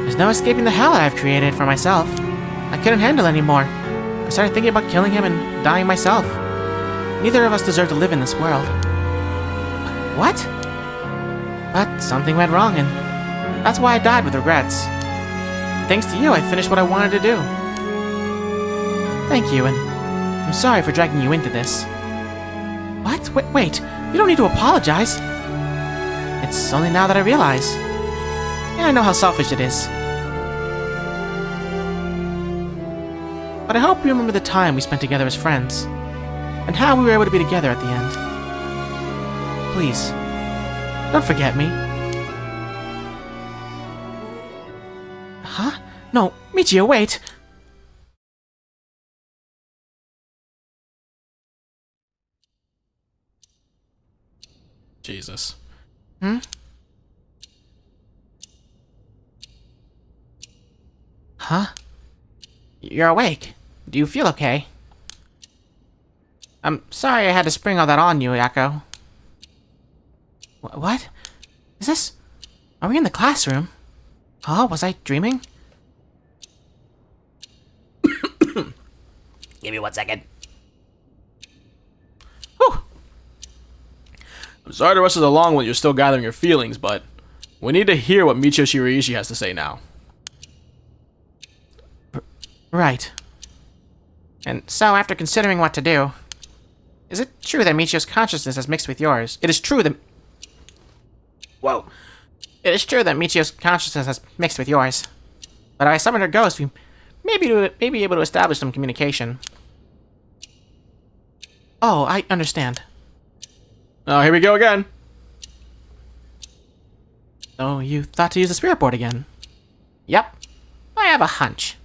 There's no escaping the hell that I've created for myself. I couldn't handle it anymore. I started thinking about killing him and dying myself. Neither of us deserve to live in this world. What? But something went wrong and that's why I died with regrets. Thanks to you, I finished what I wanted to do. Thank you, and I'm sorry for dragging you into this. What? Wait, you don't need to apologize. It's only now that I realize. Yeah, I know how selfish it is. But I hope you remember the time we spent together as friends, and how we were able to be together at the end. Please, don't forget me. Huh? No, Michio, wait! Jesus. Hmm? Huh? You're awake. Do you feel okay? I'm sorry I had to spring all that on you, Yakko. What? Is this... Are we in the classroom? Huh? Was I dreaming? Give me 1 second. Whew! I'm sorry to rush us along while you're still gathering your feelings, but we need to hear what Michio Shiraishi has to say now. Right. And so, after considering what to do, is it true that Michio's consciousness is mixed with yours? It is true that... Whoa. It is true that Michio's consciousness is mixed with yours. But if I summon her ghost, we may be able to establish some communication. Oh, I understand. Oh, here we go again. So, you thought to use the spirit board again? Yep. I have a hunch.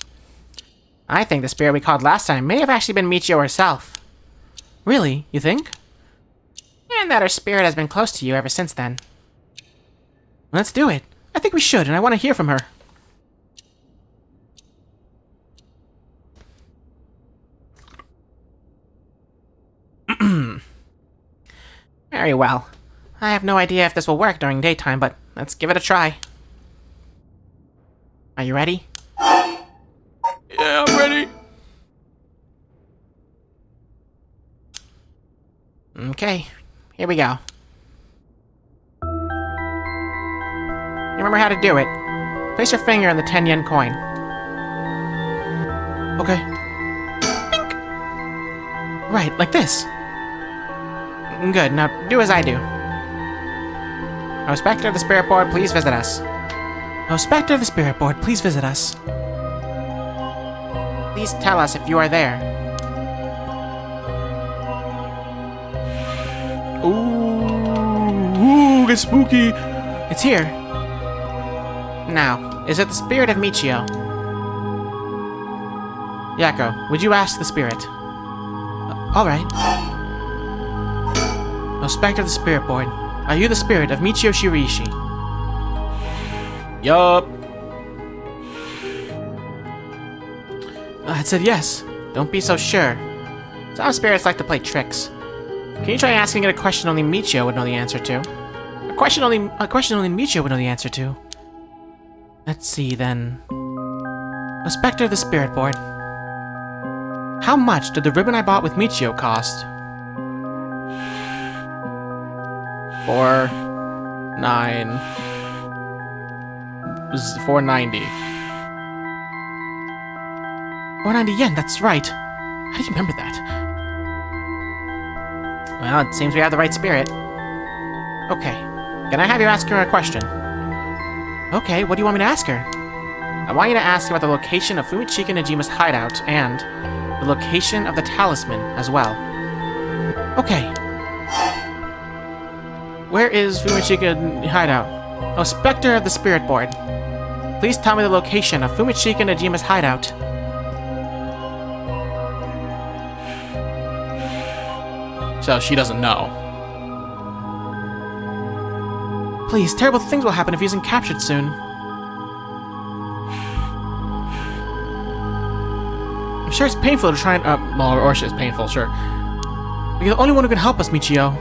I think the spirit we called last time may have actually been Michio herself. Really? You think? And that her spirit has been close to you ever since then. Let's do it. I think we should, and I want to hear from her. Very well. I have no idea if this will work during daytime, but let's give it a try. Are you ready? Yeah, I'm ready. Okay, here we go. You remember how to do it. Place your finger on the 10 yen coin. Okay. Bink. Right, like this. Good, now do as I do. Oh, Spectre of the Spirit Board, please visit us. Oh, Spectre of the Spirit Board, please visit us. Please tell us if you are there. Ooh, get spooky. It's here. Now, is it the spirit of Michio? Yako, would you ask the spirit? Alright. Oh, Spectre of the Spirit Board, are you the spirit of Michio Shiriishi? Yup. It said yes. Don't be so sure. Some spirits like to play tricks. Can you try asking it a question only Michio would know the answer to? A question only Michio would know the answer to. Let's see then. A Spectre of the Spirit Board. How much did the ribbon I bought with Michio cost? 490. 490 yen, that's right. How do you remember that? Well, it seems we have the right spirit. Okay. Can I have you ask her a question? Okay, what do you want me to ask her? I want you to ask about the location of Fumichika Najima's hideout and the location of the talisman as well. Okay. Where is Fumichika hideout? Oh, Spectre of the Spirit Board. Please tell me the location of Fumichika Najima's hideout. So she doesn't know. Please, terrible things will happen if he isn't captured soon. I'm sure it's painful to try and, well, or it's painful, sure. But you're the only one who can help us, Michio.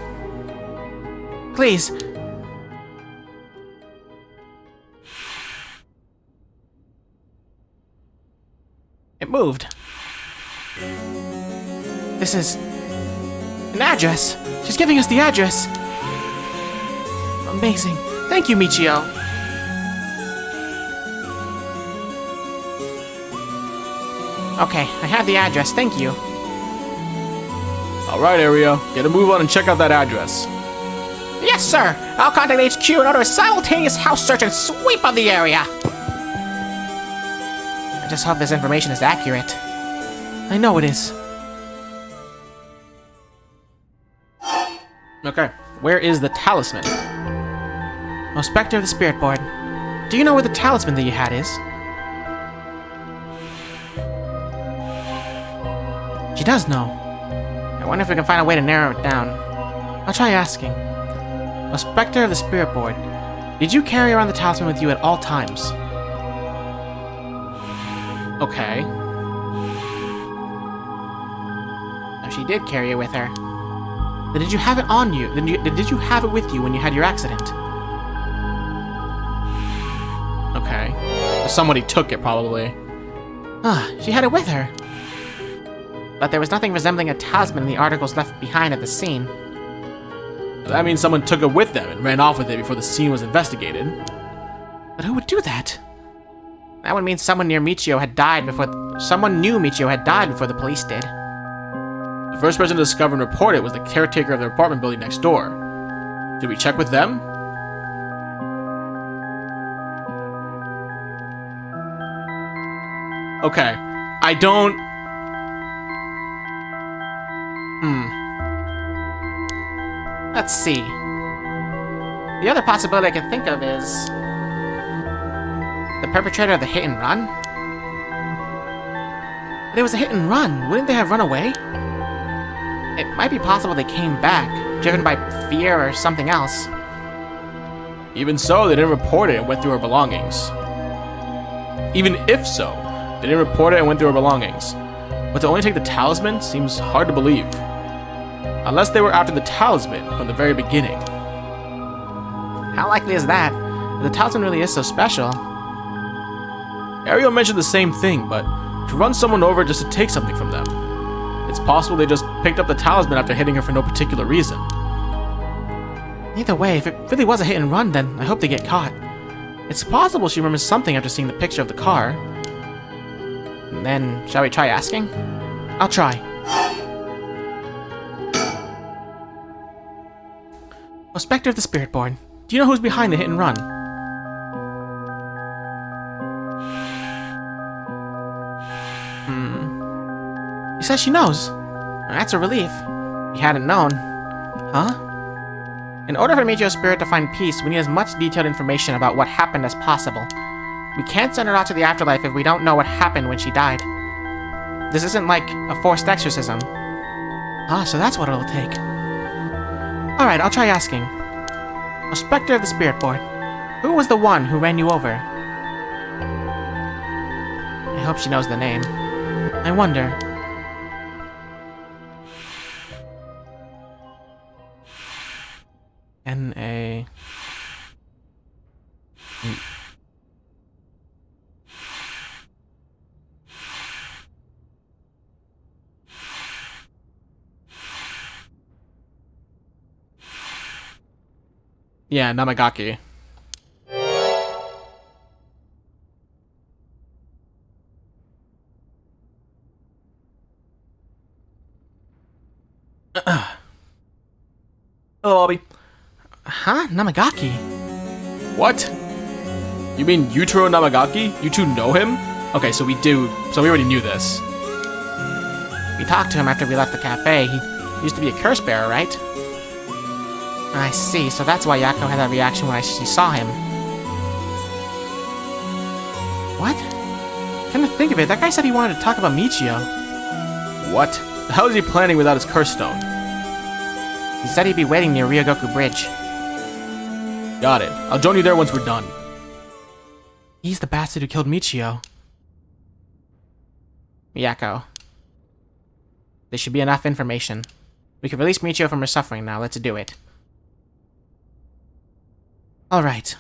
Please. It moved. This is an address. She's giving us the address. Amazing. Thank you, Michio. Okay, I have the address. Thank you. Alright, Aria. Get a move on and check out that address. Yes, sir. I'll contact HQ and order a simultaneous house search and sweep of the area. I just hope this information is accurate. I know it is. Okay. Where is the talisman? Oh, Spectre of the Spirit Board. Do you know where the talisman that you had is? She does know. I wonder if we can find a way to narrow it down. I'll try asking. Oh, Spectre of the Spirit Board. Did you carry around the talisman with you at all times? Okay. Now, she did carry it with her. Then did you have it on you? Did you have it with you when you had your accident? Okay. Somebody took it, probably. She had it with her. But there was nothing resembling a talisman in the articles left behind at the scene. That means someone took it with them and ran off with it before the scene was investigated. But who would do that? That would mean someone near Michio had died before... Someone knew Michio had died before the police did. The first person to discover and report it was the caretaker of the apartment building next door. Did we check with them? Okay. I don't... Let's see. The other possibility I can think of is... the perpetrator of the hit and run? But it was a hit and run. Wouldn't they have run away? It might be possible they came back, driven by fear or something else. Even so, they didn't report it and went through her belongings. Even if so, they didn't report it and went through her belongings. But to only take the talisman seems hard to believe. Unless they were after the talisman from the very beginning. How likely is that? If the talisman really is so special. Ariel mentioned the same thing, but to run someone over just to take something from them. It's possible they just picked up the talisman after hitting her for no particular reason. Either way, if it really was a hit and run, then I hope they get caught. It's possible she remembers something after seeing the picture of the car. And then, shall we try asking? I'll try. Oh, Spectre of the Spirit Board, do you know who's behind the hit and run? She says she knows. That's a relief. We hadn't known. Huh? In order for Michio's spirit to find peace, we need as much detailed information about what happened as possible. We can't send her out to the afterlife if we don't know what happened when she died. This isn't like a forced exorcism. Ah, so that's what it'll take. Alright, I'll try asking. Oh, Spectre of the Spirit Board, who was the one who ran you over? I hope she knows the name. I wonder. N.A. Yeah, Namagaki. Hello, Bobby. Huh? Namagaki? What? You mean Yutaro Namagaki? You two know him? Okay, so we already knew this. We talked to him after we left the cafe. He used to be a curse bearer, right? I see, so that's why Yako had that reaction when she saw him. What? Come to think of it, that guy said he wanted to talk about Michio. What? How is he planning without his curse stone? He said he'd be waiting near Ryogoku Bridge. Got it. I'll join you there once we're done. He's the bastard who killed Michio. Miyako. There should be enough information. We can release Michio from her suffering now. Let's do it. Alright.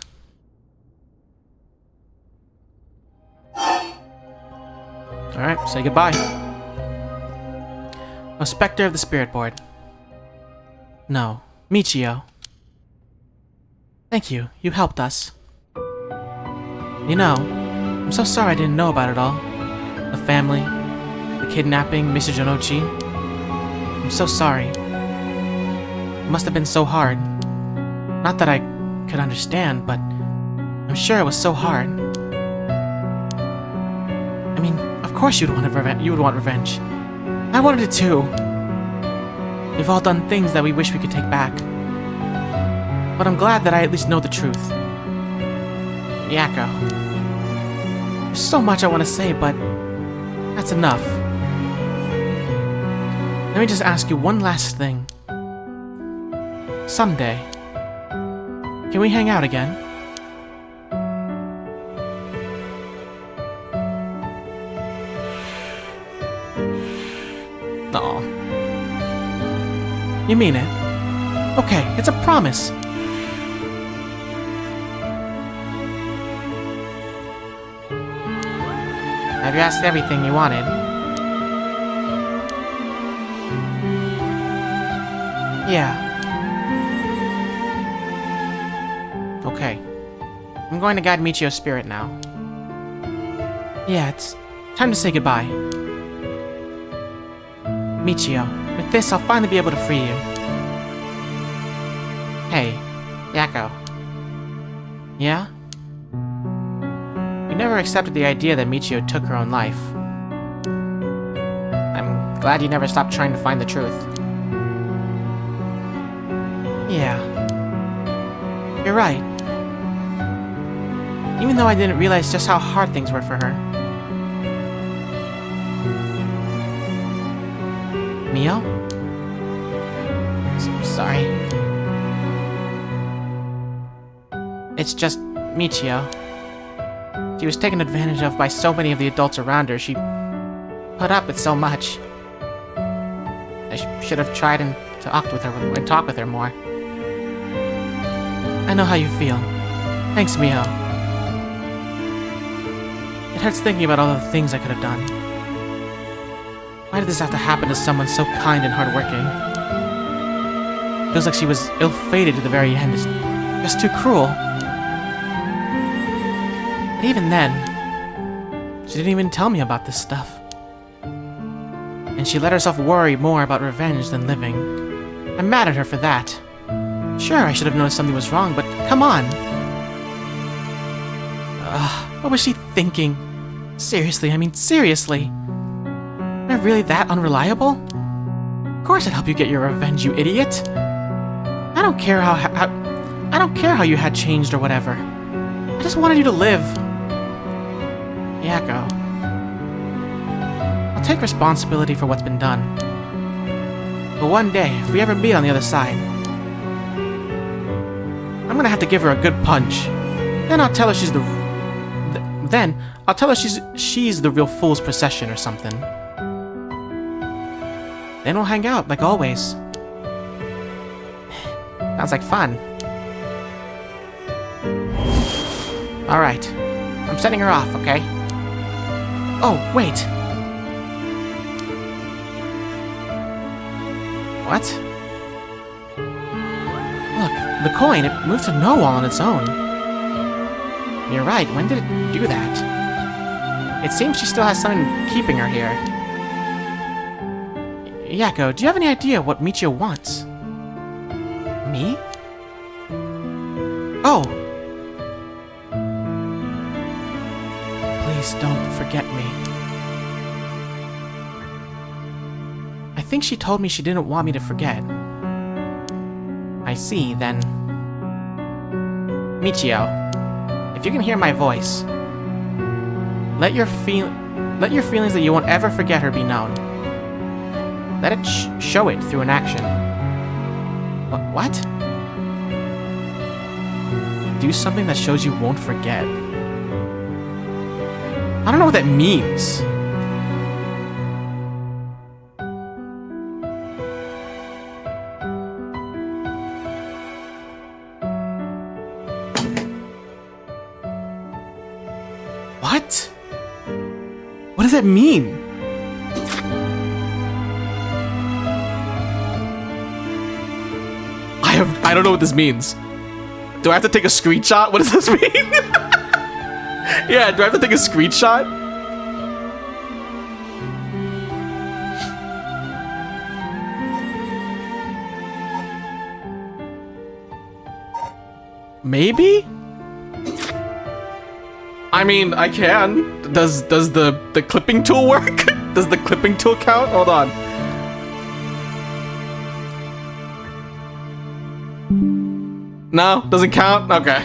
Alright, say goodbye. Oh, Spectre of the Spirit Board. No, Michio. Thank you. You helped us. You know, I'm so sorry I didn't know about it all. The family, the kidnapping, Mr. Jonochi. I'm so sorry. It must have been so hard. Not that I could understand, but I'm sure it was so hard. I mean, of course you would want revenge. I wanted it too. We've all done things that we wish we could take back. But I'm glad that I at least know the truth. Yako. There's so much I want to say, but that's enough. Let me just ask you one last thing. Someday, can we hang out again? Aw. You mean it? Okay, it's a promise. Have you asked everything you wanted? Yeah. Okay. I'm going to guide Michio's spirit now. Yeah, it's time to say goodbye. Michio, with this I'll finally be able to free you. Hey, Yako. Yeah? You never accepted the idea that Michio took her own life. I'm glad you never stopped trying to find the truth. Yeah. You're right. Even though I didn't realize just how hard things were for her. Mio? Sorry. It's just Michio. She was taken advantage of by so many of the adults around her. She put up with so much. I should have tried and talked with her more. I know how you feel. Thanks, Miho. It hurts thinking about all the things I could have done. Why did this have to happen to someone so kind and hardworking? Feels like she was ill-fated to the very end. It's just too cruel. And even then, she didn't even tell me about this stuff. And she let herself worry more about revenge than living. I'm mad at her for that. Sure, I should have noticed something was wrong, but come on. What was she thinking? Seriously, seriously. Am I really that unreliable? Of course I'd help you get your revenge, you idiot. I don't care how you had changed or whatever. I just wanted you to live. Yako. I'll take responsibility for what's been done. But one day, if we ever meet on the other side, I'm gonna have to give her a good punch. Then I'll tell her she's the real fool's procession or something. Then we'll hang out like always. Sounds like fun. Alright. I'm sending her off, okay? Oh, wait. What? Look, the coin, it moved to no all on its own. You're right, when did it do that? It seems she still has something keeping her here. Yako, do you have any idea what Michio wants? Me? Oh! Please don't forget me. I think she told me she didn't want me to forget. I see, then. Michio, if you can hear my voice, let your feelings that you won't ever forget her be known. Let it show it through an action. What? Do something that shows you won't forget. I don't know what that means. What? What does that mean? I don't know what this means. Do I have to take a screenshot? What does this mean? Yeah, do I have to take a screenshot? Maybe? I can. Does the clipping tool work? Does the clipping tool count? Hold on. No? Doesn't count? Okay.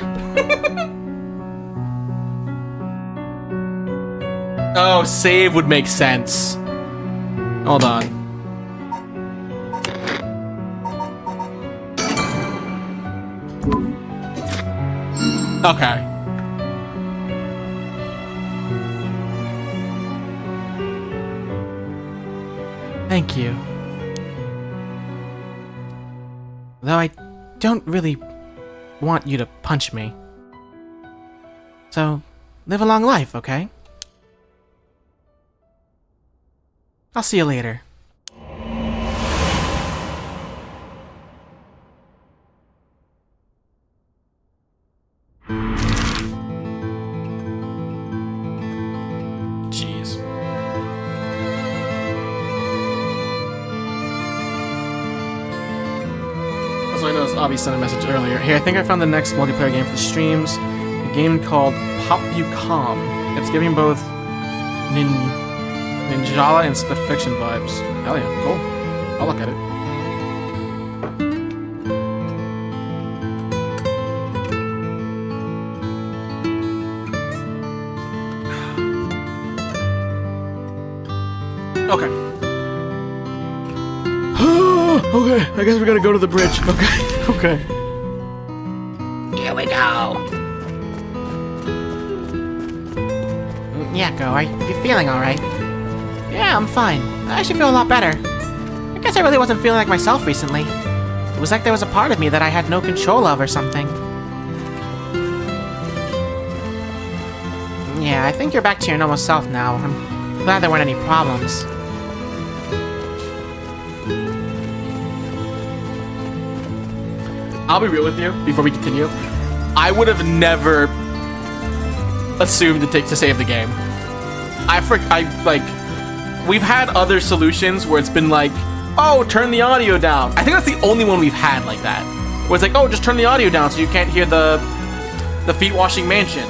Oh, save would make sense. Hold on. Okay. Thank you. Though I don't really want you to punch me. So, live a long life, okay? I'll see you later. Jeez. Also, I noticed Abby sent a message earlier. Hey, I think I found the next multiplayer game for the streams. A game called Pop You Calm. It's giving both Ninjala and Split Fiction vibes. Hell yeah, cool. I'll look at it. Okay. Okay, I guess we gotta go to the bridge. Okay, okay. Here we go. Yako, are you feeling alright? Yeah, I'm fine. I should feel a lot better. I guess I really wasn't feeling like myself recently. It was like there was a part of me that I had no control of or something. Yeah, I think you're back to your normal self now. I'm glad there weren't any problems. I'll be real with you before we continue. I would have never assumed to save the game. We've had other solutions where it's been like, oh, turn the audio down. I think that's the only one we've had like that. Where it's like, oh, just turn the audio down so you can't hear the feet washing mansion.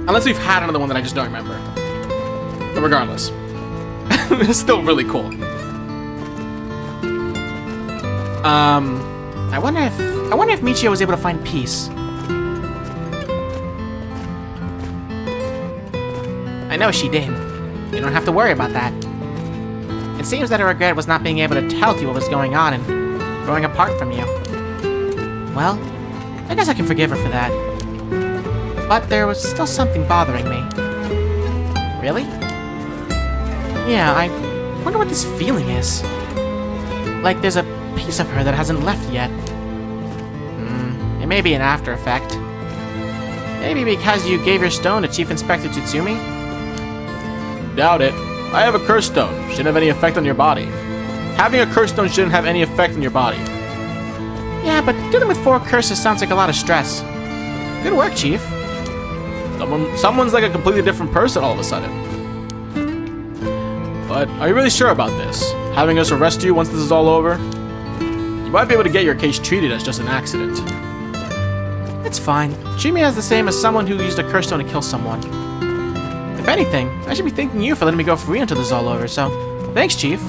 Unless we've had another one that I just don't remember. But regardless, it's still really cool. I wonder if Michio was able to find peace. I know she did. You don't have to worry about that. It seems that her regret was not being able to tell you what was going on and growing apart from you. Well, I guess I can forgive her for that. But there was still something bothering me. Really? Yeah, I wonder what this feeling is. Like there's a piece of her that hasn't left yet. It may be an after effect. Maybe because you gave your stone to Chief Inspector Tsutsumi? Doubt it. I have a curse stone. Shouldn't have any effect on your body. Having a curse stone shouldn't have any effect on your body. Yeah, but dealing with 4 curses sounds like a lot of stress. Good work, Chief. Someone's like a completely different person all of a sudden. But are you really sure about this? Having us arrest you once this is all over? You might be able to get your case treated as just an accident. It's fine. Treat me as the same as someone who used a curse stone to kill someone. If anything, I should be thanking you for letting me go free until this is all over, so thanks, Chief.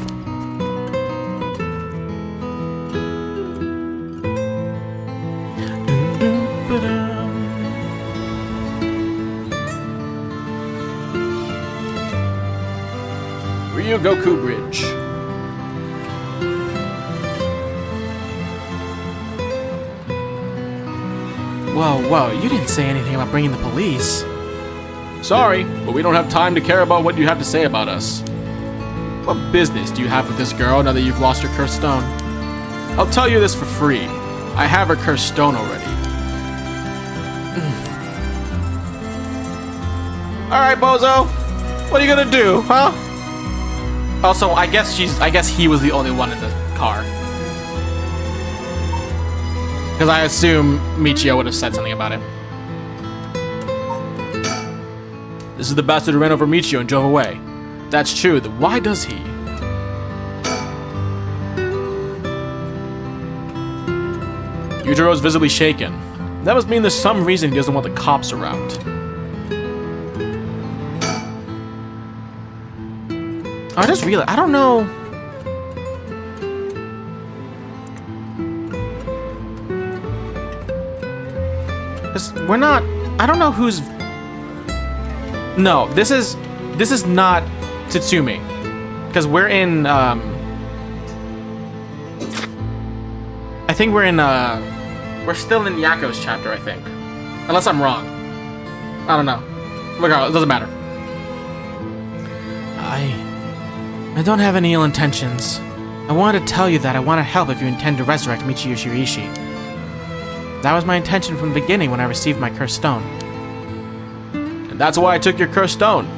Goku Bridge. Whoa, you didn't say anything about bringing the police. Sorry, but we don't have time to care about what you have to say about us. What business do you have with this girl now that you've lost your cursed stone? I'll tell you this for free. I have her cursed stone already. Alright, Bozo. What are you gonna do, huh? Also, I guess he was the only one in the car. Because I assume Michio would have said something about it. This is the bastard who ran over Michio and drove away. That's true, then why does he? Yujiro's visibly shaken. That must mean there's some reason he doesn't want the cops around. I just realized, I don't know. We're not, I don't know who's. No, this is not Tsutsumi. Because we're in, I think we're in, we're still in Yako's chapter, I think. Unless I'm wrong. I don't know. Regardless, it doesn't matter. I don't have any ill intentions. I wanted to tell you that I want to help if you intend to resurrect Michio Shiriishi. That was my intention from the beginning when I received my cursed stone. And that's why I took your cursed stone.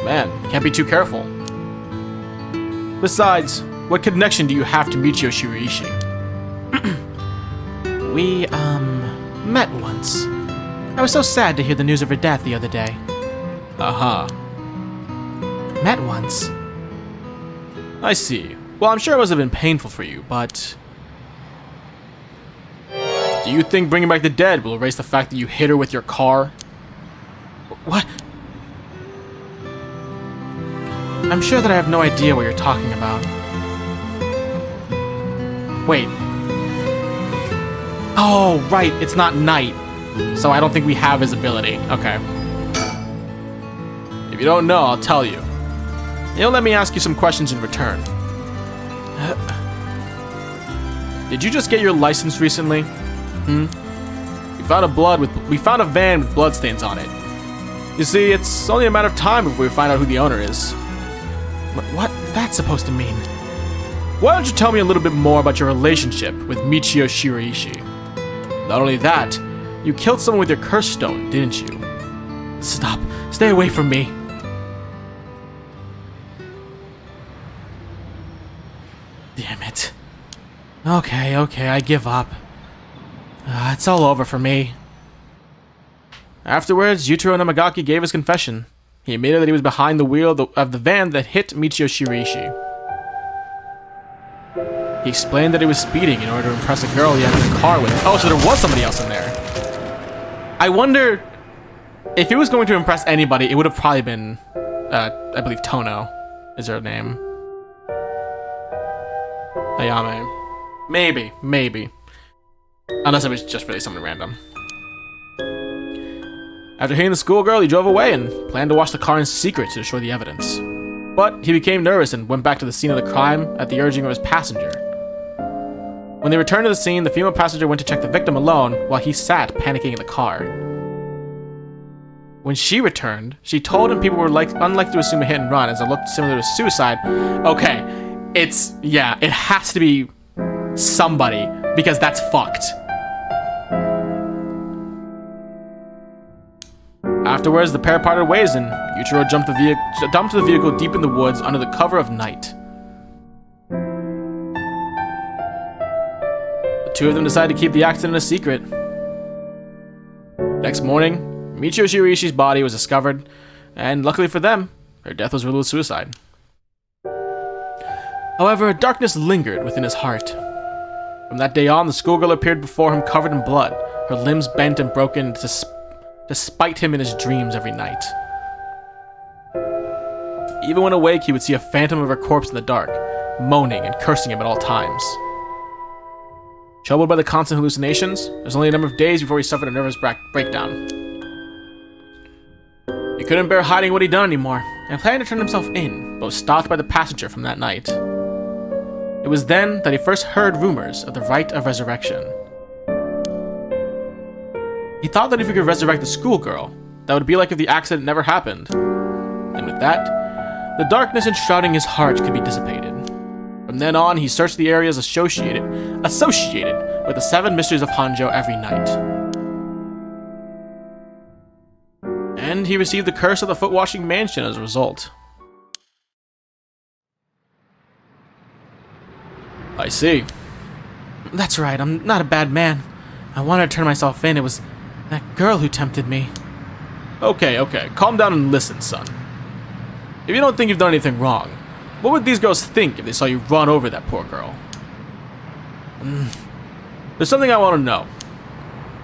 Man, you can't be too careful. Besides, what connection do you have to Michio Shiriishi? We, met once. I was so sad to hear the news of her death the other day. Uh-huh. Met once. I see. Well, I'm sure it must have been painful for you, but... Do you think bringing back the dead will erase the fact that you hit her with your car? What? I'm sure that I have no idea what you're talking about. Wait. Oh, right, it's not night. So I don't think we have his ability. Okay. If you don't know, I'll tell you. You'll let me ask you some questions in return. Did you just get your license recently? We found a van with bloodstains on it. You see, it's only a matter of time before we find out who the owner is. What that's supposed to mean? Why don't you tell me a little bit more about your relationship with Michio Shiraishi? Not only that, you killed someone with your curse stone, didn't you? Stop. Stay away from me. Damn it. Okay, I give up. It's all over for me. Afterwards, Yutaro Namagaki gave his confession. He admitted that he was behind the wheel of the van that hit Michio Shiraishi. He explained that he was speeding in order to impress a girl he had in the car with. Oh, so there was somebody else in there. I wonder if he was going to impress anybody, it would have probably been, I believe Tono is her name. Ayame. Maybe. Unless it was just really something random. After hitting the schoolgirl, he drove away and planned to wash the car in secret to destroy the evidence. But he became nervous and went back to the scene of the crime at the urging of his passenger. When they returned to the scene, the female passenger went to check the victim alone while he sat panicking in the car. When she returned, she told him people were unlikely to assume a hit and run as it looked similar to suicide. Okay, it has to be somebody because that's fucked. Afterwards, the pair parted ways and Yutaro dumped the vehicle deep in the woods under the cover of night. The two of them decided to keep the accident a secret. Next morning, Michio Shiraishi's body was discovered, and luckily for them, her death was ruled suicide. However, a darkness lingered within his heart. From that day on, the schoolgirl appeared before him covered in blood, her limbs bent and broken to spite him in his dreams every night. Even when awake, he would see a phantom of her corpse in the dark, moaning and cursing him at all times. Troubled by the constant hallucinations, it was only a number of days before he suffered a nervous breakdown. He couldn't bear hiding what he'd done anymore, and planned to turn himself in, but was stopped by the passenger from that night. It was then that he first heard rumors of the rite of resurrection. He thought that if he could resurrect the schoolgirl, that would be like if the accident never happened. And with that, the darkness enshrouding his heart could be dissipated. From then on, he searched the areas associated with the 7 mysteries of Hanjo every night. And he received the curse of the foot-washing mansion as a result. I see. That's right, I'm not a bad man. I wanted to turn myself in. It was that girl who tempted me. Okay, calm down and listen, son. If you don't think you've done anything wrong, what would these girls think if they saw you run over that poor girl? There's something I want to know.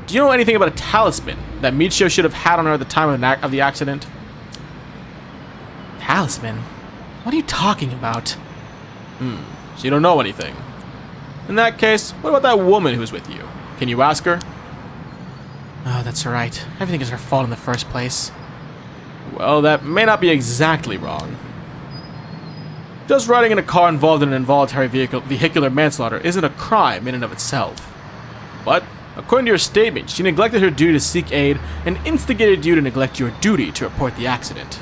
Do you know anything about a talisman that Michio should have had on her at the time of the accident? Talisman? What are you talking about? So you don't know anything. In that case, what about that woman who was with you? Can you ask her? Oh, that's right. Everything is her fault in the first place. Well, that may not be exactly wrong. Just riding in a car involved in an involuntary vehicular manslaughter isn't a crime in and of itself. But, according to your statement, she neglected her duty to seek aid and instigated you to neglect your duty to report the accident.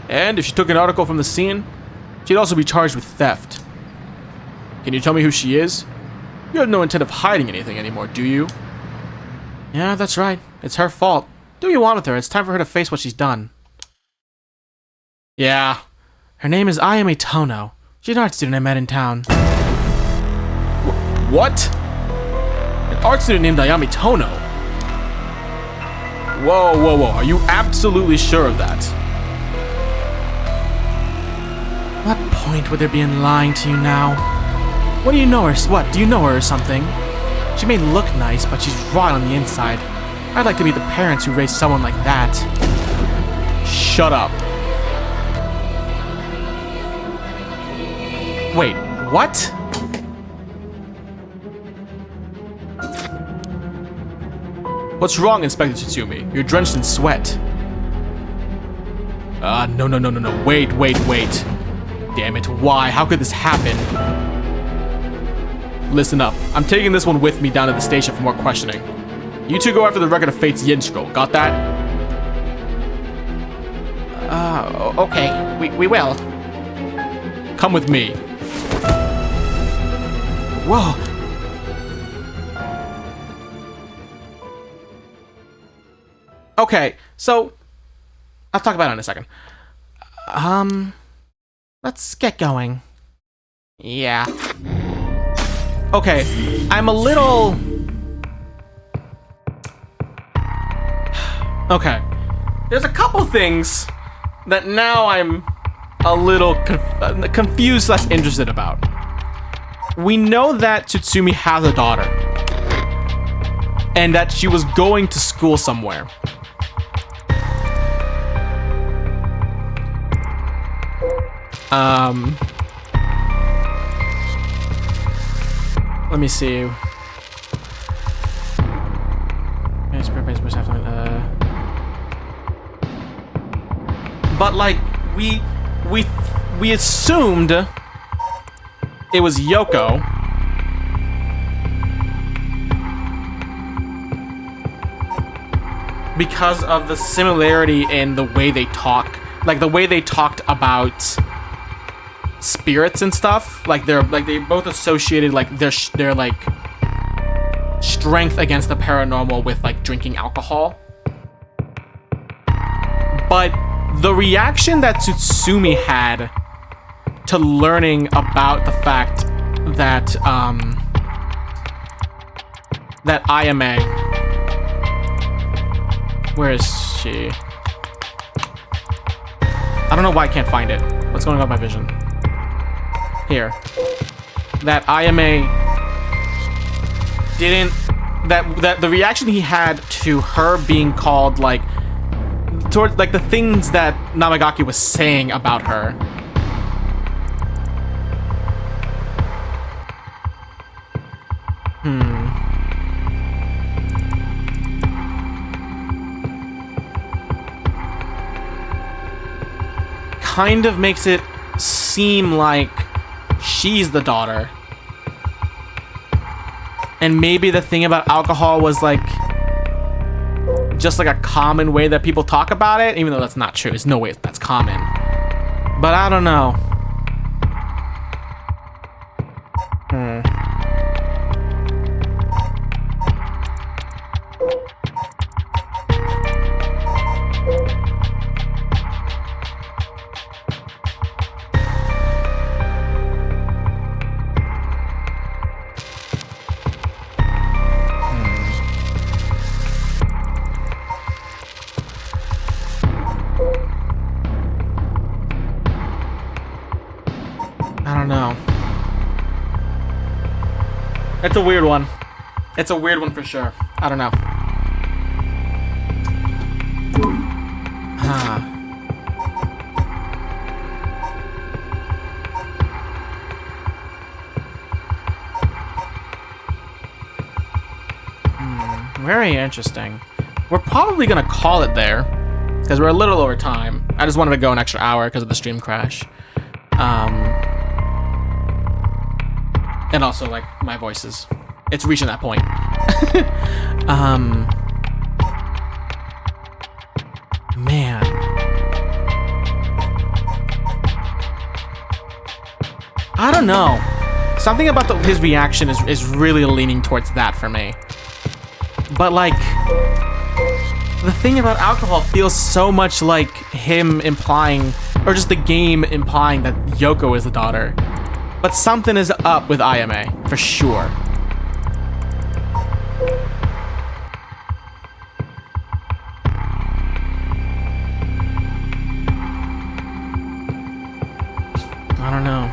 And if she took an article from the scene, she'd also be charged with theft. Can you tell me who she is? You have no intent of hiding anything anymore, do you? Yeah, that's right. It's her fault. Do what you want with her. It's time for her to face what she's done. Yeah. Her name is Ayame Tono. She's an art student I met in town. What? An art student named Ayame Tono? Whoa. Are you absolutely sure of that? What point would there be in lying to you now? What do you know her? What? Do you know her or something? She may look nice, but she's rotten on the inside. I'd like to meet the parents who raised someone like that. Shut up. Wait, what? What's wrong, Inspector Tsutsumi? You're drenched in sweat. No. Wait. Damn it, why? How could this happen? Listen up. I'm taking this one with me down to the station for more questioning. You two go after the record of Fate's Yin Scroll. Got that? Okay. We will. Come with me. Whoa. Okay, so I'll talk about it in a second. Let's get going. Yeah. Okay, I'm a little... Okay. There's a couple things that now I'm a little confused / interested about. We know that Tsutsumi has a daughter. And that she was going to school somewhere. Let me see. But like we assumed it was Yoko. Because of the similarity in the way they talk, like the way they talked about spirits and stuff, like they both associated like their like strength against the paranormal with like drinking alcohol. But the reaction that Tsutsumi had to learning about the fact that that Ayame, where is she? I don't know why I can't find it. What's going on with my vision? Here. That Ayame didn't... That the reaction he had to her being called, like... Towards, like, the things that Namagaki was saying about her. Kind of makes it seem like she's the daughter. And maybe the thing about alcohol was like just like a common way that people talk about it, even though that's not true. There's no way that's common. But I don't know. It's a weird one. It's a weird one for sure. I don't know. Very interesting. We're probably gonna call it there because we're a little over time. I just wanted to go an extra hour because of the stream crash. And also, like, my voices. It's reaching that point. Man. I don't know. Something about his reaction is really leaning towards that for me. But, like, the thing about alcohol feels so much like him implying, or just the game implying that Yoko is the daughter. But something is up with Ayame, for sure. I don't know.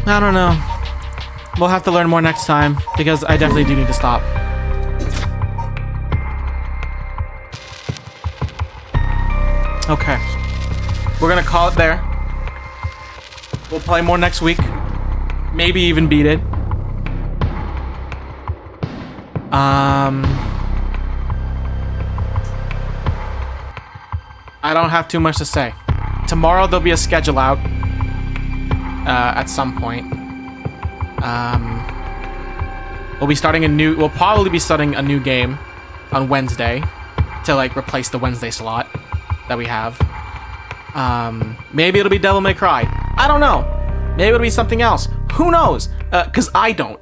I don't know. We'll have to learn more next time, because I definitely do need to stop. Okay. We're gonna call it there. We'll play more next week. Maybe even beat it. I don't have too much to say. Tomorrow there'll be a schedule out at some point. We'll probably be starting a new game on Wednesday to like replace the Wednesday slot that we have. Maybe it'll be Devil May Cry. I don't know. Maybe it'll be something else. Who knows? Cause I don't.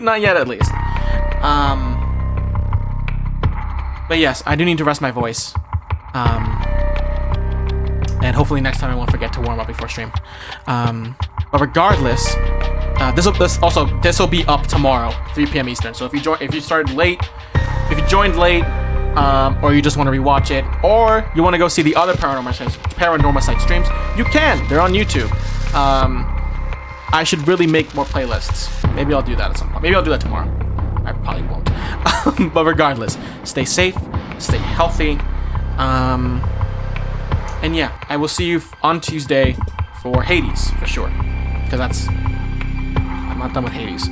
Not yet, at least. But yes, I do need to rest my voice. And hopefully next time I won't forget to warm up before stream. But regardless, this will be up tomorrow, 3 p.m. Eastern. So if you joined late, or you just want to rewatch it, or you want to go see the other Paranormasight streams, you can. They're on YouTube. I should really make more playlists. Maybe I'll do that at some point. Maybe I'll do that tomorrow. I probably won't. But regardless, stay safe, stay healthy. And yeah, I will see you on Tuesday for Hades, for sure. Because I'm not done with Hades.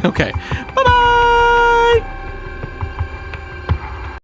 Okay. Bye-bye!